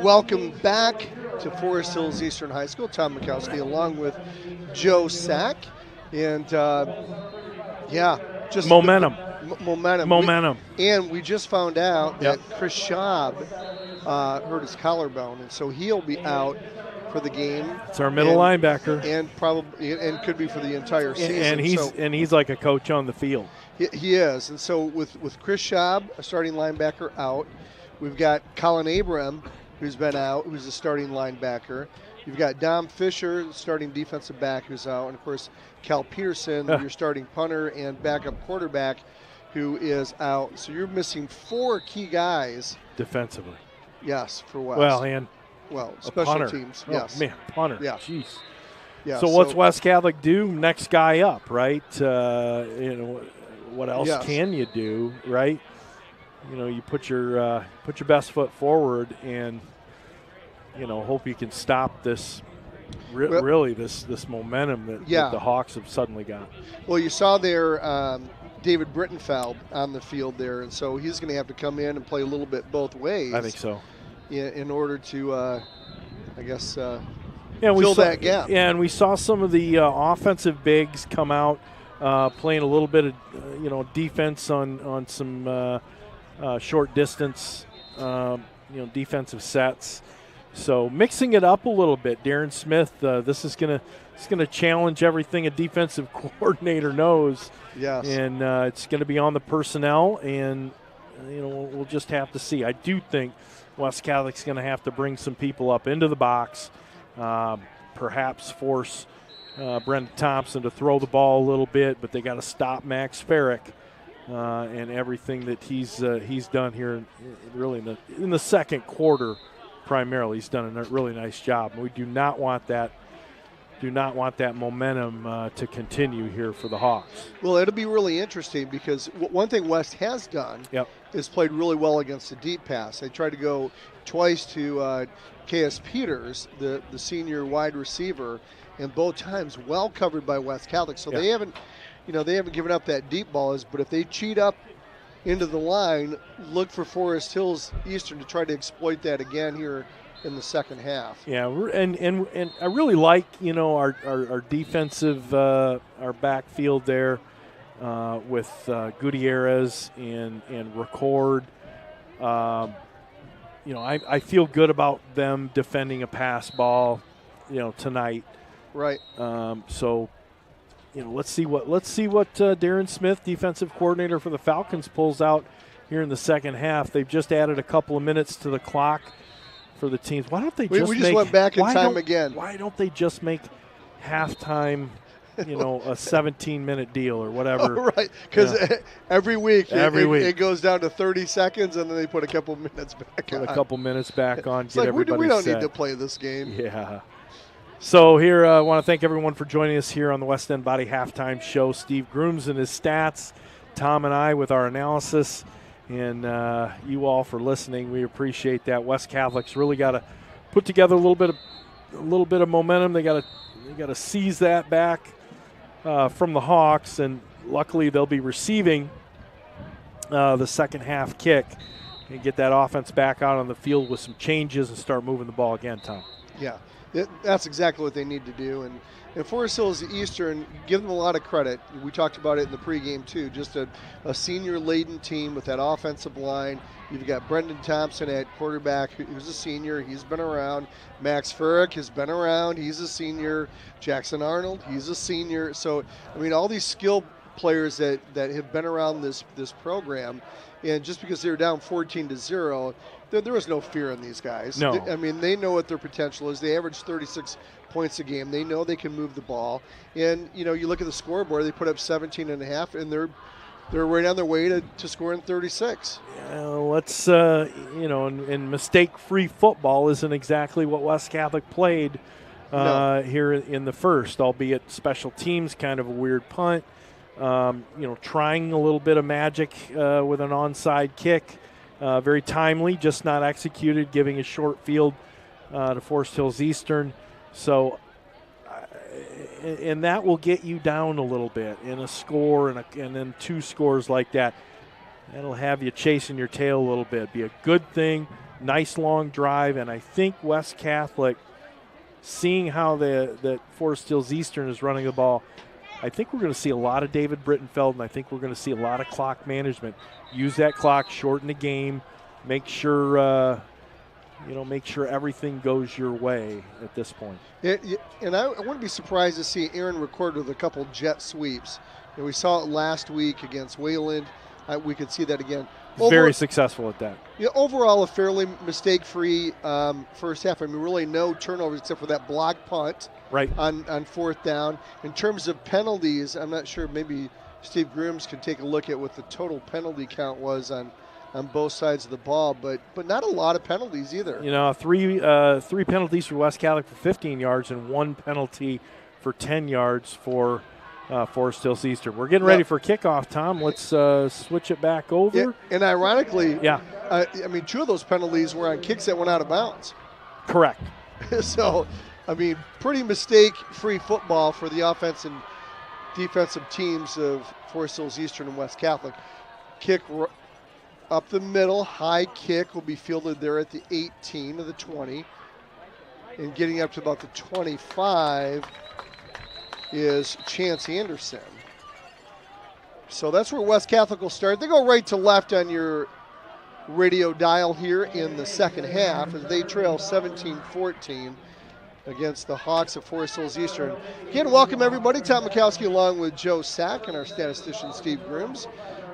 Welcome back to Forest Hills Eastern High School. Tom Mikowski along with Joe Sack. And, just momentum. Momentum. We just found out that Chris Schaub hurt his collarbone, and so he'll be out for the game. It's our middle linebacker. And could be for the entire season. And he's like a coach on the field. He is. And so with Chris Schaub, a starting linebacker, out, we've got Colin Abram, who's been out, who's a starting linebacker. You've got Dom Fisher, starting defensive back, who's out. And, of course, Cal Peterson, your starting punter and backup quarterback, who is out. So you're missing 4 key guys. Defensively. Yes, for West. Special punter. Teams. Oh, yes. Man, punter. Yeah. Jeez. Yeah, so what's West Catholic do? Next guy up, right? What else can you do, right? You put your best foot forward and hope you can stop this this momentum that the Hawks have suddenly got. Well, you saw there David Brittenfeld on the field there, and so he's going to have to come in and play a little bit both ways. I think so. In order to, fill that gap. Yeah, and we saw some of the offensive bigs come out playing a little bit of defense on some short distance defensive sets. So mixing it up a little bit. Darren Smith, this is gonna challenge everything a defensive coordinator knows. Yes. And it's going to be on the personnel, and we'll just have to see. I do think West Catholic's going to have to bring some people up into the box, perhaps force Brendan Thompson to throw the ball a little bit, but they got to stop Max Farrick and everything that he's done here. Really in the second quarter, primarily, he's done a really nice job. We do not want that. Momentum to continue here for the Hawks. Well, it'll be really interesting because one thing West has done is played really well against the deep pass. They tried to go twice to K.S. Peters, the senior wide receiver, and both times well covered by West Catholic. So they haven't given up that deep ball. But if they cheat up into the line, look for Forest Hills Eastern to try to exploit that again here in the second half. Yeah, and I really like our defensive our backfield there with Gutierrez and Record. I feel good about them defending a pass ball, tonight. Right. So let's see what Darren Smith, defensive coordinator for the Falcons, pulls out here in the second half. They've just added a couple of minutes to the clock for the teams. Why don't they just we just went back in time again. Why don't they just make halftime, a 17-minute deal or whatever? Oh, right, because every week it goes down to 30 seconds, and then they put a couple minutes back on. A couple minutes back on, it's get like, everybody we don't set. need to play this game. Yeah. So here, I want to thank everyone for joining us here on the West End Body Halftime Show. Steve Grooms and his stats, Tom and I with our analysis, and you all for listening. We appreciate that. West Catholic's really got to put together a little bit of momentum. They got to seize that back from the Hawks, and luckily they'll be receiving the second half kick and get that offense back out on the field with some changes and start moving the ball again, Tom. Yeah. That's exactly what they need to do. And Forest Hills Eastern, give them a lot of credit. We talked about it in the pregame, too. Just a senior-laden team with that offensive line. You've got Brendan Thompson at quarterback, who's a senior. He's been around. Max Farrick has been around. He's a senior. Jackson Arnold, he's a senior. So, all these skilled players that have been around this program, and just because they're down 14-0, there was no fear in these guys. No. They know what their potential is. They average 36 points a game. They know they can move the ball. And, you look at the scoreboard, they put up 17.5, and they're right on their way to scoring 36. Let's, and mistake-free football isn't exactly what West Catholic played here in the first, albeit special teams, kind of a weird punt. Trying a little bit of magic with an onside kick. Very timely, just not executed, giving a short field to Forest Hills Eastern. So, and that will get you down a little bit in a score and then 2 scores like that. That'll have you chasing your tail a little bit. Be a good thing, nice long drive, and I think West Catholic, seeing how that Forest Hills Eastern is running the ball, I think we're going to see a lot of David Brittenfeld, and I think we're going to see a lot of clock management. Use that clock, shorten the game, make sure make sure everything goes your way at this point. And I wouldn't be surprised to see Aaron record with a couple jet sweeps. We saw it last week against Wayland. We could see that again. Very successful at that. Yeah, overall, a fairly mistake-free first half. I mean, really no turnovers except for that block punt on 4th down. In terms of penalties, I'm not sure. Maybe Steve Grims could take a look at what the total penalty count was on both sides of the ball, but not a lot of penalties either. 3 penalties for West Catholic for 15 yards and 1 penalty for 10 yards for Forest Hills Eastern. We're getting ready for kickoff, Tom. Let's switch it back over. Yeah, and ironically, I mean, 2 of those penalties were on kicks that went out of bounds. Correct. So, I mean, pretty mistake-free football for the offense and defensive teams of Forest Hills Eastern and West Catholic. Kick up the middle, high kick will be fielded there at the 18 of the 20. And getting up to about the 25 is Chance Anderson. So that's where West Catholic will start. They go right to left on your radio dial here in the second half as they trail 17-14 against the Hawks of Forest Hills Eastern. Again, welcome everybody. Tom Mikowski along with Joe Sack and our statistician Steve Grims,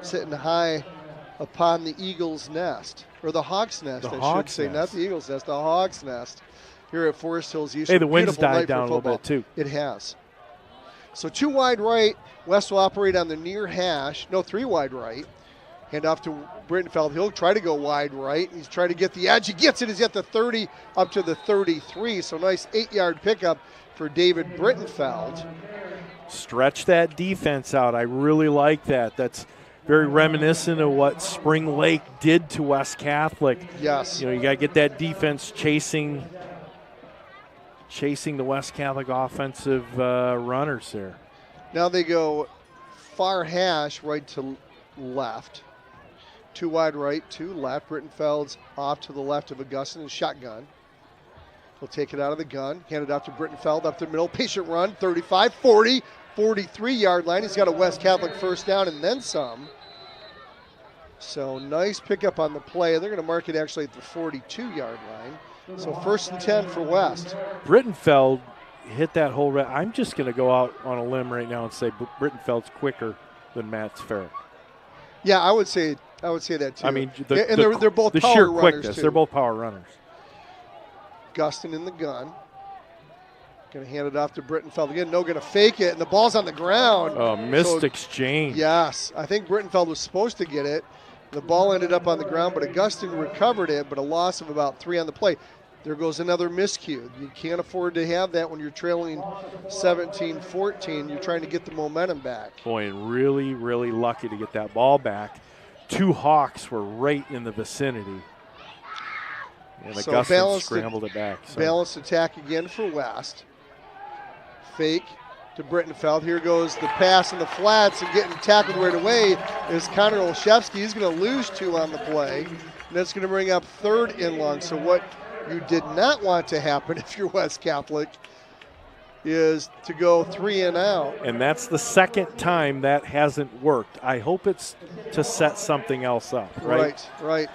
sitting high upon the Eagles' nest, or the Hawks' nest, should say, not the Eagles' nest, the Hawks' nest here at Forest Hills Eastern. Hey, the wind's Beautiful died down a little bit too. It has. So 2 wide right. West will operate on the near hash. No, 3 wide right. Hand off to Brittenfeld. He'll try to go wide right. He's trying to get the edge. He gets it. He's at the 30 up to the 33. So nice 8-yard pickup for David Brittenfeld. Stretch that defense out. I really like that. That's very reminiscent of what Spring Lake did to West Catholic. Yes. You got to get that defense chasing the West Catholic offensive runners there. Now they go far hash right to left. 2 wide right, 2 left. Brittenfeld's off to the left of Augustin and shotgun. He'll take it out of the gun, hand it off to Brittenfeld up the middle. Patient run, 35, 40, 43-yard line. He's got a West Catholic first down and then some. So nice pickup on the play. They're going to mark it actually at the 42-yard line. So 1st and 10 for West. Brittenfeld hit that whole I'm just going to go out on a limb right now and say Brittenfeld's quicker than Matt Sferrick. Yeah, I would say that too. I mean, they're both the power sheer runners quickness. too. They're both power runners. Gustin in the gun. Going to hand it off to Brittenfeld again. No, going to fake it, and the ball's on the ground. Oh, missed exchange. Yes, I think Brittenfeld was supposed to get it. The ball ended up on the ground, but Augustin recovered it, but a loss of about 3 on the play. There goes another miscue. You can't afford to have that when you're trailing 17-14. You're trying to get the momentum back. Boy, and really, really lucky to get that ball back. 2 Hawks were right in the vicinity. And Augustin scrambled it back. So. Balanced attack again for West. Fake to Brittenfeld. Here goes the pass in the flats, and getting tackled right away is Connor Olszewski. He's going to lose 2 on the play, and that's going to bring up 3rd and long. So what you did not want to happen if you're West Catholic is to go 3 and out. And that's the 2nd time that hasn't worked. I hope it's to set something else up, right? Right.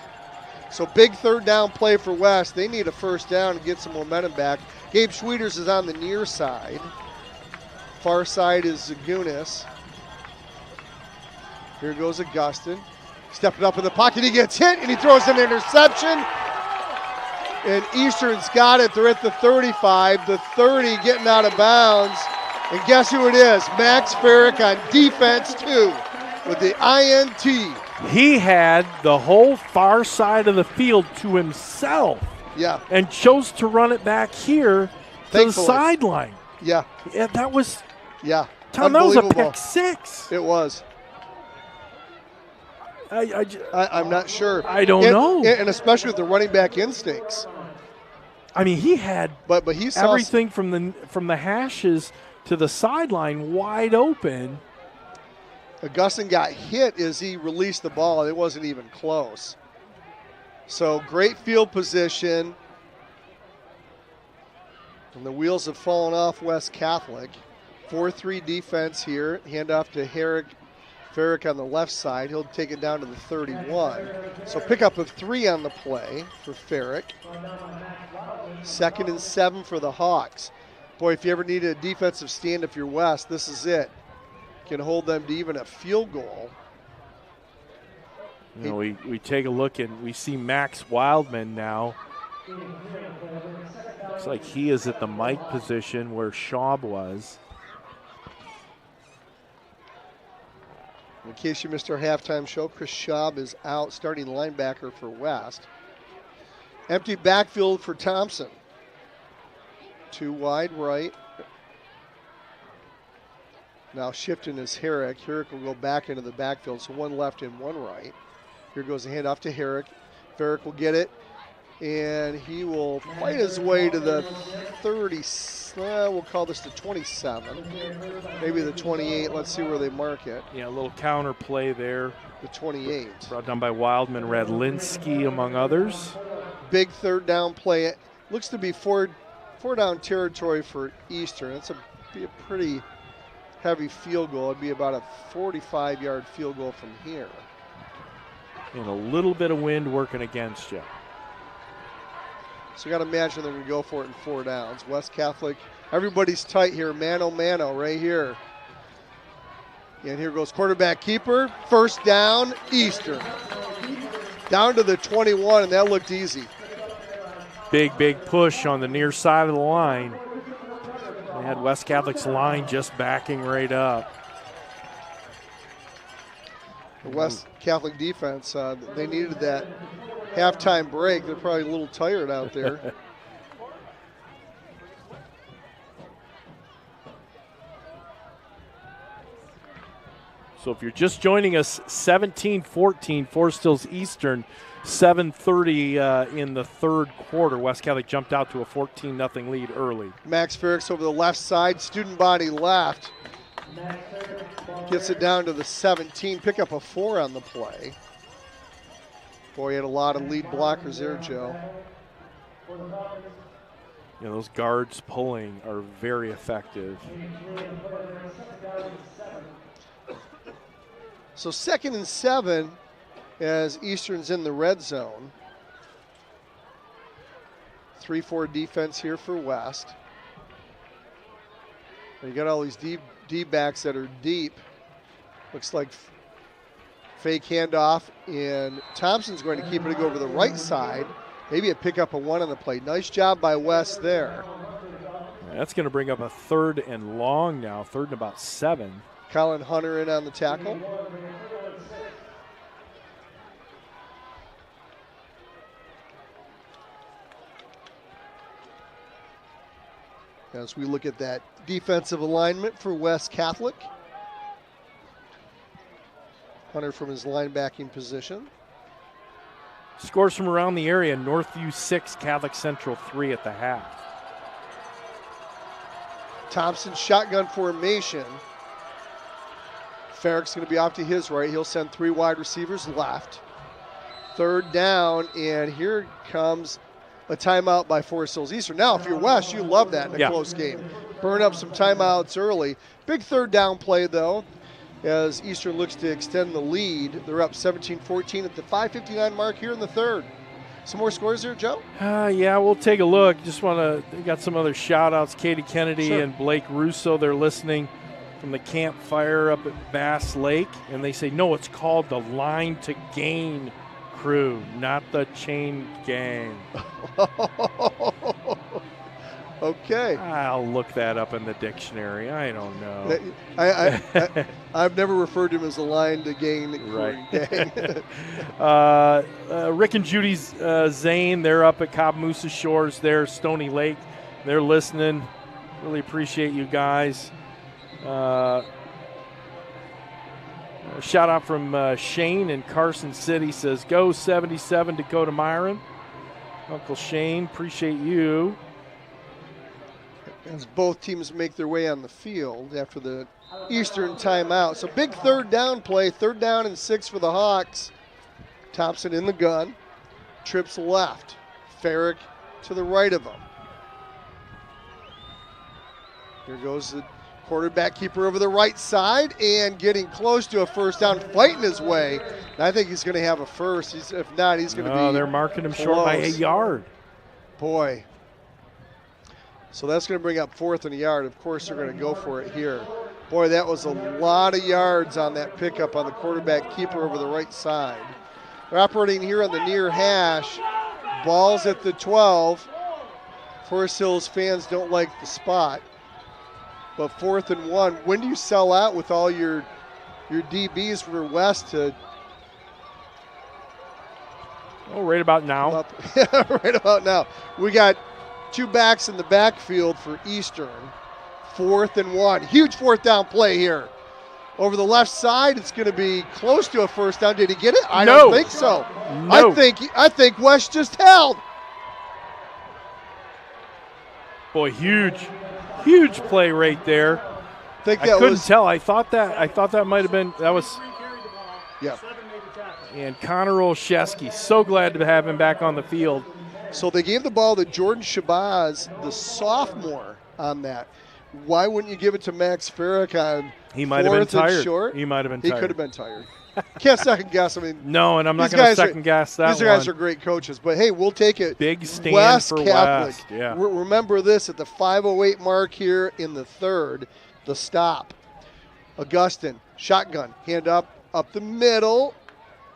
So big 3rd down play for West. They need a first down to get some momentum back. Gabe Schwieters is on the near side. Far side is Zagunis. Here goes Augustin. Stepping up in the pocket. He gets hit, and he throws an interception. And Eastern's got it. They're at the 35, the 30, getting out of bounds. And guess who it is? Max Ferrick on defense, too, with the INT. He had the whole far side of the field to himself. Yeah. And chose to run it back here to the sideline. Yeah. That was – yeah. Tom, that was a pick 6. It was. I'm not sure. I don't know. And especially with the running back instincts. I mean, he had but he saw everything from the hashes to the sideline wide open. Augustin got hit as he released the ball, and it wasn't even close. So great field position. And the wheels have fallen off West Catholic. 4-3 defense here. Handoff to Farrick on the left side. He'll take it down to the 31. So pickup of 3 on the play for Farrick. 2nd and 7 for the Hawks. Boy, if you ever needed a defensive stand if you're West, this is it. Can hold them to even a field goal. You know, we take a look and we see Max Wildman now. Looks like he is at the Mike position where Schaub was. In case you missed our halftime show, Chris Schaub is out, starting linebacker for West. Empty backfield for Thompson. 2 wide right. Now shifting is Herrick. Herrick will go back into the backfield, so 1 left and 1 right. Here goes the handoff to Herrick. Herrick will get it, and he will fight his way to the 30. We'll call this the 27. Maybe the 28. Let's see where they mark it. Yeah, a little counter play there. The 28. Brought down by Wildman, Radlinski, among others. Big 3rd down play. It looks to be four down territory for Eastern. It's be a pretty heavy field goal. It'd be about a 45-yard field goal from here. And a little bit of wind working against you. So you got to imagine they're going to go for it in 4 downs. West Catholic, everybody's tight here. Mano right here. And here goes quarterback keeper. 1st down, Eastern. Down to the 21, and that looked easy. Big push on the near side of the line. They had West Catholic's line just backing right up. The West Catholic defense, they needed that halftime break. They're probably a little tired out there. So if you're just joining us, 17-14, Forest Hills Eastern, 7:30 in the 3rd quarter. West Catholic jumped out to a 14-0 lead early. Max Ferricks over the left side, student body left. Gets it down to the 17, pick up a 4 on the play. Boy, he had a lot of lead blockers there, Joe. You know, those guards pulling are very effective. So 2nd and 7 as Eastern's in the red zone. 3-4 defense here for West. And you got all these D-backs that are deep. Looks like fake handoff, and Thompson's going to keep it to go over the right side. Maybe a pick up a 1 on the play. Nice job by West there. That's going to bring up a 3rd and long now, 3rd and about 7. Colin Hunter in on the tackle. As we look at that defensive alignment for West Catholic. Hunter from his linebacking position. Scores from around the area, Northview 6, Catholic Central 3 at the half. Thompson shotgun formation. Farrick's going to be off to his right. He'll send 3 wide receivers left. 3rd down, and here comes a timeout by Forest Hills Eastern. Now, if you're West, you love that in a close game. Burn up some timeouts early. Big 3rd down play, though, as Eastern looks to extend the lead. They're up 17-14 at the 5:59 mark here in the 3rd. Some more scores there, Joe? Yeah, we'll take a look. Just want to, got some other shout-outs. Katie Kennedy and Blake Russo, they're listening from the campfire up at Bass Lake, and they say, no, it's called the Line to Gain crew, not the Chain Gang. Okay. I'll look that up in the dictionary. I don't know. I've never referred to him as a Line to Gain gang. Rick and Judy Zane, they're up at Cobb Moose's Shores there, Stony Lake. They're listening. Really appreciate you guys. Shout out from Shane in Carson City, says, go 77 Dakota Myron. Uncle Shane, appreciate you. as both teams make their way on the field after the Eastern timeout. So big third down play, 3rd down and 6 for the Hawks. Thompson in the gun, trips left. Farrick to the right of him. Here goes the quarterback keeper over the right side and getting close to a first down, fighting his way. And I think he's going to have a first. If not, he's going to be Oh, they're marking him close. short by a yard. Boy. So that's going to bring up 4th and a yard. Of course, they're going to go for it here. Boy, that was a lot of yards on that pickup on the quarterback keeper over the right side. They're operating here on the near hash. Ball's at the 12. Forest Hills fans don't like the spot. But 4th and 1. When do you sell out with all your DBs for West to? Oh, right about now. Right about now. We got 2 backs in the backfield for Eastern. 4th and 1. Huge 4th down play here. Over the left side, it's going to be close to a first down. Did he get it? I don't think so. No. I think West just held. Boy, huge play right there. I couldn't tell. I thought that might have been Yeah. And Connor Olszewski, so glad to have him back on the field. So they gave the ball to Jordan Shabazz, the sophomore, on that. Why wouldn't you give it to Max Farrick on? He might have been tired. Short? He might have been tired. He could have been tired. Can't second guess. I mean, no, and I'm not going to second guess that. These guys are great coaches, but hey, we'll take it. Big stand West for Catholic. West. Yeah. Remember this at the 5:08 mark here in the 3rd, the stop. Augustin, shotgun, hand up the middle.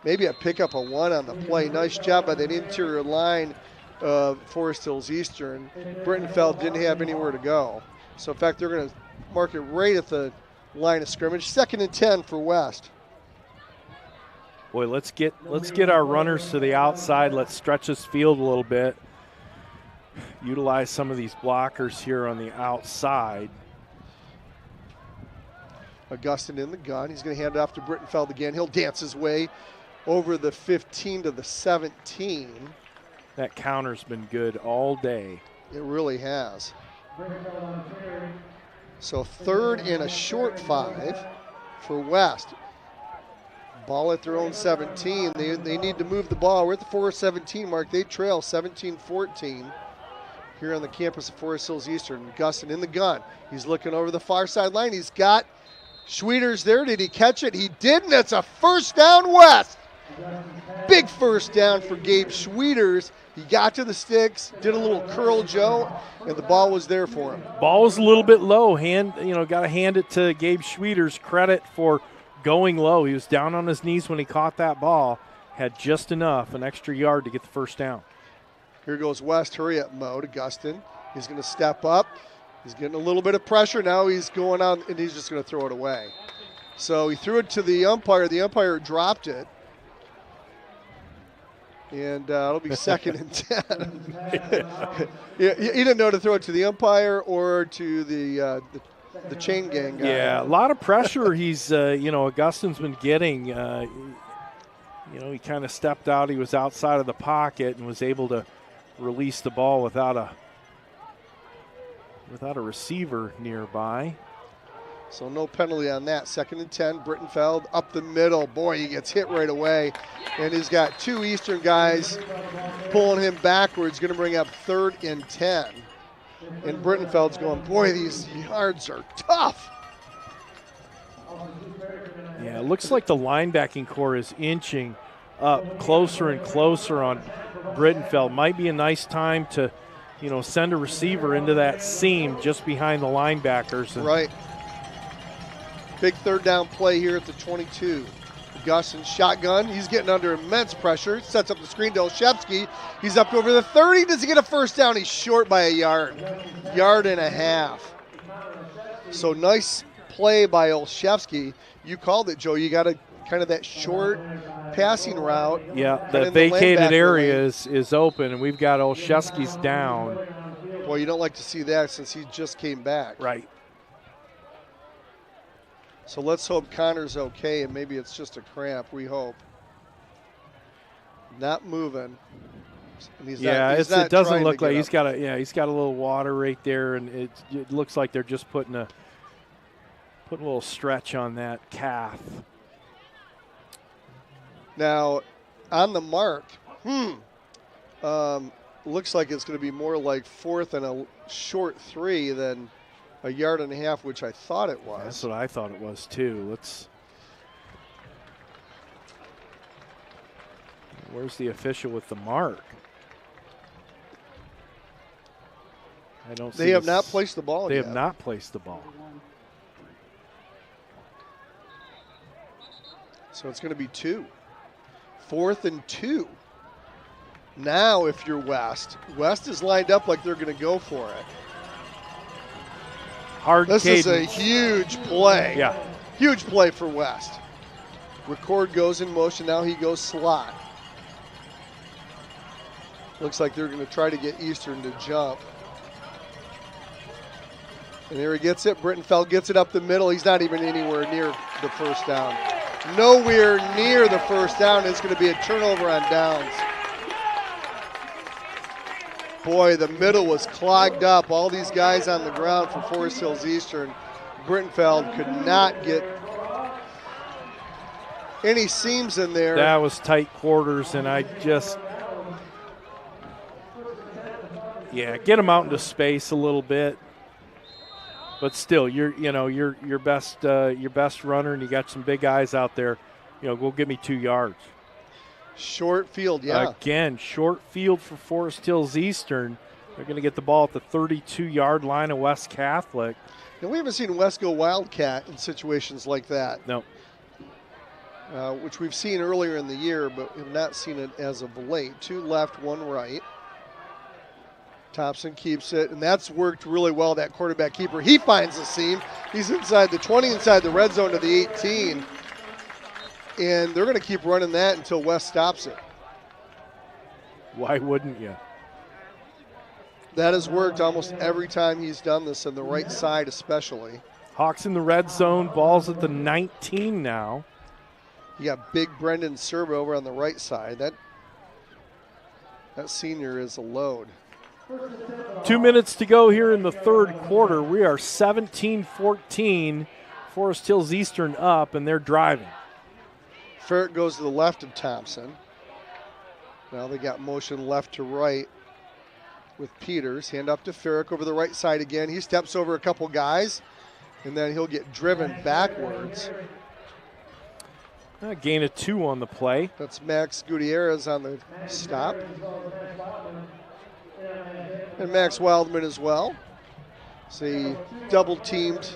Maybe a pickup of 1 on the play. Nice job by that interior line of Forest Hills Eastern. Brittenfeld didn't have anywhere to go. So, in fact, they're going to mark it right at the line of scrimmage. 2nd and 10 for West. Boy, let's get our runners to the outside. Let's stretch this field a little bit. Utilize some of these blockers here on the outside. Augustin in the gun. He's going to hand it off to Brittenfeld again. He'll dance his way over the 15 to the 17. That counter's been good all day. It really has. So 3rd and a short 5 for West. Ball at their own 17. They need to move the ball. We're at the 4:17 mark. They trail 17-14 here on the campus of Forest Hills Eastern. Augustin in the gun. He's looking over the far sideline. He's got Schwieters there. Did he catch it? He did, and it's a first down West. Big first down for Gabe Schwieters. He got to the sticks, did a little curl, Joe, and the ball was there for him. Ball was a little bit low. Got to hand it to Gabe Schwieters credit for going low. He was down on his knees when he caught that ball. Had just enough, an extra yard to get the first down. Here goes West, hurry up mode. Augustin, he's going to step up. He's getting a little bit of pressure. Now he's going on, and he's just going to throw it away. So he threw it to the umpire. The umpire dropped it. And it'll be 2nd and 10. He didn't know to throw it to the umpire or to the chain gang guy. Yeah, a lot of pressure he's, Augustin's been getting. He kind of stepped out. He was outside of the pocket and was able to release the ball without a receiver nearby. So no penalty on that. 2nd and 10, Brittenfeld up the middle. Boy, he gets hit right away. And he's got 2 Eastern guys pulling him backwards. Going to bring up 3rd and 10. And Brittenfeld's going, boy, these yards are tough. Yeah, it looks like the linebacking core is inching up closer and closer on Brittenfeld. Might be a nice time to, send a receiver into that seam just behind the linebackers. Right. Big 3rd down play here at the 22. Augustin shotgun. He's getting under immense pressure. Sets up the screen to Olszewski. He's up over the 30. Does he get a first down? He's short by a yard. Yard and a half. So nice play by Olszewski. You called it, Joe. You got kind of that short passing route. Yeah, the vacated area is open, and we've got Olszewski's down. Well, you don't like to see that since he just came back. Right. So let's hope Connor's okay, and maybe it's just a cramp. We hope. Not moving. And It he's doesn't look like he's got a little water right there, and it looks like they're just putting a little stretch on that calf. Now, on the mark, looks like it's going to be more like 4th and a short 3 than a 1.5 yards, which I thought it was. That's what I thought it was too. Where's the official with the mark? I don't see. They have not placed the ball yet. They have not placed the ball. So it's going to be 2. 4th and 2. Now, if you're West is lined up like they're going to go for it. This is a huge play. Yeah. Huge play for West. Record goes in motion. Now he goes slot. Looks like they're going to try to get Eastern to jump. And there he gets it. Brittenfeld gets it up the middle. He's not even anywhere near the first down. Nowhere near the first down. It's going to be a turnover on downs. Boy, the middle was clogged up. All these guys on the ground for Forest Hills Eastern. Brittenfeld could not get any seams in there. That was tight quarters, and I just, get him out into space a little bit. But still, you're your best runner, and you got some big guys out there. Go get me 2 yards. Short field, yeah. Again, short field for Forest Hills Eastern. They're going to get the ball at the 32-yard line of West Catholic. And we haven't seen West go Wildcat in situations like that. No. Which we've seen earlier in the year, but have not seen it as of late. 2 left, 1 right. Thompson keeps it, and that's worked really well, that quarterback keeper. He finds the seam. He's inside the 20, inside the red zone to the 18. And they're going to keep running that until West stops it. Why wouldn't you? That has worked almost every time he's done this, on the right side especially. Hawks in the red zone. Ball's at the 19 now. You got big Brendan Serba over on the right side. That senior is a load. 2 minutes to go here in the third quarter. We are 17-14. Forest Hills Eastern up, and they're driving. Ferrick goes to the left of Thompson. Now they got motion left to right with Peters. Hand up to Ferrick over the right side again. He steps over a couple guys, and then he'll get driven backwards. A gain of 2 on the play. That's Max Gutierrez on the stop. And Max Wildman as well. So he double-teamed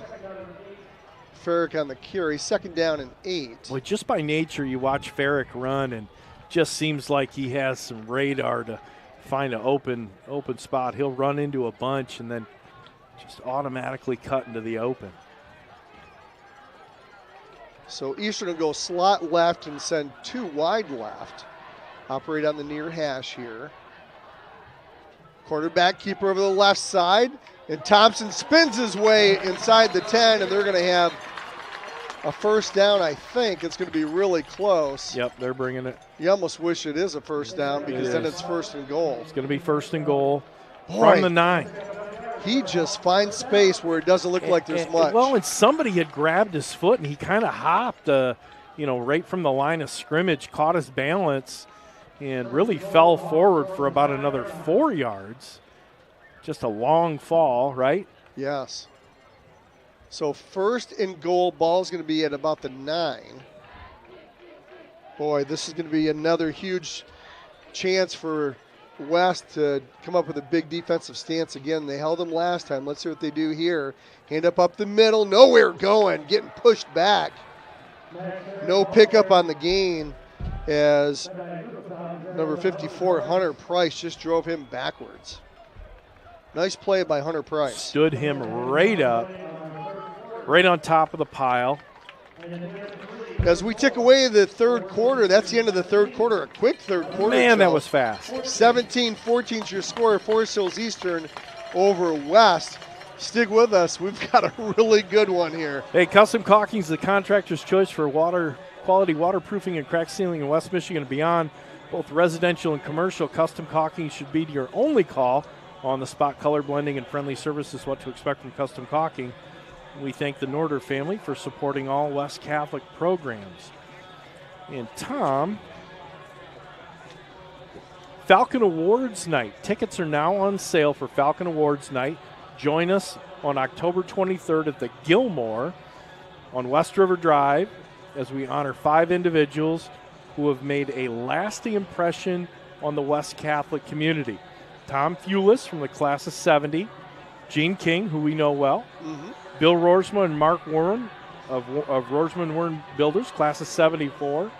Ferrick on the carry. 2nd down and 8. Well, just by nature, you watch Ferrick run, and just seems like he has some radar to find an open spot. He'll run into a bunch and then just automatically cut into the open. So Eastern will go slot left and send 2 wide left. Operate on the near hash here. Quarterback keeper over the left side. And Thompson spins his way inside the 10, and they're going to have a first down, I think. It's going to be really close. Yep, they're bringing it. You almost wish it is a first down, because then it's 1st and goal. It's going to be 1st and goal from the 9. He just finds space where it doesn't look like there's much. Well, and somebody had grabbed his foot, and he kind of hopped, right from the line of scrimmage, caught his balance, and really fell forward for about another 4 yards. Just a long fall, right? Yes. So 1st and goal, ball's going to be at about the 9. Boy, this is going to be another huge chance for West to come up with a big defensive stance again. They held them last time. Let's see what they do here. Hand up the middle, nowhere going, getting pushed back. No pickup on the gain, as number 54, Hunter Price, just drove him backwards. Nice play by Hunter Price. Stood him right up, right on top of the pile. As we took away the third quarter, that's the end of the third quarter. A quick third quarter. Man, that was fast. 17-14 is your score. Forest Hills Eastern over West. Stick with us. We've got a really good one here. Hey, Custom Caulking is the contractor's choice for quality waterproofing and crack sealing in West Michigan and beyond. Both residential and commercial custom caulking should be your only call. On-the-spot color blending and friendly service is what to expect from custom caulking. We thank the Norder family for supporting all West Catholic programs. And Tom, Falcon Awards Night. Tickets are now on sale for Falcon Awards Night. Join us on October 23rd at the Gilmore on West River Drive as we honor 5 individuals who have made a lasting impression on the West Catholic community. Tom Fulis from the class of 70, Gene King, who we know well, Bill Roersma and Mark Warren of Roersma Warren Builders, class of 74,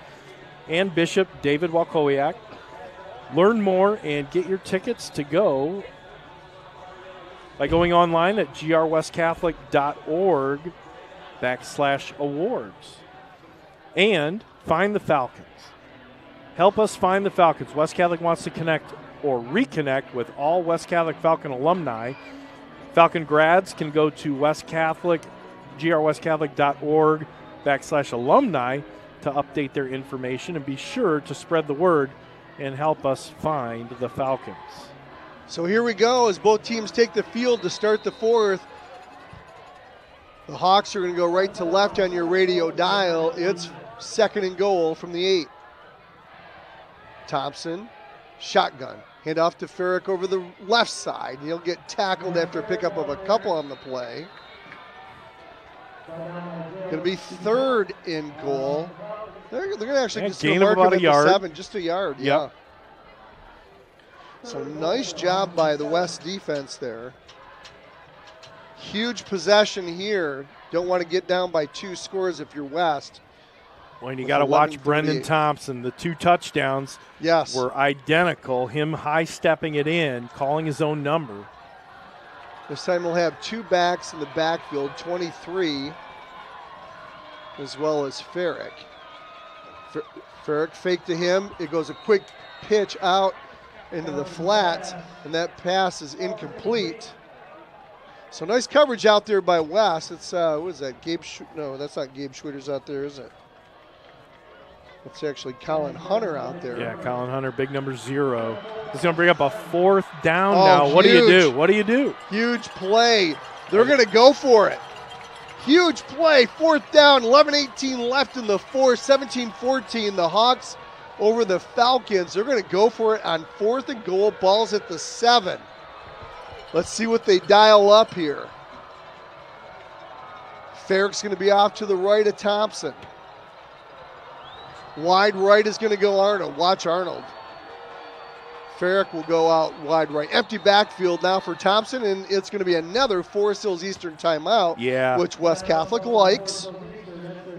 and Bishop David Walkowiak. Learn more and get your tickets to go by going online at grwestcatholic.org/awards. And find the Falcons. Help us find the Falcons. West Catholic wants to connect or reconnect with all West Catholic Falcon alumni. Falcon grads can go to grwestcatholic.org/alumni to update their information, and be sure to spread the word and help us find the Falcons. So here we go as both teams take the field to start the fourth. The Hawks are going to go right to left on your radio dial. It's 2nd and goal from the 8. Thompson, shotgun. Hand off to Farrick over the left side. He'll get tackled after a pickup of a couple on the play. Going to be 3rd and goal. They're going to actually just gain mark about him a at yard. the 7, just a yard. Yep. Yeah. So nice job by the West defense there. Huge possession here. Don't want to get down by 2 scores if you're West. Well, and you got to watch Brendan Thompson. The 2 touchdowns were identical. Him high-stepping it in, calling his own number. This time we'll have 2 backs in the backfield, 23, as well as Farrick. Farrick fake to him. It goes a quick pitch out into the flats, and that pass is incomplete. So nice coverage out there by West. It's, what is that, no, that's not Gabe Schwitters out there, is it? It's actually Colin Hunter out there. Yeah, Colin Hunter, big number 0. He's going to bring up a 4th down now. What do you do? What do you do? Huge play. They're going to go for it. Huge play. 4th down, 11:18 left in the 4th, 17-14. The Hawks over the Falcons. They're going to go for it on 4th and goal. Ball's at the 7. Let's see what they dial up here. Farrick's going to be off to the right of Thompson. Wide right is going to go Arnold. Watch Arnold. Farrick will go out wide right. Empty backfield now for Thompson, and it's going to be another Forest Hills Eastern timeout, which West Catholic likes.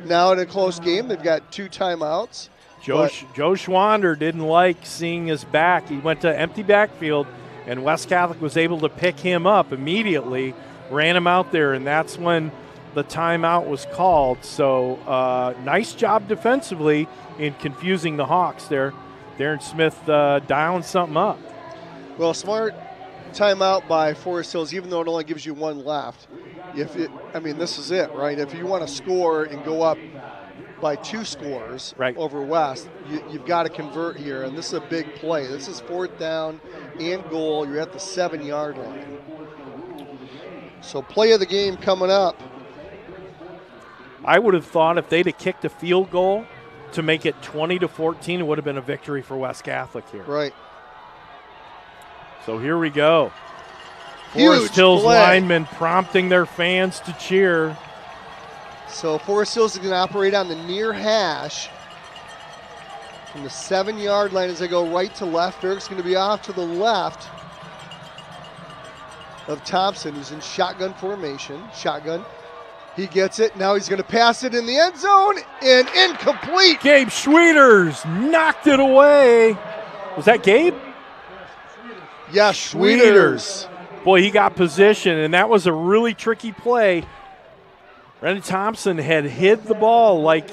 Now in a close game, they've got 2 timeouts. Joe Schwander didn't like seeing his back. He went to empty backfield, and West Catholic was able to pick him up immediately, ran him out there, and that's when the timeout was called. So nice job defensively in confusing the Hawks there. Darren Smith dialing something up. Well, smart timeout by Forest Hills, even though it only gives you 1 left. This is it, right? If you want to score and go up by 2 scores over West, you've got to convert here, and this is a big play. This is 4th down and goal. You're at the 7-yard line. So play of the game coming up. I would have thought if they'd have kicked a field goal to make it 20-14, it would have been a victory for West Catholic here. Right. So here we go. Huge Forest Hills play. linemen prompting their fans to cheer. So Forest Hills is going to operate on the near hash from the 7-yard line as they go right to left. Farrick's going to be off to the left of Thompson, who's in shotgun formation. Shotgun. He gets it. Now he's going to pass it in the end zone, and incomplete. Gabe Schwieters knocked it away. Was that Gabe? Yes, Schwieters. Boy, he got position, and that was a really tricky play. Brendan Thompson had hid the ball like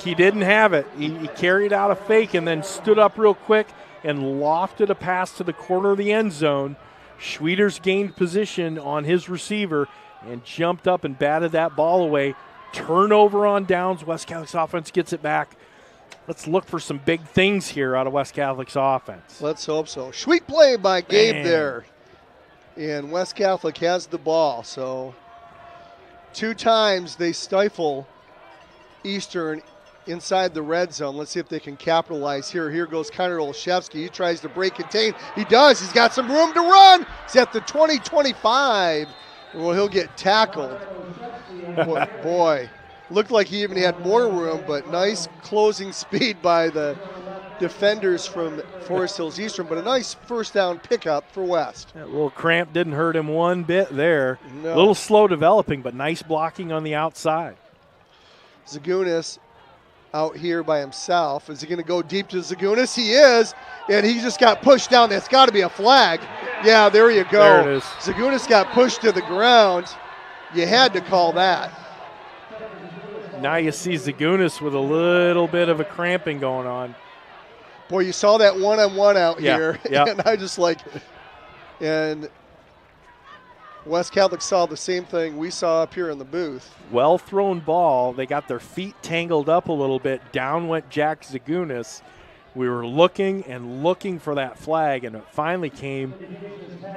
he didn't have it. He carried out a fake and then stood up real quick and lofted a pass to the corner of the end zone. Schwieters gained position on his receiver and jumped up and batted that ball away. Turnover on downs. West Catholic's offense gets it back. let's look for some big things here out of West Catholic's offense. Let's hope so. Sweet play by Gabe Man. there. And West Catholic has the ball. So 2 times they stifle Eastern inside the red zone. Let's see if they can capitalize here. Here goes Connor Olszewski. He tries to break contain. He does. He's got some room to run. He's at the 20-25. Well, he'll get tackled. Boy, looked like he even had more room, but nice closing speed by the defenders from Forest Hills Eastern, but a nice first down pickup for West. That little cramp didn't hurt him one bit there. No. A little slow developing, but nice blocking on the outside. Zagunis out here by himself. Is he going to go deep to Zagunis? He is, and he just got pushed down. That's got to be a flag. Yeah, there you go. There it is. Zagunis got pushed to the ground. You had to call that. Now you see Zagunis with a little bit of a cramping going on. Boy, you saw that one-on-one out Yeah, here, yeah. and I just like, and West Catholic saw the same thing we saw up here in the booth. Well thrown ball. They got their feet tangled up a little bit. Down went Jack Zagunis. We were looking and looking for that flag, and it finally came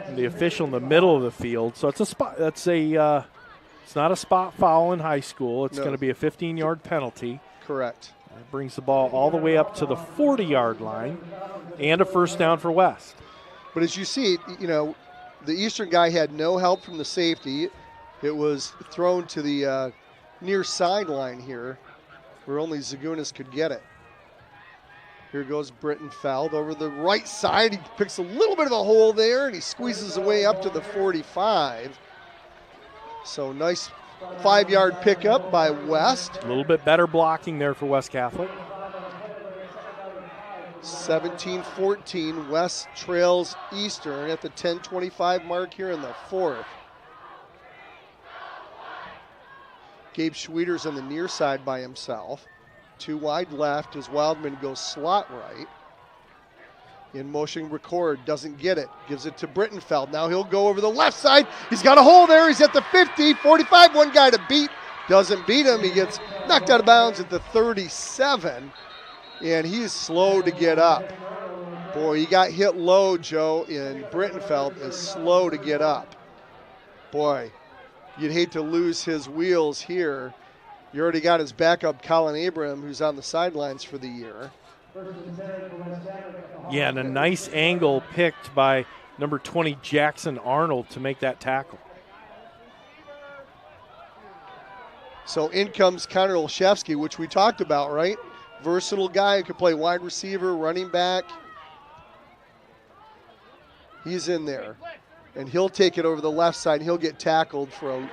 from the official in the middle of the field. So it's a spot. It's not a spot foul in high school. It's going to be a 15-yard penalty. Correct. That brings the ball all the way up to the 40-yard line, and a first down for West. But as you see, the Eastern guy had no help from the safety. It was thrown to the near sideline here, where only Zagunis could get it. Here goes Britton Feld over the right side. He picks a little bit of a hole there, and he squeezes away up to the 45. So nice 5-yard pickup by West. A little bit better blocking there for West Catholic. 17-14, West trails Eastern at the 10:25 mark here in the 4th. Gabe Schweeters on the near side by himself. 2 wide left as Wildman goes slot right. In motion, record, doesn't get it. Gives it to Brittenfeld. Now he'll go over the left side. He's got a hole there. He's at the 50, 45. One guy to beat. Doesn't beat him. He gets knocked out of bounds at the 37. And he's slow to get up. Boy, he got hit low, Joe, and Brittenfeld is slow to get up. Boy, you'd hate to lose his wheels here. You already got his backup, Colin Abram, who's on the sidelines for the year. Yeah, and a nice angle picked by number 20, Jackson Arnold, to make that tackle. So in comes Connor Olszewski, which we talked about, right? Versatile guy who could play wide receiver, running back. He's in there. And he'll take it over the left side. He'll get tackled for a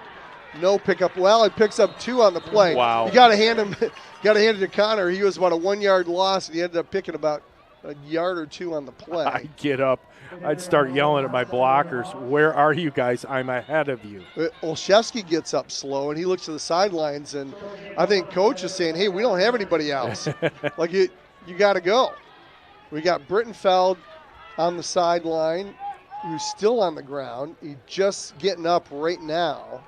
no pickup. Well, it picks up 2 on the play. Wow. You got to hand it to Connor. He was about a 1-yard loss, and he ended up picking about a yard or 2 on the play. I'd get up. I'd start yelling at my blockers, "Where are you guys? I'm ahead of you." Olszewski gets up slow, and he looks to the sidelines, and I think coach is saying, hey, we don't have anybody else. Like, you got to go. We got Brittenfeld on the sideline, who's still on the ground. He's just getting up right now.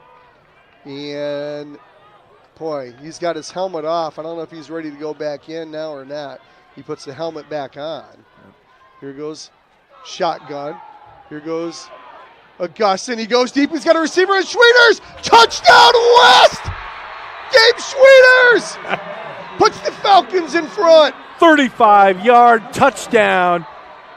And, boy, he's got his helmet off. I don't know if he's ready to go back in now or not. He puts the helmet back on. Here goes shotgun. Here goes Augustin. He goes deep. He's got a receiver and Schweeters. Touchdown West! Gabe Schweeters puts the Falcons in front. 35-yard touchdown.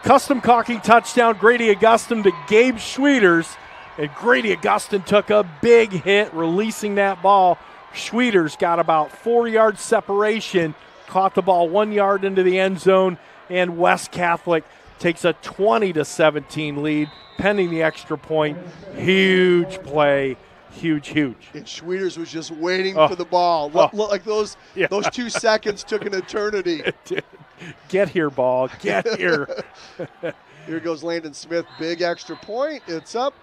Custom caulking touchdown. Grady Augustin to Gabe Schweeters. And Grady Augustin took a big hit releasing that ball. Schweeters got about 4 yards separation, caught the ball 1 yard into the end zone, and West Catholic takes a 20-17 lead, pending the extra point. Huge play, huge. And Schweeters was just waiting for the ball. Look like those 2 seconds took an eternity. Get here, ball, get here. Here goes Landon Smith, big extra point. It's up.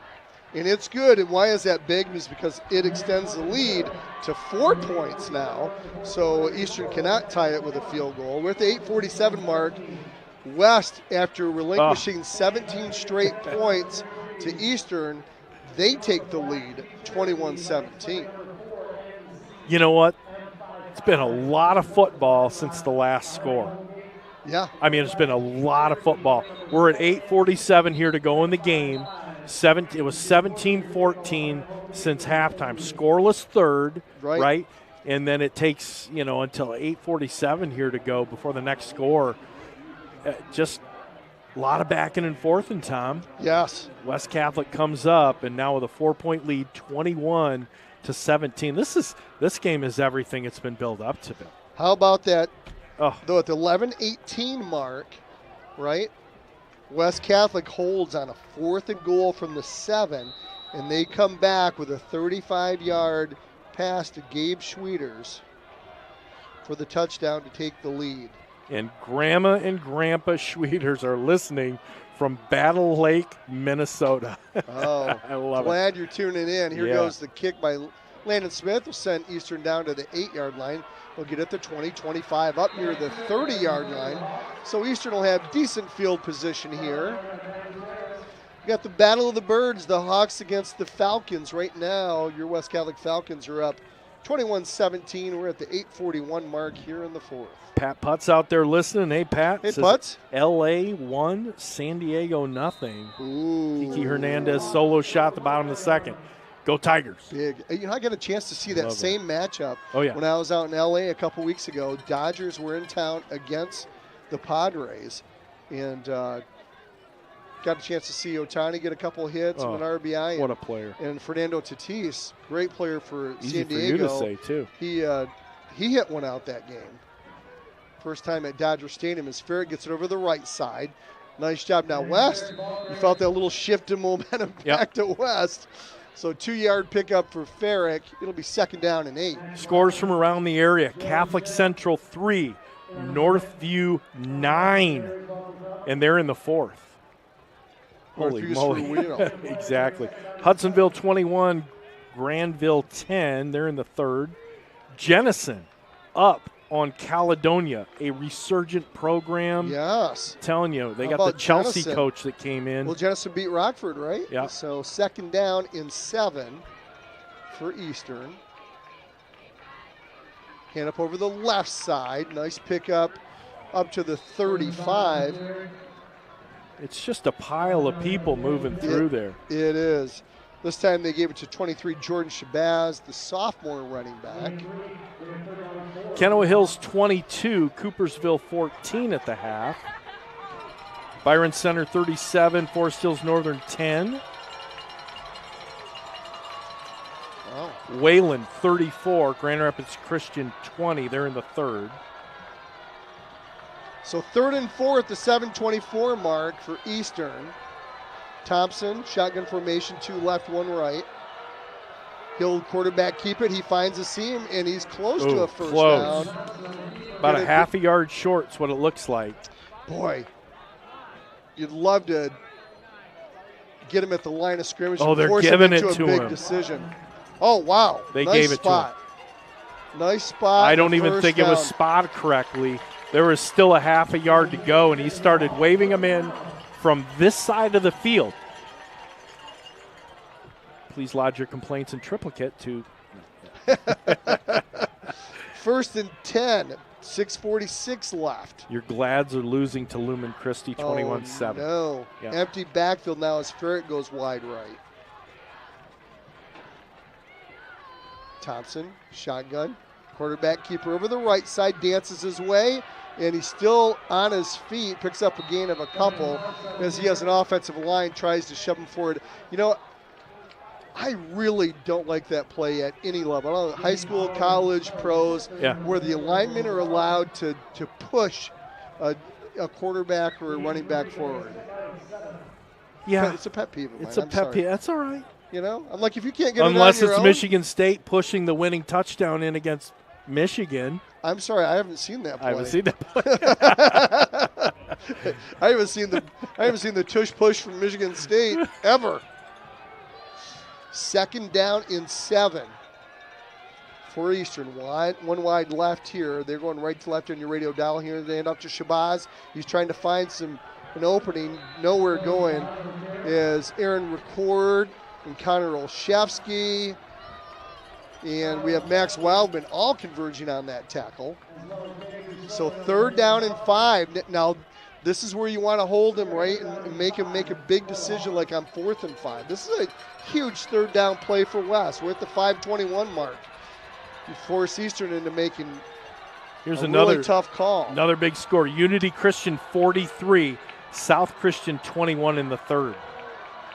And it's good. And why is that big? Is because it extends the lead to 4 points now. So Eastern cannot tie it with a field goal. We're at the 8:47 mark. West, after relinquishing 17 straight points to Eastern, they take the lead 21-17. You know what? It's been a lot of football since the last score. Yeah. I mean, it's been a lot of football. We're at 8:47 here to go in the game. It was 17-14 since halftime. Scoreless third, right? And then it takes, until 8:47 here to go before the next score. Just a lot of backing and forth, and Tom. Yes. West Catholic comes up, and now with a 4-point lead, 21-17. This game is everything it's been built up to be. How about that? Though at the 11-18 mark, right? West Catholic holds on a 4th and goal from the 7, and they come back with a 35-yard pass to Gabe Schwieters for the touchdown to take the lead. And Grandma and Grandpa Schwieters are listening from Battle Lake, Minnesota. Oh, I love it. Glad you're tuning in. Here goes the kick by Landon Smith. Will send Eastern down to the 8-yard line. They'll get it to 20, 25, up near the 30-yard line. So Eastern will have decent field position here. We got the Battle of the Birds, the Hawks against the Falcons. Right now, your West Catholic Falcons are up 21-17. We're at the 8:41 mark here in the 4th. Pat Putz out there listening. Hey, Pat. Hey, Putz. LA 1, San Diego nothing. Ooh. Kiki Hernandez solo shot at the bottom of the 2nd. Go Tigers. Big. I got a chance to see that same matchup when I was out in LA a couple weeks ago. Dodgers were in town against the Padres, and got a chance to see Ohtani get a couple hits and an RBI. What a player. And Fernando Tatis, great player for Easy San Diego. for you to say, too. He hit one out that game. First time at Dodger Stadium as Ferret gets it over the right side. Nice job. Now West, you felt that little shift in momentum back to West. So 2-yard pickup for Ferrick. It'll be 2nd down and 8. Scores from around the area. Catholic Central 3, Northview 9, and they're in the 4th. Holy moly. Exactly. Hudsonville 21, Granville 10. They're in the 3rd. Jennison up on Caledonia, a resurgent program. Yes. Telling you, they got the Chelsea coach that came in. Well, Jennison beat Rockford, right? Yeah. So 2nd down and 7 for Eastern. Hand up over the left side. Nice pickup up to the 35. It's just a pile of people moving through there. It is. This time they gave it to 23 Jordan Shabazz, the sophomore running back. Kenowa Hills 22, Coopersville 14 at the half. Byron Center 37, Forest Hills Northern 10. Wow. Wayland 34, Grand Rapids Christian 20. They're in the 3rd. So 3rd and 4 at the 7:24 mark for Eastern. Thompson, shotgun formation, 2 left, 1 right. He'll quarterback keep it. He finds a seam, and he's close to a first down. About a half a yard short is what it looks like. Boy, you'd love to get him at the line of scrimmage. Oh, and they're force giving him into it to a big him. decision. Oh, wow. They nice gave it spot. to him. Nice spot. I don't even think it was spotted correctly. There was still a half a yard to go, and he started waving them in from this side of the field. Please lodge your complaints in triplicate to. 1st and 10, 6:46 left. Your Glads are losing to Lumen Christi 21-7. Oh, no. Yeah. Empty backfield now as Ferret goes wide right. Thompson, shotgun. Quarterback keeper over the right side, dances his way, and he's still on his feet, picks up a gain of a couple as he has an offensive line, tries to shove him forward. You know, I really don't like that play at any level. High school, college, pros, where the linemen are allowed to push a quarterback or a running back forward. Yeah. It's a pet peeve of mine. It's a pet peeve. That's all right. You know, I'm like, if you can't get unless it on your it's own, Michigan State pushing the winning touchdown in against Michigan. I'm sorry, I haven't seen that play. I haven't seen that play. I haven't seen the tush push from Michigan State ever. 2nd down and 7 for Eastern. One wide left here. They're going right to left on your radio dial here. They end up to Shabazz. He's trying to find an opening. Nowhere going is Aaron Record and Connor Olszewski. And we have Max Wildman all converging on that tackle. So 3rd down and 5. Now, this is where you want to hold him, right, and make him make a big decision like on 4th and 5. This is a huge 3rd down play for West. We're at the 5:21 mark. You force Eastern into making another really tough call. Another big score. Unity Christian 43, South Christian 21 in the 3rd.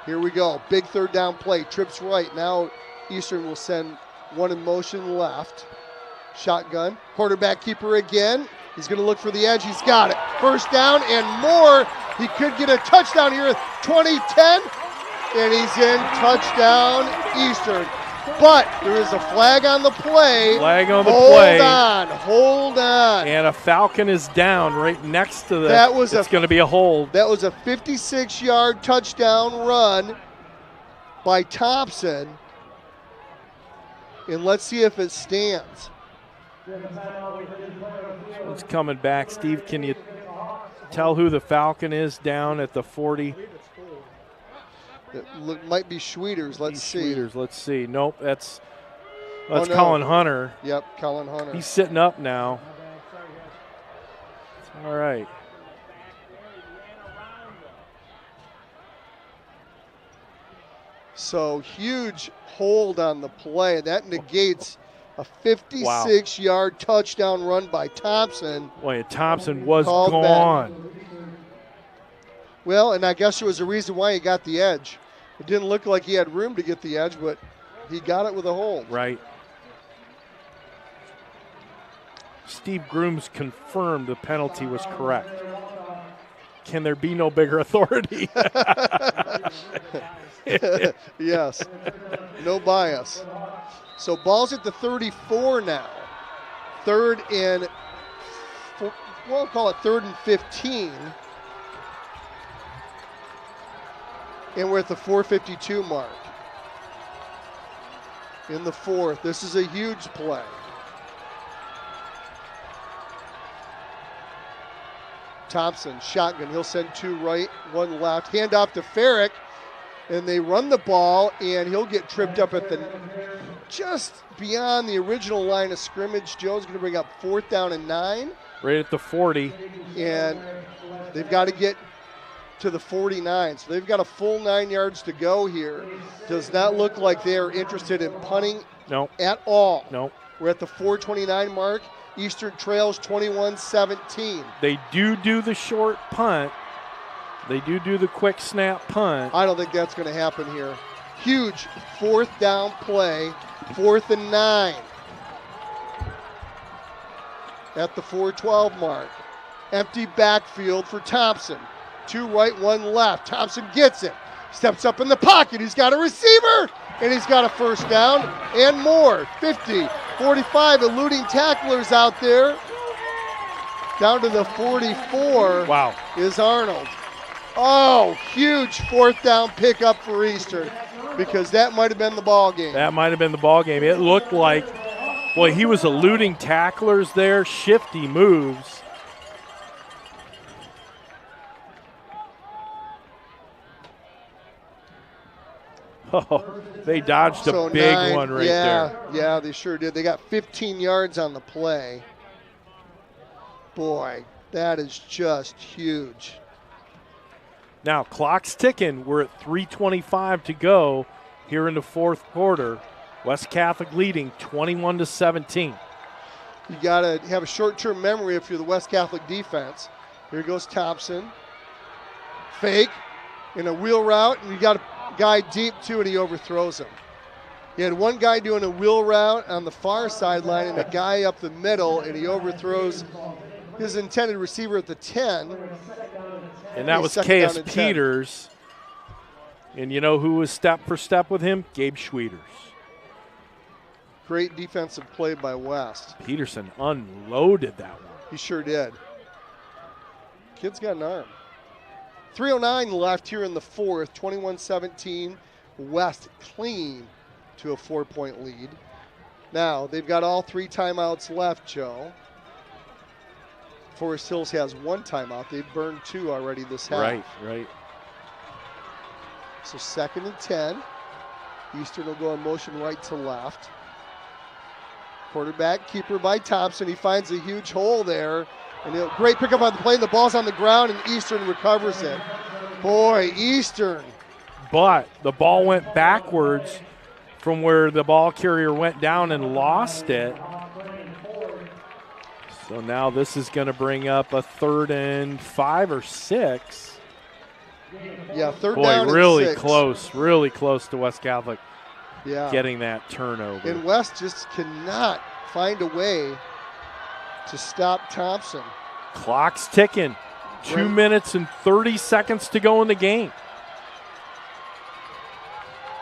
Here we go. Big 3rd down play. Trips right. Now Eastern will send one in motion left. Shotgun. Quarterback keeper again. He's going to look for the edge. He's got it. 1st down and more. He could get a touchdown here. 20-10. And he's in. Touchdown Eastern. But there is a flag on the play. Flag on the play. Hold on. And a Falcon is down right next to that. It's going to be a hold. That was a 56-yard touchdown run by Thompson. And let's see if it stands. It's coming back. Steve, can you tell who the Falcon is down at the 40? It might be Schwieters. Let's see. Schwieters. Let's see. Nope, that's Colin Hunter. Yep, Colin Hunter. He's sitting up now. All right. So huge hold on the play. That negates a 56-yard touchdown run by Thompson. Boy, Thompson was gone. Well, and I guess there was a reason why he got the edge. It didn't look like he had room to get the edge, but he got it with a hold. Right. Steve Grooms confirmed the penalty was correct. Can there be no bigger authority? Yes. No bias. So ball's at the 34 now. 3rd and, we'll call it 3rd and 15. And we're at the 4:52 mark. In the 4th, this is a huge play. Thompson, shotgun, he'll send 2 right, 1 left. Hand off to Farrick, and they run the ball, and he'll get tripped up at the just beyond the original line of scrimmage. Joe's going to bring up 4th down and 9. Right at the 40. And they've got to get to the 49. So they've got a full 9 yards to go here. Does not look like they're interested in punting at all. No. We're at the 4:29 mark. Eastern trails 21-17. They do the short punt. They do the quick snap punt. I don't think that's going to happen here. Huge 4th down play, 4th and 9. At the 4:12 mark. Empty backfield for Thompson. 2 right, 1 left. Thompson gets it. Steps up in the pocket. He's got a receiver, and he's got a 1st down and more. 50, 45, eluding tacklers out there. Down to the 44 is Arnold. Oh, huge 4th down pickup for Eastern, because that might have been the ball game. That might have been the ball game. It looked like, boy, he was eluding tacklers there, shifty moves. Oh, they dodged a big one right there. Yeah, they sure did. They got 15 yards on the play. Boy, that is just huge. Now, clock's ticking. We're at 3:25 to go here in the 4th quarter. West Catholic leading 21-17. You got to have a short-term memory if you're the West Catholic defense. Here goes Thompson. Fake in a wheel route, and you got a guy deep too, and he overthrows him. He had one guy doing a wheel route on the far sideline and a guy up the middle, and he overthrows his intended receiver at the 10. And that was K.S. Peters. And you know who was step for step with him? Gabe Schwieters. Great defensive play by West. Peterson unloaded that one. He sure did. Kid's got an arm. 3:09 left here in the 4th, 21-17. West clean to a 4-point lead. Now, they've got all 3 timeouts left, Joe. Forest Hills has 1 timeout. They've burned 2 already this half. Right. So 2nd and 10. Eastern will go in motion right to left. Quarterback keeper by Thompson. He finds a huge hole there. And a great pickup on the play. The ball's on the ground, and Eastern recovers it. Boy, Eastern. But the ball went backwards from where the ball carrier went down and lost it. So now this is going to bring up a 3rd and 5 or 6. Yeah, third down Boy, really and 6. really close to West Catholic getting that turnover. And West just cannot find a way to stop Thompson. Clock's ticking. 2 minutes and 30 seconds to go in the game.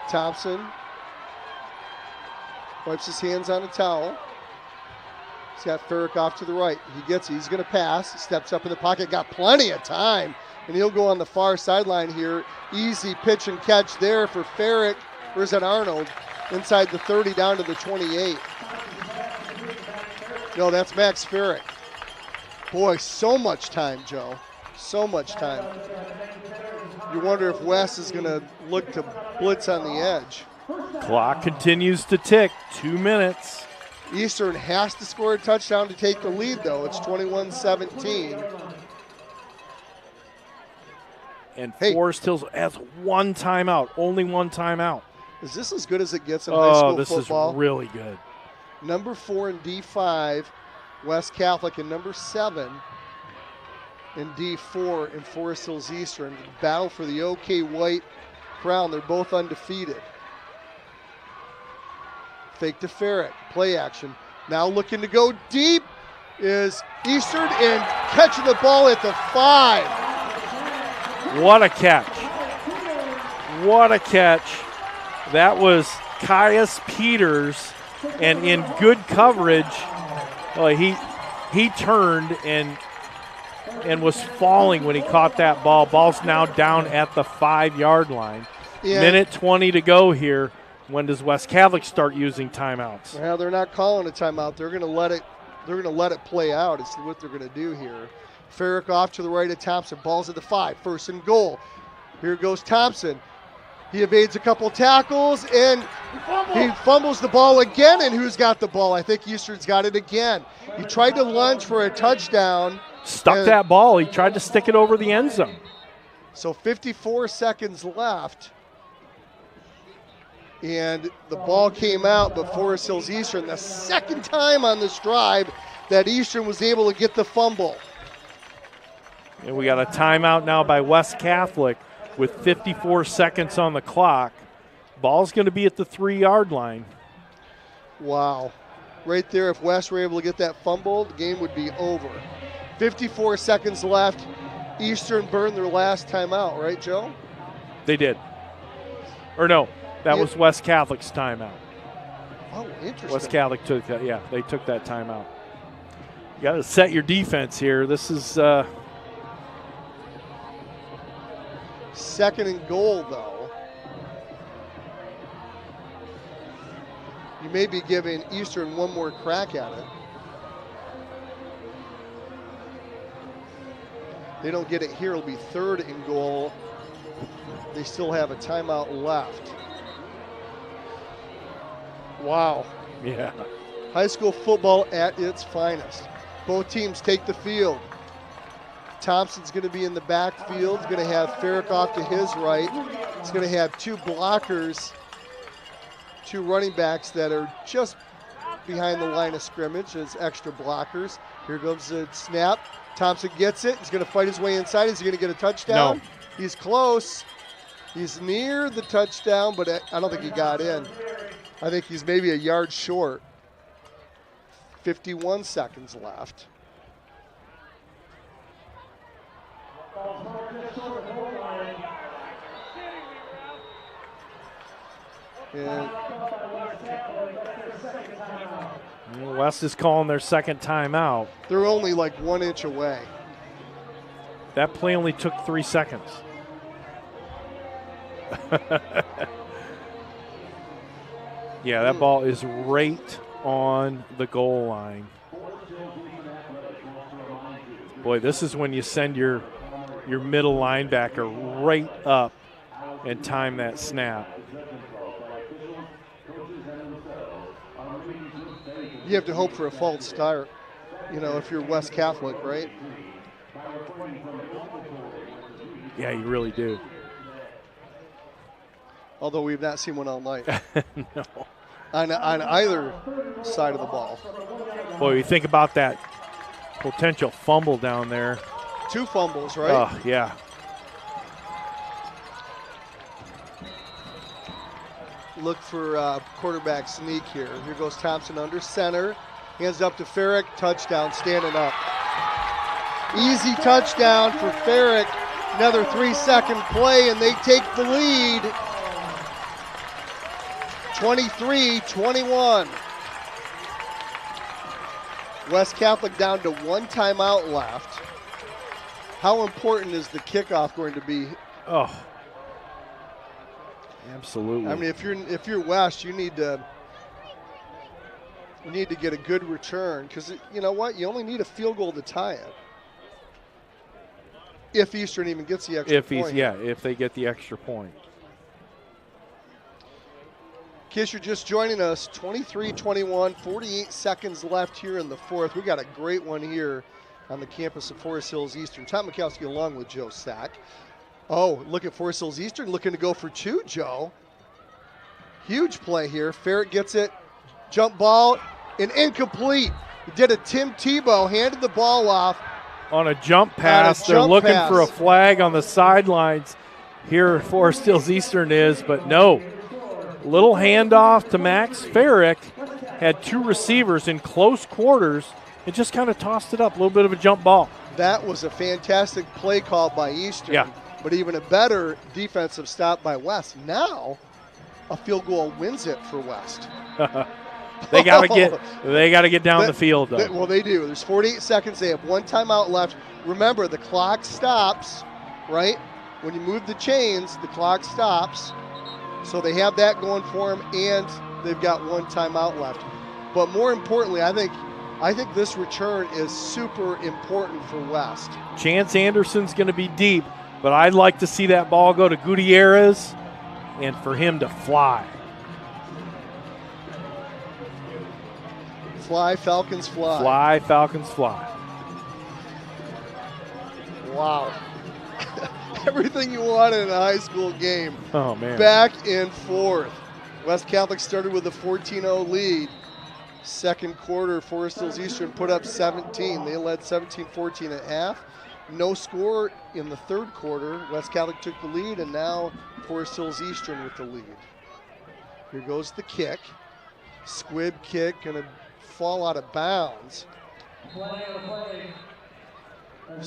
Thompson wipes his hands on a towel. He's got Farrick off to the right. He gets it. He's going to pass. He steps up in the pocket. Got plenty of time. And he'll go on the far sideline here. Easy pitch and catch there for Farrick. Or is that Arnold? Inside the 30 down to the 28. No, that's Max Farrick. Boy, so much time, Joe. So much time. You wonder if West is going to look to blitz on the edge. Clock continues to tick. 2 minutes. Eastern has to score a touchdown to take the lead, though. It's 21-17. And Forest Hills has one timeout, only one timeout. Is this as good as it gets in high school football? This is really good. Number 4 in D5, West Catholic, and number 7 in D4 in Forest Hills Eastern. Battle for the OK White crown. They're both undefeated. Fake to Farrick, play action. Now looking to go deep is Eastern and catching the ball at the 5. What a catch. What a catch. That was Caius Peters, and in good coverage, he turned and was falling when he caught that ball. Ball's now down at the 5-yard line. Minute 20 to go here. When does West Catholic start using timeouts? Well, they're not calling a timeout. They're going to let it. They're going to let it play out. It's what they're going to do here. Farrick off to the right of Thompson. Ball's at the 5. 1st and goal. Here goes Thompson. He evades a couple tackles and he fumbles the ball again. And who's got the ball? I think Eastern's got it again. He tried to lunge for a touchdown. Stuck that ball. He tried to stick it over the end zone. So 54 seconds left. And the ball came out, but Forest Hills Eastern, the second time on this drive that Eastern was able to get the fumble. And we got a timeout now by West Catholic with 54 seconds on the clock. Ball's going to be at the 3-yard line. Wow. Right there, if West were able to get that fumble, the game would be over. 54 seconds left. Eastern burned their last timeout, right, Joe? They did. Or no. That was West Catholic's timeout. Oh, interesting. West Catholic took that. Yeah, they took that timeout. You got to set your defense here. This is 2nd and goal, though. You may be giving Eastern one more crack at it. They don't get it here. It'll be 3rd and goal. They still have a timeout left. Wow. Yeah. High school football at its finest. Both teams take the field. Thompson's going to be in the backfield. He's going to have Farrick off to his right. He's going to have 2 blockers, 2 running backs that are just behind the line of scrimmage as extra blockers. Here goes the snap. Thompson gets it. He's going to fight his way inside. Is he going to get a touchdown? No. He's close. He's near the touchdown, but I don't think he got in. I think he's maybe a yard short. 51 seconds left. And West is calling their second timeout. They're only like 1 inch away. That play only took 3 seconds. Yeah, that ball is right on the goal line. Boy, this is when you send your middle linebacker right up and time that snap. you have to hope for a false start, if you're West Catholic, right? Yeah, you really do. Although we've not seen one all night. No. On either side of the ball. Boy, you think about that potential fumble down there. 2 fumbles, right? Oh, yeah. Look for quarterback sneak here. Here goes Thompson under center. Hands up to Farrick. Touchdown, standing up. Easy touchdown for Farrick. Another 3-second play, and they take the lead. 23-21. West Catholic down to 1 timeout left. How important is the kickoff going to be? Oh, absolutely. I mean, if you're West, you need to get a good return, because you know what? You only need a field goal to tie it. If Eastern even gets the extra point. If they get the extra point. In case you're just joining us, 23-21, 48 seconds left here in the 4th. We got a great one here on the campus of Forest Hills Eastern. Tom Mikowski along with Joe Sack. Oh, look at Forest Hills Eastern looking to go for 2, Joe. Huge play here. Farrick gets it. Jump ball and incomplete. He did a Tim Tebow, handed the ball off. On a jump pass. They're looking for a flag on the sidelines here at Forest Hills Eastern but no. Little handoff to Max Farrick. Had 2 receivers in close quarters and just kind of tossed it up. A little bit of a jump ball. That was a fantastic play call by Eastern. Yeah. But even a better defensive stop by West. Now, a field goal wins it for West. They got to get down the field, though. Well, they do. There's 48 seconds. They have 1 timeout left. Remember, the clock stops, right? When you move the chains, the clock stops. So they have that going for them, and they've got 1 timeout left. But more importantly, I think this return is super important for West. Chance Anderson's going to be deep, but I'd like to see that ball go to Gutierrez and for him to fly. Fly, Falcons, fly. Fly, Falcons, fly. Wow. Everything you want in a high school game. Oh, man. Back and forth. West Catholic started with a 14-0 lead. Second quarter, Forest Hills Eastern put up 17. They led 17-14 at half. No score in the 3rd quarter. West Catholic took the lead, and now Forest Hills Eastern with the lead. Here goes the kick. Squib kick, going to fall out of bounds.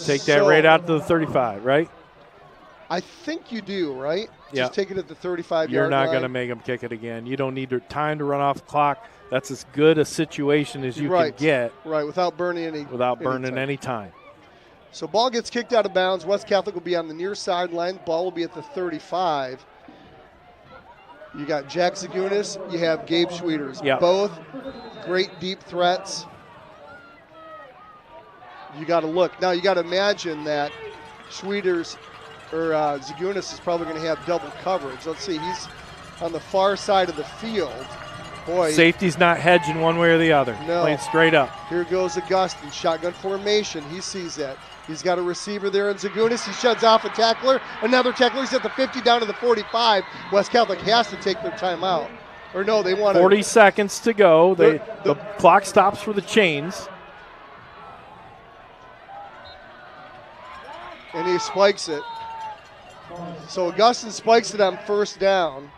Take that right out to the 35, right? I think you do, right? Yeah. Just take it at the 35-yard line. You're not going to make them kick it again. You don't need time to run off the clock. That's as good a situation as you can get. Right, without burning any time. So ball gets kicked out of bounds. West Catholic will be on the near sideline. Ball will be at the 35. You got Jack Zagunis. You have Gabe Schwieters. Yep. Both great deep threats. You got to look. Now you got to imagine that Schwieters or Zagunis is probably going to have double coverage. Let's see. He's on the far side of the field. Boy, safety's not hedging one way or the other. No. Playing straight up. Here goes Augustin. Shotgun formation. He sees that. He's got a receiver there in Zagunis. He shuts off a tackler. Another tackler. He's at the 50 down to the 45. West Catholic has to take their timeout. Or no, they want 40 seconds to go. The clock stops for the chains. And he spikes it. So Augustin spikes it on 1st down.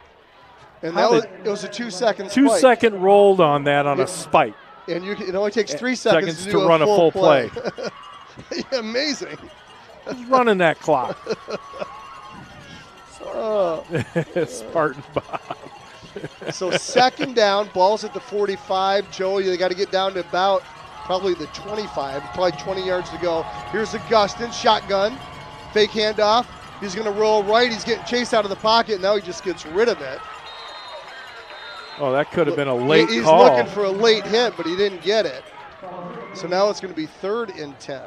And it was a 2-second spike. 2-second rolled on that on a spike. And it only takes 3 seconds to run a full play. Amazing. Who's running that clock? Oh. Spartan Bob. So 2nd down, ball's at the 45. Joey, they got to get down to about probably the 25, probably 20 yards to go. Here's Augustin, shotgun, fake handoff. He's going to roll right. He's getting chased out of the pocket. Now he just gets rid of it. Oh, that could have been a late He's call. Looking for a late hit, but he didn't get it. So now it's going to be 3rd and 10.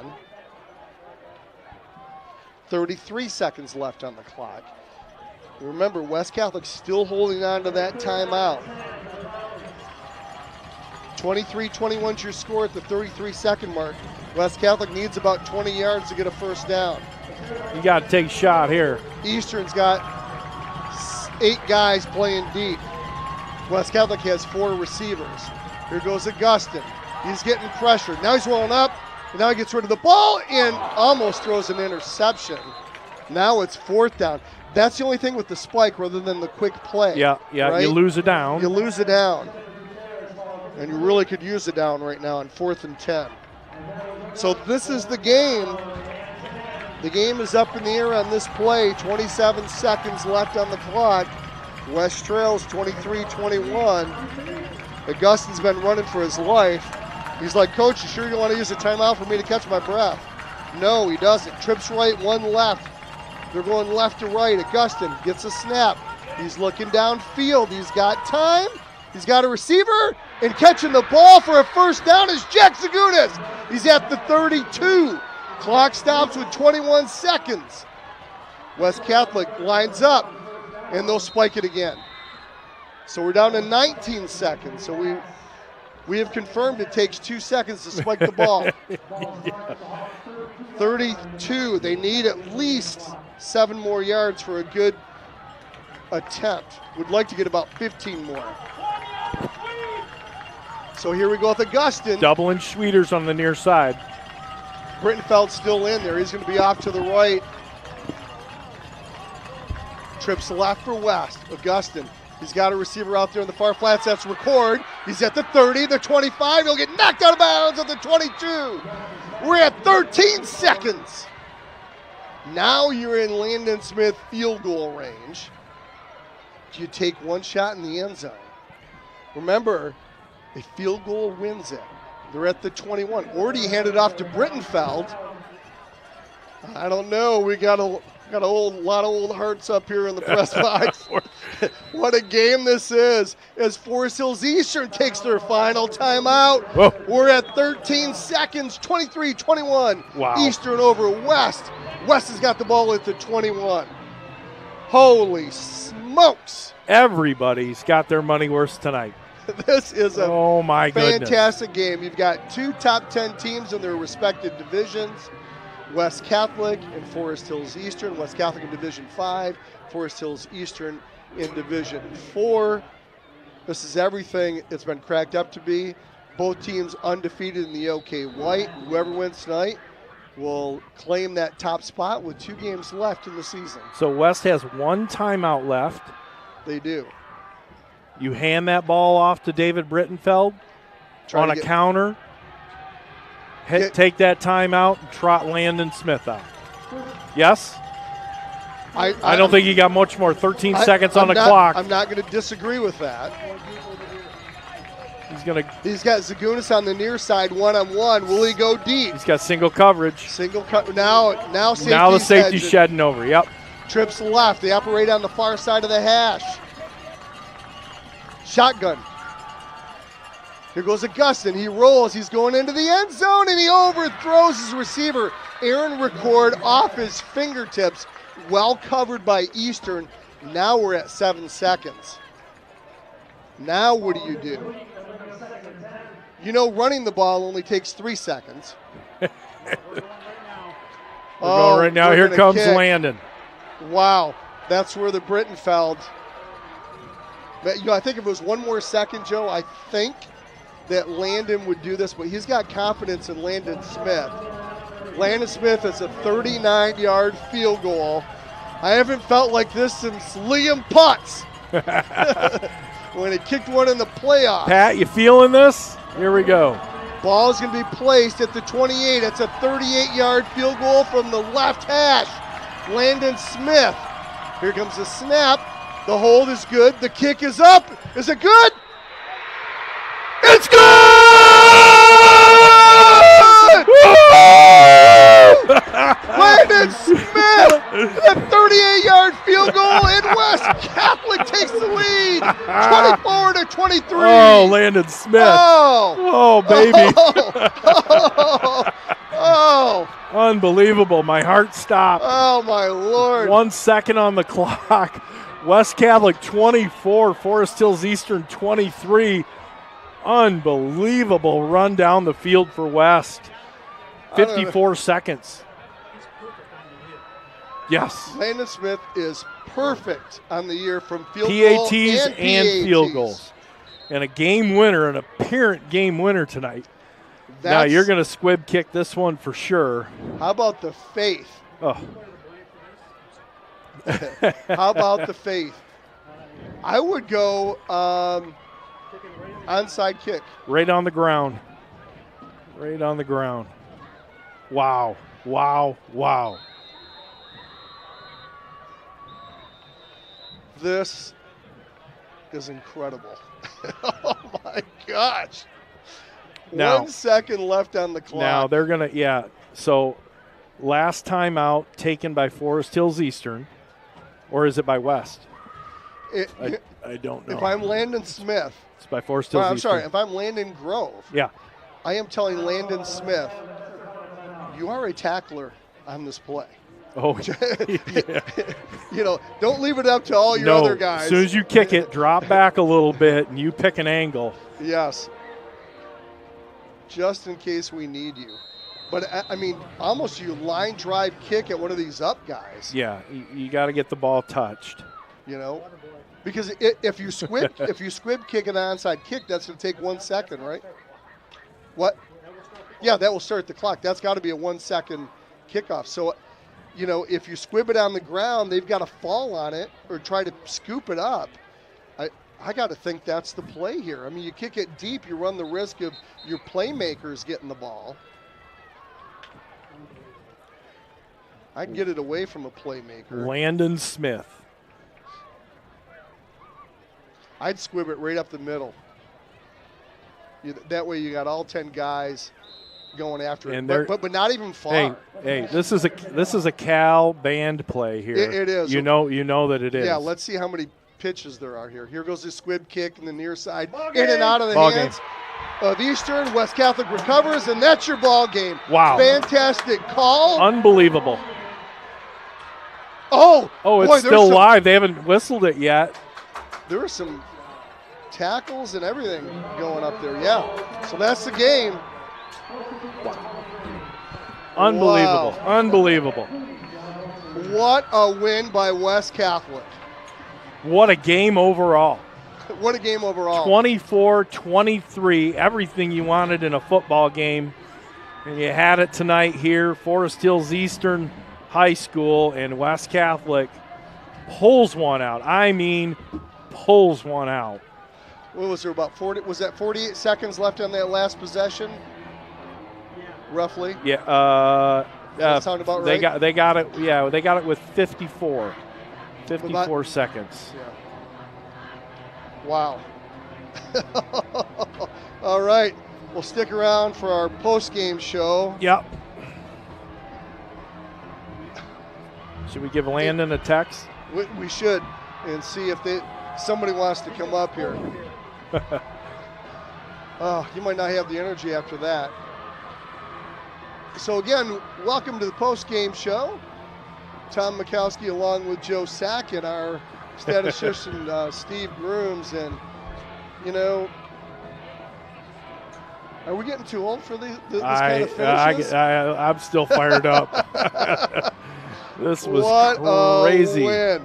33 seconds left on the clock. Remember, West Catholic still holding on to that timeout. 23-21 is your score at the 33-second mark. West Catholic needs about 20 yards to get a first down. You got to take a shot here. Eastern's got 8 guys playing deep. West Catholic has 4 receivers. Here goes Augustin. He's getting pressured. Now he's rolling up, and now he gets rid of the ball and almost throws an interception. Now it's 4th down. That's the only thing with the spike rather than the quick play. Yeah, right? You lose it down. You lose it down. And you really could use it down right now on 4th and 10. So this is the game. The game is up in the air on this play. 27 seconds left on the clock. West trails 23-21. Augustin's been running for his life. He's like, Coach, you sure you want to use a timeout for me to catch my breath? No, he doesn't. Trips right, 1 left. They're going left to right. Augustin gets a snap. He's looking downfield. He's got time. He's got a receiver. And catching the ball for a first down is Jack Zagunis. He's at the 32. Clock stops with 21 seconds. West Catholic lines up, and they'll spike it again. So we're down to 19 seconds. So we have confirmed it takes 2 seconds to spike the ball. Yeah. 32. They need at least 7 more yards for a good attempt. Would like to get about 15 more. So here we go with Augustin. Doubling Schwieters on the near side. Brittenfeld's still in there. He's going to be off to the right. Trips left for West. Augustin. He's got a receiver out there in the far flats. That's Record. He's at the 30, the 25. He'll get knocked out of bounds at the 22. We're at 13 seconds. Now you're in Landon Smith field goal range. Do you take one shot in the end zone? Remember, a field goal wins it. They're at the 21. Or do you hand it off to Brittenfeld? I don't know. We got a lot of old hearts up here in the press box. What a game this is as Forest Hills Eastern takes their final timeout. Whoa. We're at 13 seconds, 23-21. Wow. Eastern over West. West has got the ball at the 21. Holy smokes. Everybody's got their money worth tonight. This is a fantastic goodness. game. You've got 2 top 10 teams in their respective divisions. West Catholic and Forest Hills Eastern. West Catholic in Division 5, Forest Hills Eastern in Division 4. This is everything it's been cracked up to be. Both teams undefeated in the OK White. Whoever wins tonight will claim that top spot with 2 games left in the season. So West has 1 timeout left. They do. You hand that ball off to David Brittenfeld on a counter. Take that timeout and trot Landon Smith out. Yes? I don't think he got much more. 13 seconds on the clock. I'm not going to disagree with that. He's got Zagunis on the near side, 1-on-1. Will he go deep? He's got single coverage. Now the safety's shedding over. Yep. Trips left. They operate on the far side of the hash. Shotgun. Here goes Augustin. He rolls. He's going into the end zone, and he overthrows his receiver. Aaron Record off his fingertips. Well covered by Eastern. Now we're at 7 seconds. Now what do you do? You know, running the ball only takes 3 seconds. Right now, here comes Landon. Wow. That's where the Brittenfeld. I think if it was 1 more second, Joe, I think that Landon would do this, but he's got confidence in Landon Smith. Landon Smith is a 39-yard field goal. I haven't felt like this since Liam Putz when he kicked one in the playoffs. Pat, you feeling this? Here we go. Ball is going to be placed at the 28. It's a 38-yard field goal from the left hash. Landon Smith. Here comes the snap. The hold is good. The kick is up. Is it good? It's good! Landon Smith, a 38-yard field goal, and West Catholic takes the lead, 24-23. Oh, Landon Smith. Oh baby. Oh. Unbelievable. My heart stopped. Oh, my Lord. 1 second on the clock. West Catholic 24, Forest Hills Eastern 23. Unbelievable run down the field for West. 54 seconds. Yes. Landon Smith is perfect on the year from field goal PATs and field goals. And a game winner, an apparent game winner tonight. Now you're going to squib kick this one for sure. How about the faith? Oh. How about the faith? I would go onside kick. Right on the ground. Right on the ground. Wow. Wow. Wow. This is incredible. Oh, my gosh. Now, 1 second left on the clock. Now they're going to, so last time out taken by Forest Hills Eastern, or is it by West? I don't know. If I'm Landon Smith. It's by Forest Hills Eastern. I'm sorry, if I'm Landon Grove. Yeah. I am telling Landon Smith, you are a tackler on this play. Oh, yeah. Don't leave it up to all your other guys. As soon as you kick it, drop back a little bit, and you pick an angle. Yes. Just in case we need you. But, I mean, almost you line drive kick at one of these up guys. Yeah, you got to get the ball touched. Because if you squib kick an onside kick, that's going to take 1 second, right? What? Yeah, that will start the clock. That's got to be a 1 second kickoff. So, if you squib it on the ground, they've got to fall on it or try to scoop it up. I got to think that's the play here. I mean, you kick it deep, you run the risk of your playmakers getting the ball. I can get it away from a playmaker. Landon Smith. I'd squib it right up the middle. That way you got all 10 guys going after it, but not even far. Hey, this is a Cal band play here. It is. You know that it is. Yeah, let's see how many pitches there are here. Here goes the squib kick in the near side, in and out of the hands of Eastern. West Catholic recovers, and that's your ball game. Wow. Fantastic call. Unbelievable. Oh, it's still live. They haven't whistled it yet. There were some tackles and everything going up there. Yeah. So that's the game. Unbelievable. Wow. Unbelievable. What a win by West Catholic. What a game overall. What a game overall. 24-23, everything you wanted in a football game. And you had it tonight here. Forest Hills Eastern High School and West Catholic pulls one out. I mean, pulls one out. What was there, about 40? Was that 48 seconds left on that last possession? Roughly? Yeah. That sound about right? They got it. Yeah, they got it with 54 seconds. Yeah. Wow. All right. We'll stick around for our post-game show. Yep. Should we give Landon a text? We should, and see if somebody wants to come up here. You might not have the energy after that. So again, welcome to the post-game show. Tom Mikowski along with Joe Sack and our statistician Steve Grooms. And, are we getting too old for this kind of finishes? I'm still fired up. This was crazy. What a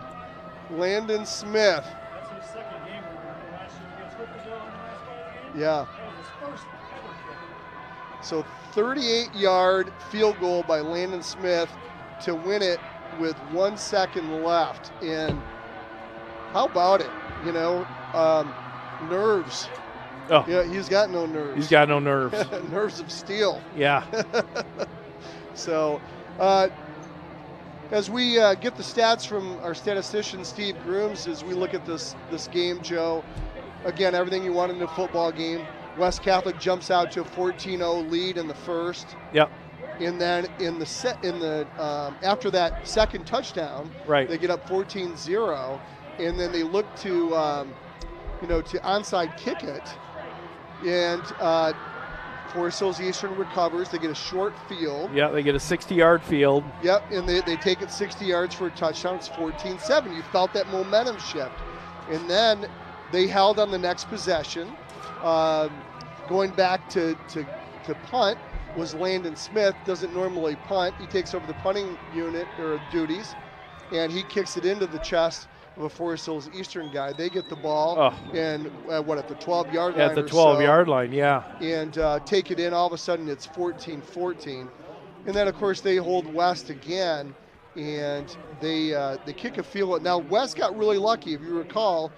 win. Landon Smith. That's his second game last year against Whippersville in the last ball game. Yeah. His first ever kick. So 38-yard field goal by Landon Smith to win it with 1 second left. And how about it? Nerves. Oh. Yeah, he's got no nerves. He's got no nerves. Nerves of steel. Yeah. So, as we get the stats from our statistician Steve Grooms, as we look at this game, Joe, again, everything you want in a football game. West Catholic jumps out to a 14-0 lead in the first. Yep. And then after that second touchdown, right, they get up 14-0, and then they look to to onside kick it, and Forest Hills Eastern recovers. They get a short field. Yeah, they get a 60-yard field. Yep, and they take it 60 yards for a touchdown. It's 14-7. You felt that momentum shift. And then they held on the next possession. Going back to punt was Landon Smith. Doesn't normally punt. He takes over the punting unit or duties, and he kicks it into the chest of a Forest Hills Eastern guy. They get the ball and at the 12-yard line. At the 12-yard line, yeah. And take it in. All of a sudden, it's 14-14. And then, of course, they hold West again, and they kick a field goal. Now, West got really lucky. If you recall,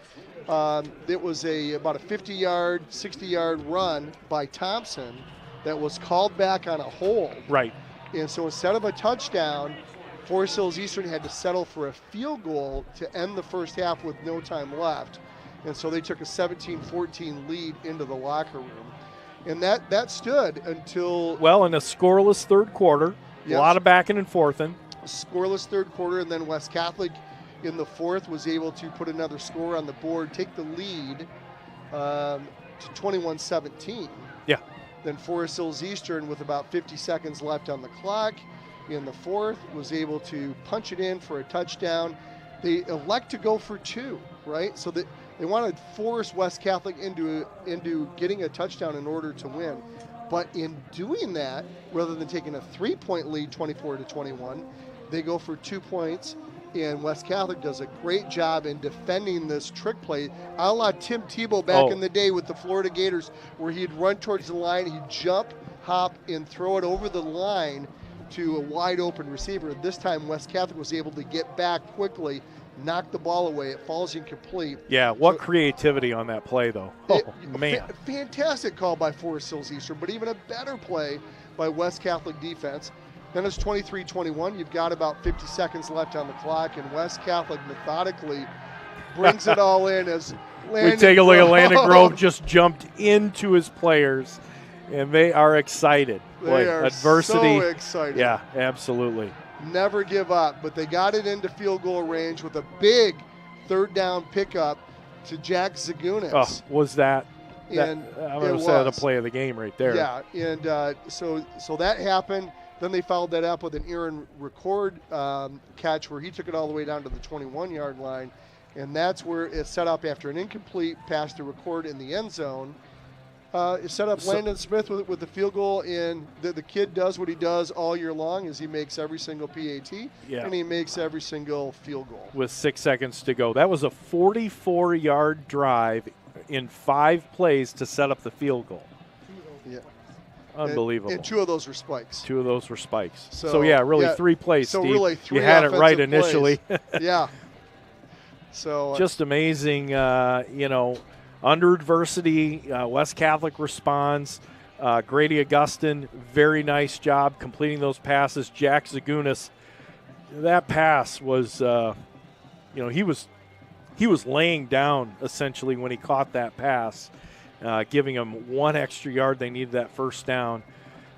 it was about a 50-yard, 60-yard run by Thompson that was called back on a hold. Right. And so instead of a touchdown, Forest Hills Eastern had to settle for a field goal to end the first half with no time left. And so they took a 17-14 lead into the locker room. And that stood until... Well, in a scoreless third quarter, yes, a lot of backing and forthing. Scoreless third quarter, and then West Catholic in the fourth was able to put another score on the board, take the lead to 21-17. Yeah. Then Forest Hills Eastern, with about 50 seconds left on the clock in the fourth, was able to punch it in for a touchdown. They elect to go for two, right? So that they want to force West Catholic into getting a touchdown in order to win. But in doing that, rather than taking a 3-point lead, 24-21, they go for 2 points. And West Catholic does a great job in defending this trick play, a la Tim Tebow back in the day with the Florida Gators, where he'd run towards the line, he'd jump, hop, and throw it over the line to a wide open receiver. This time West Catholic was able to get back quickly, knock the ball away. It falls incomplete. Yeah, what creativity on that play, though. Man. Fantastic call by Forest Hills Eastern, but even a better play by West Catholic defense. Then it's 23-21. You've got about 50 seconds left on the clock, and West Catholic methodically brings it all in as Landon we take a look at Landon Grove just jumped into his players, and they are excited. They are adversity. So excited. Yeah, absolutely. Never give up, but they got it into field goal range with a big third down pickup to Jack Zagunis. Oh, was that? And I'm going to say the play of the game right there. Yeah, and so that happened. Then they followed that up with an Aaron Record catch where he took it all the way down to the 21-yard line, and that's where it set up after an incomplete pass to Record in the end zone. It set up Landon Smith with the field goal, and the kid does what he does all year long is he makes every single PAT, and he makes every single field goal. With 6 seconds to go. That was a 44-yard drive in 5 plays to set up the field goal. Yeah. Unbelievable. And 2 of those were spikes. 2 of those were spikes. So yeah, really 3 plays, so Steve. Really 3 you had it right initially. Yeah. So just amazing, under adversity, West Catholic responds. Grady Augustin, very nice job completing those passes. Jack Zagunis, that pass was, he was laying down essentially when he caught that pass, giving them 1 extra yard. They needed that first down,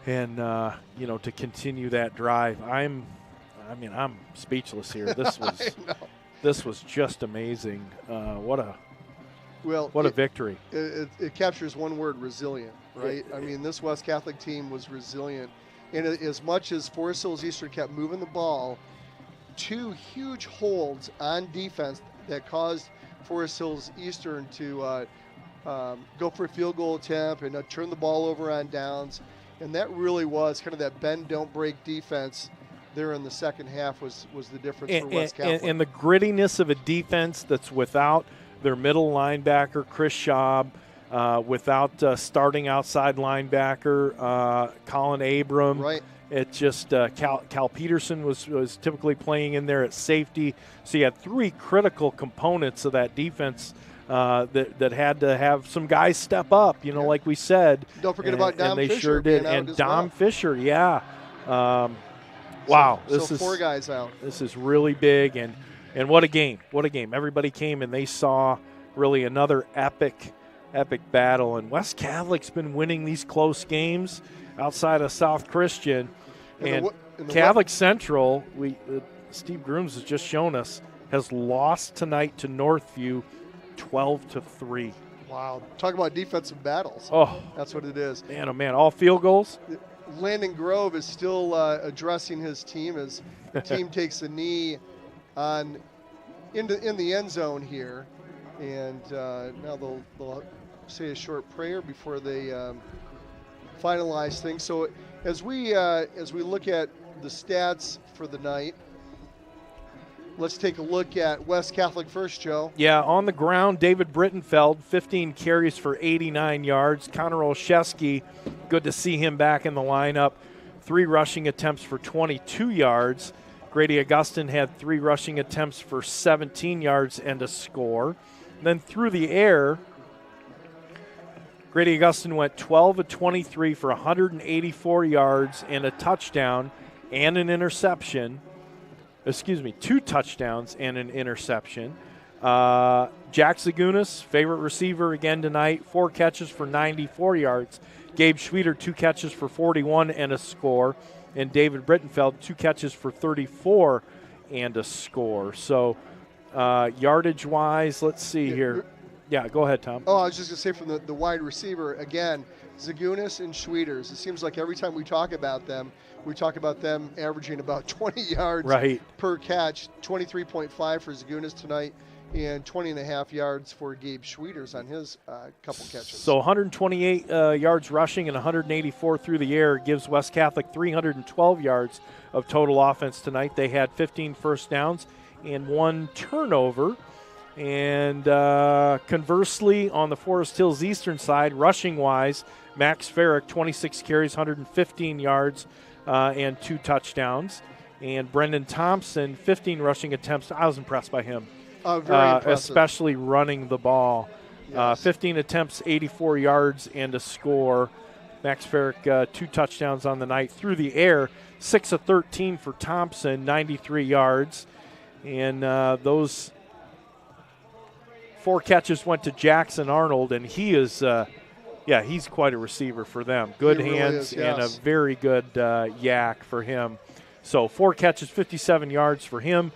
and to continue that drive. I'm speechless here. This was just amazing. What a victory. It captures one word: resilient, right? I mean, this West Catholic team was resilient. And as much as Forest Hills Eastern kept moving the ball, 2 huge holds on defense that caused Forest Hills Eastern to go for a field goal attempt and turn the ball over on downs. And that really was kind of that bend, don't break defense there in the second half was the difference for West Catholic. And the grittiness of a defense that's without their middle linebacker, Chris Schaub, without starting outside linebacker, Colin Abram. Right. It just Cal Peterson was typically playing in there at safety. So you had 3 critical components of that defense that had to have some guys step up, like we said. Don't forget about Dom Fisher. And they sure did. And Dom Fisher, yeah. Wow. So 4 guys out. This is really big. And what a game. What a game. Everybody came and they saw really another epic battle. And West Catholic's been winning these close games outside of South Christian. And Catholic Central, Steve Grooms has just shown us, has lost tonight to Northview 12-3. Wow. Talk about defensive battles. Oh. That's what it is. Man, oh, man. All field goals? Landon Grove is still addressing his team as the team takes a knee in the end zone here. And now they'll say a short prayer before they finalize things. So as we look at the stats for the night, let's take a look at West Catholic first, Joe. Yeah, on the ground, David Brittenfeld, 15 carries for 89 yards. Connor Olszewski, good to see him back in the lineup. 3 rushing attempts for 22 yards. Grady Augustin had 3 rushing attempts for 17 yards and a score. Then through the air, Grady Augustin went 12 of 23 for 184 yards and a touchdown and an interception. 2 touchdowns and an interception. Jack Zagunas, favorite receiver again tonight, 4 catches for 94 yards. Gabe Schweeder, 2 catches for 41 and a score. And David Brittenfeld, 2 catches for 34 and a score. So yardage-wise, let's see here. Yeah, go ahead, Tom. Oh, I was just going to say from the wide receiver, again, Zagunas and Schweeders. It seems like every time we talk about them averaging about 20 yards per catch, 23.5 for Zagunas tonight, and 20.5 yards for Gabe Schweeders on his couple catches. So 128 yards rushing and 184 through the air gives West Catholic 312 yards of total offense tonight. They had 15 first downs and 1 turnover. And conversely, on the Forest Hills Eastern side, rushing-wise, Max Farrick, 26 carries, 115 yards, and 2 touchdowns. And Brendan Thompson, 15 rushing attempts. I was impressed by him. Very impressive. Especially running the ball. Yes. 15 attempts, 84 yards, and a score. Max Farrick, 2 touchdowns on the night. Through the air, 6 of 13 for Thompson, 93 yards. And those 4 catches went to Jackson Arnold, and he is, he's quite a receiver for them. Good he hands really is, and a very good yak for him. So 4 catches, 57 yards for him.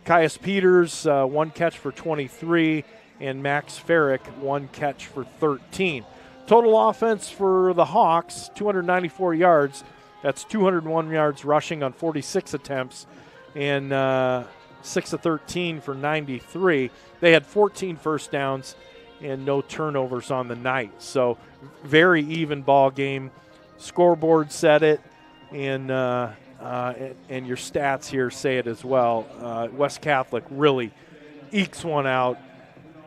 Caius Peters, 1 catch for 23, and Max Farrick, 1 catch for 13. Total offense for the Hawks, 294 yards. That's 201 yards rushing on 46 attempts, and 6 of 13 for 93. They had 14 first downs and no turnovers on the night. So very even ball game. Scoreboard said it, and your stats here say it as well. West Catholic really ekes one out,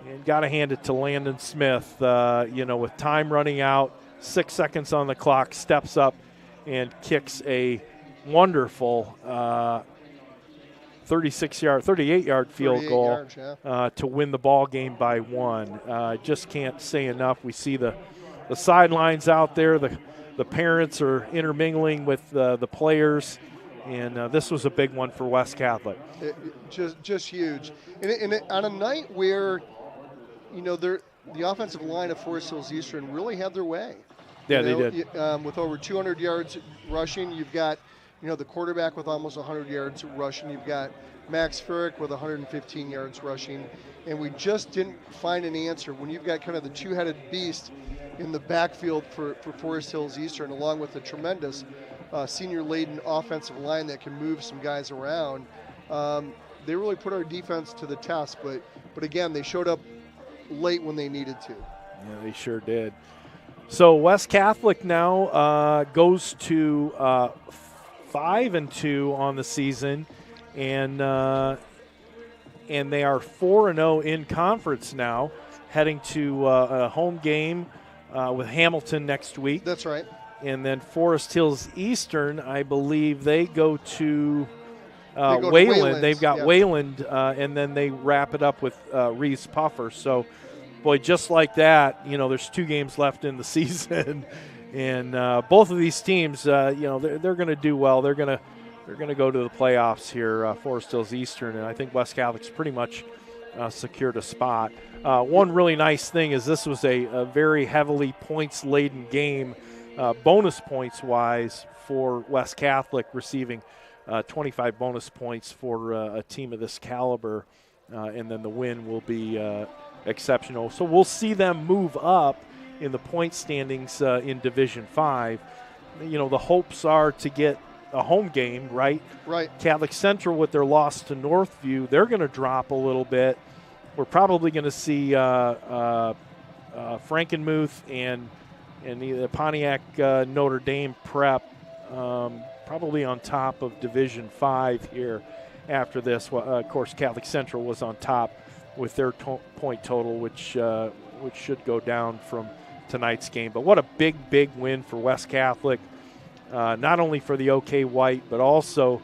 and got to hand it to Landon Smith. With time running out, 6 seconds on the clock, steps up and kicks a wonderful 38-yard field goal to win the ball game by 1. Just can't say enough. We see the sidelines out there. The parents are intermingling with the players, and this was a big one for West Catholic. Just huge. And on a night where, the offensive line of Forest Hills Eastern really had their way. Yeah, they did. With over 200 yards rushing, you've got the quarterback with almost 100 yards rushing. You've got Max Farrick with 115 yards rushing. And we just didn't find an answer. When you've got kind of the two-headed beast in the backfield for Forest Hills Eastern, along with the tremendous senior-laden offensive line that can move some guys around, they really put our defense to the test. But again, they showed up late when they needed to. Yeah, they sure did. So West Catholic now goes to 5-2 on the season, and they are 4-0 in conference now, heading to a home game with Hamilton next week. That's right. And then Forest Hills Eastern, I believe they go to Wayland. Wayland. They've got Wayland, and then they wrap it up with Reeves Puffer. So, boy, just like that, there's 2 games left in the season. And both of these teams, they're going to do well. They're going to go to the playoffs here, Forest Hills Eastern, and I think West Catholic's pretty much secured a spot. One really nice thing is this was a very heavily points-laden game, bonus points-wise, for West Catholic, receiving 25 bonus points for a team of this caliber, and then the win will be exceptional. So we'll see them move up in the point standings in Division 5. The hopes are to get a home game, right? Right. Catholic Central, with their loss to Northview, they're going to drop a little bit. We're probably going to see Frankenmuth and the Pontiac Notre Dame prep probably on top of Division 5 here after this. Well, of course, Catholic Central was on top with their point total, which should go down from tonight's game. But what a big win for West Catholic, not only for the OK White, but also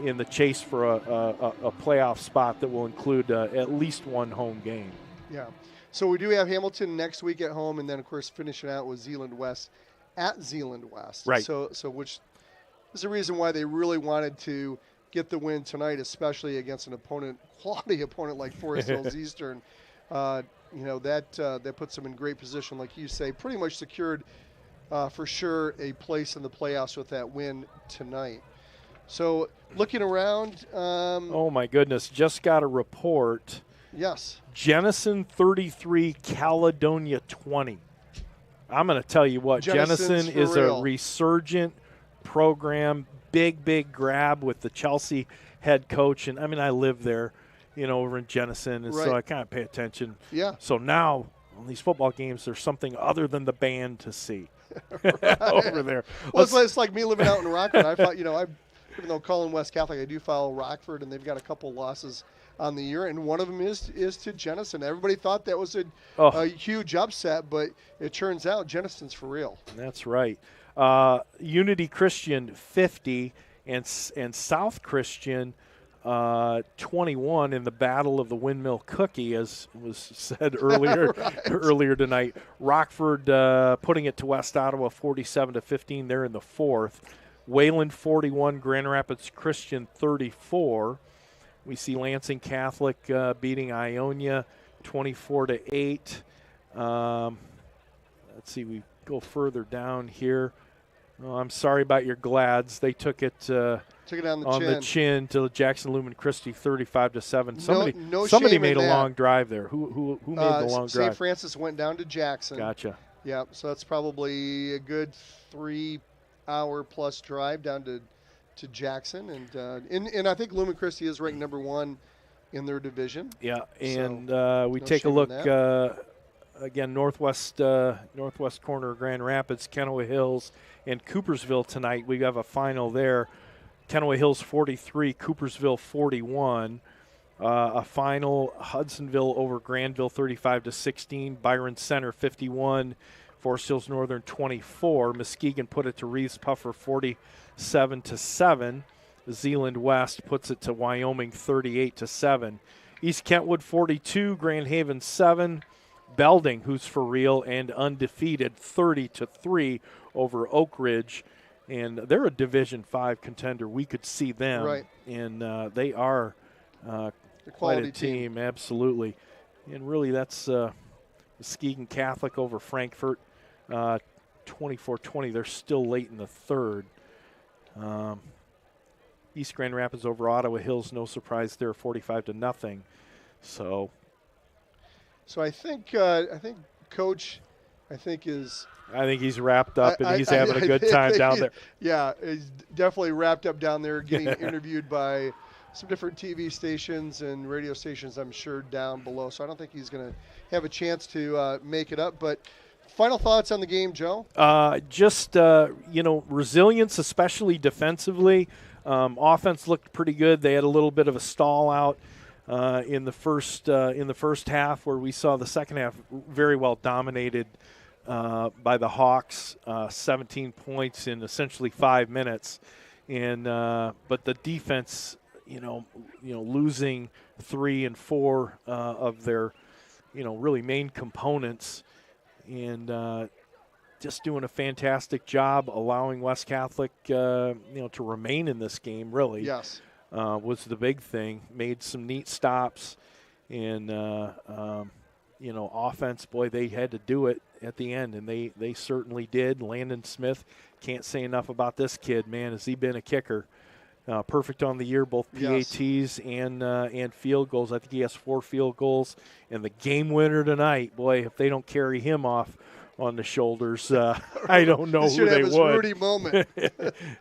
in the chase for a playoff spot that will include at least one home game. Yeah. So we do have Hamilton next week at home, and then, of course, finishing out with Zeeland West at Zeeland West. Right. So which is the reason why they really wanted to get the win tonight, especially against an quality opponent like Forest Hills Eastern. That puts them in great position, like you say, pretty much secured for sure a place in the playoffs with that win tonight. So looking around. Oh, my goodness. Just got a report. Yes. Jenison 33, Caledonia 20. I'm going to tell you what, Jenison is a resurgent program, big grab with the Chelsea head coach. And, I live there, over in Jenison, and so I kind of pay attention. Yeah. So now on these football games, there's something other than the band to see over there. Well, it's like me living out in Rockford. I thought, even though calling West Catholic, I do follow Rockford, and they've got a couple losses on the year, and one of them is to Jenison. Everybody thought that was a huge upset, but it turns out Jenison's for real. That's right. Unity Christian 50 and South Christian 21 in the Battle of the Windmill Cookie, as was said earlier earlier tonight. Rockford putting it to West Ottawa 47-15. They're in the fourth. Wayland 41, Grand Rapids Christian 34. We see Lansing Catholic beating Ionia 24-8. Let's see, we go further down here. Oh, I'm sorry about your Glads. They took it on the chin to Jackson Lumen Christi 35-7. Somebody made a long drive there. Who made the long drive? St. Francis went down to Jackson. Gotcha. Yeah, so that's probably a good 3-hour plus drive down to Jackson, and I think Lumen Christi is ranked number 1 in their division. Yeah, and we take a look again, northwest corner of Grand Rapids, Kennewa Hills, and Coopersville tonight. We have a final there. Kennewa Hills 43, Coopersville 41. A final, Hudsonville over Granville 35-16. Byron Center 51. Forest Hills Northern 24. Muskegon put it to Reeves Puffer 47-7. Zeeland West puts it to Wyoming 38-7. East Kentwood 42, Grand Haven 7. Belding, who's for real and undefeated, 30-3 over Oak Ridge, and they're a Division 5 contender. We could see them, and they are quite a team, absolutely. And really, that's Muskegon Catholic over Frankfurt. 24-20. They're still late in the third. East Grand Rapids over Ottawa Hills, no surprise there, 45-0. So I think Coach, I think he's wrapped up and he's having a good time down there. Yeah, he's definitely wrapped up down there, getting interviewed by some different TV stations and radio stations, I'm sure, down below. So I don't think he's going to have a chance to make it up. But final thoughts on the game, Joe? Resilience, especially defensively. Offense looked pretty good. They had a little bit of a stall out in the first half, where we saw the second half very well dominated by the Hawks, 17 points in essentially 5 minutes, and but the defense, losing 3 and 4 of their, really main components, and just doing a fantastic job allowing West Catholic, to remain in this game. Really, yes, was the big thing. Made some neat stops, and offense. Boy, they had to do it at the end, and they certainly did. Landon Smith, can't say enough about this kid, man. Has he been a kicker? Perfect on the year, both PATs and field goals. I think he has 4 field goals. And the game winner tonight, boy, if they don't carry him off on the shoulders, I don't know who they would. Rudy moment.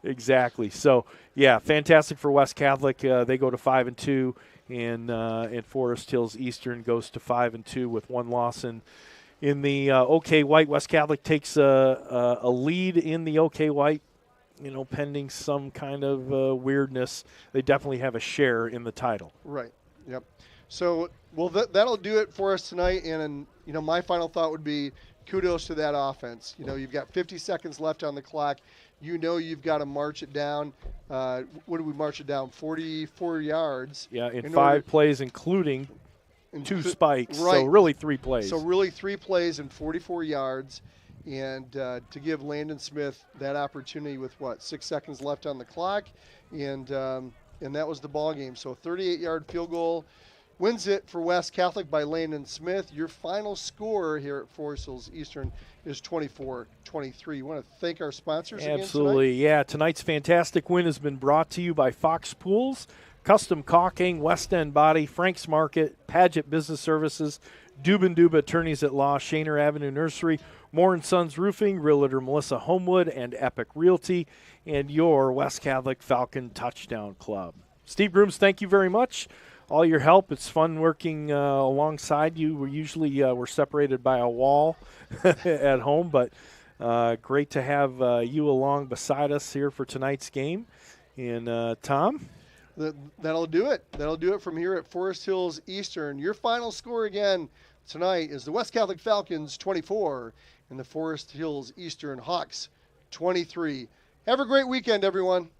Exactly. So, yeah, fantastic for West Catholic. They go to 5-2, and Forest Hills Eastern goes to 5-2 with 1 loss in in the OK White. West Catholic takes a lead in the OK White. Pending some kind of weirdness, they definitely have a share in the title. Right. Yep. So, well, that'll do it for us tonight. And my final thought would be kudos to that offense. You've got 50 seconds left on the clock. You've got to march it down. What did we march it down? 44 yards. Yeah, in 5 plays, including 2 spikes. Right. So really 3 plays. So really 3 plays and 44 yards. And to give Landon Smith that opportunity with 6 seconds left on the clock, and that was the ball game. So 38-yard field goal wins it for West Catholic by Landon Smith. Your final score here at Forest Hills Eastern is 24-23. You want to thank our sponsors Absolutely. again tonight? Yeah, tonight's fantastic win has been brought to you by Fox Pools, Custom Caulking, West End Body, Frank's Market, Paget Business Services, Dubin Duba Attorneys at Law, Shaner Avenue Nursery, Moore & Sons Roofing, Realtor Melissa Homewood, and Epic Realty, and your West Catholic Falcon Touchdown Club. Steve Grooms, thank you very much. All your help. It's fun working alongside you. We're separated by a wall at home, but great to have you along beside us here for tonight's game. And Tom? That'll do it. That'll do it from here at Forest Hills Eastern. Your final score again tonight is the West Catholic Falcons 24 and the Forest Hills Eastern Hawks 23. Have a great weekend, everyone.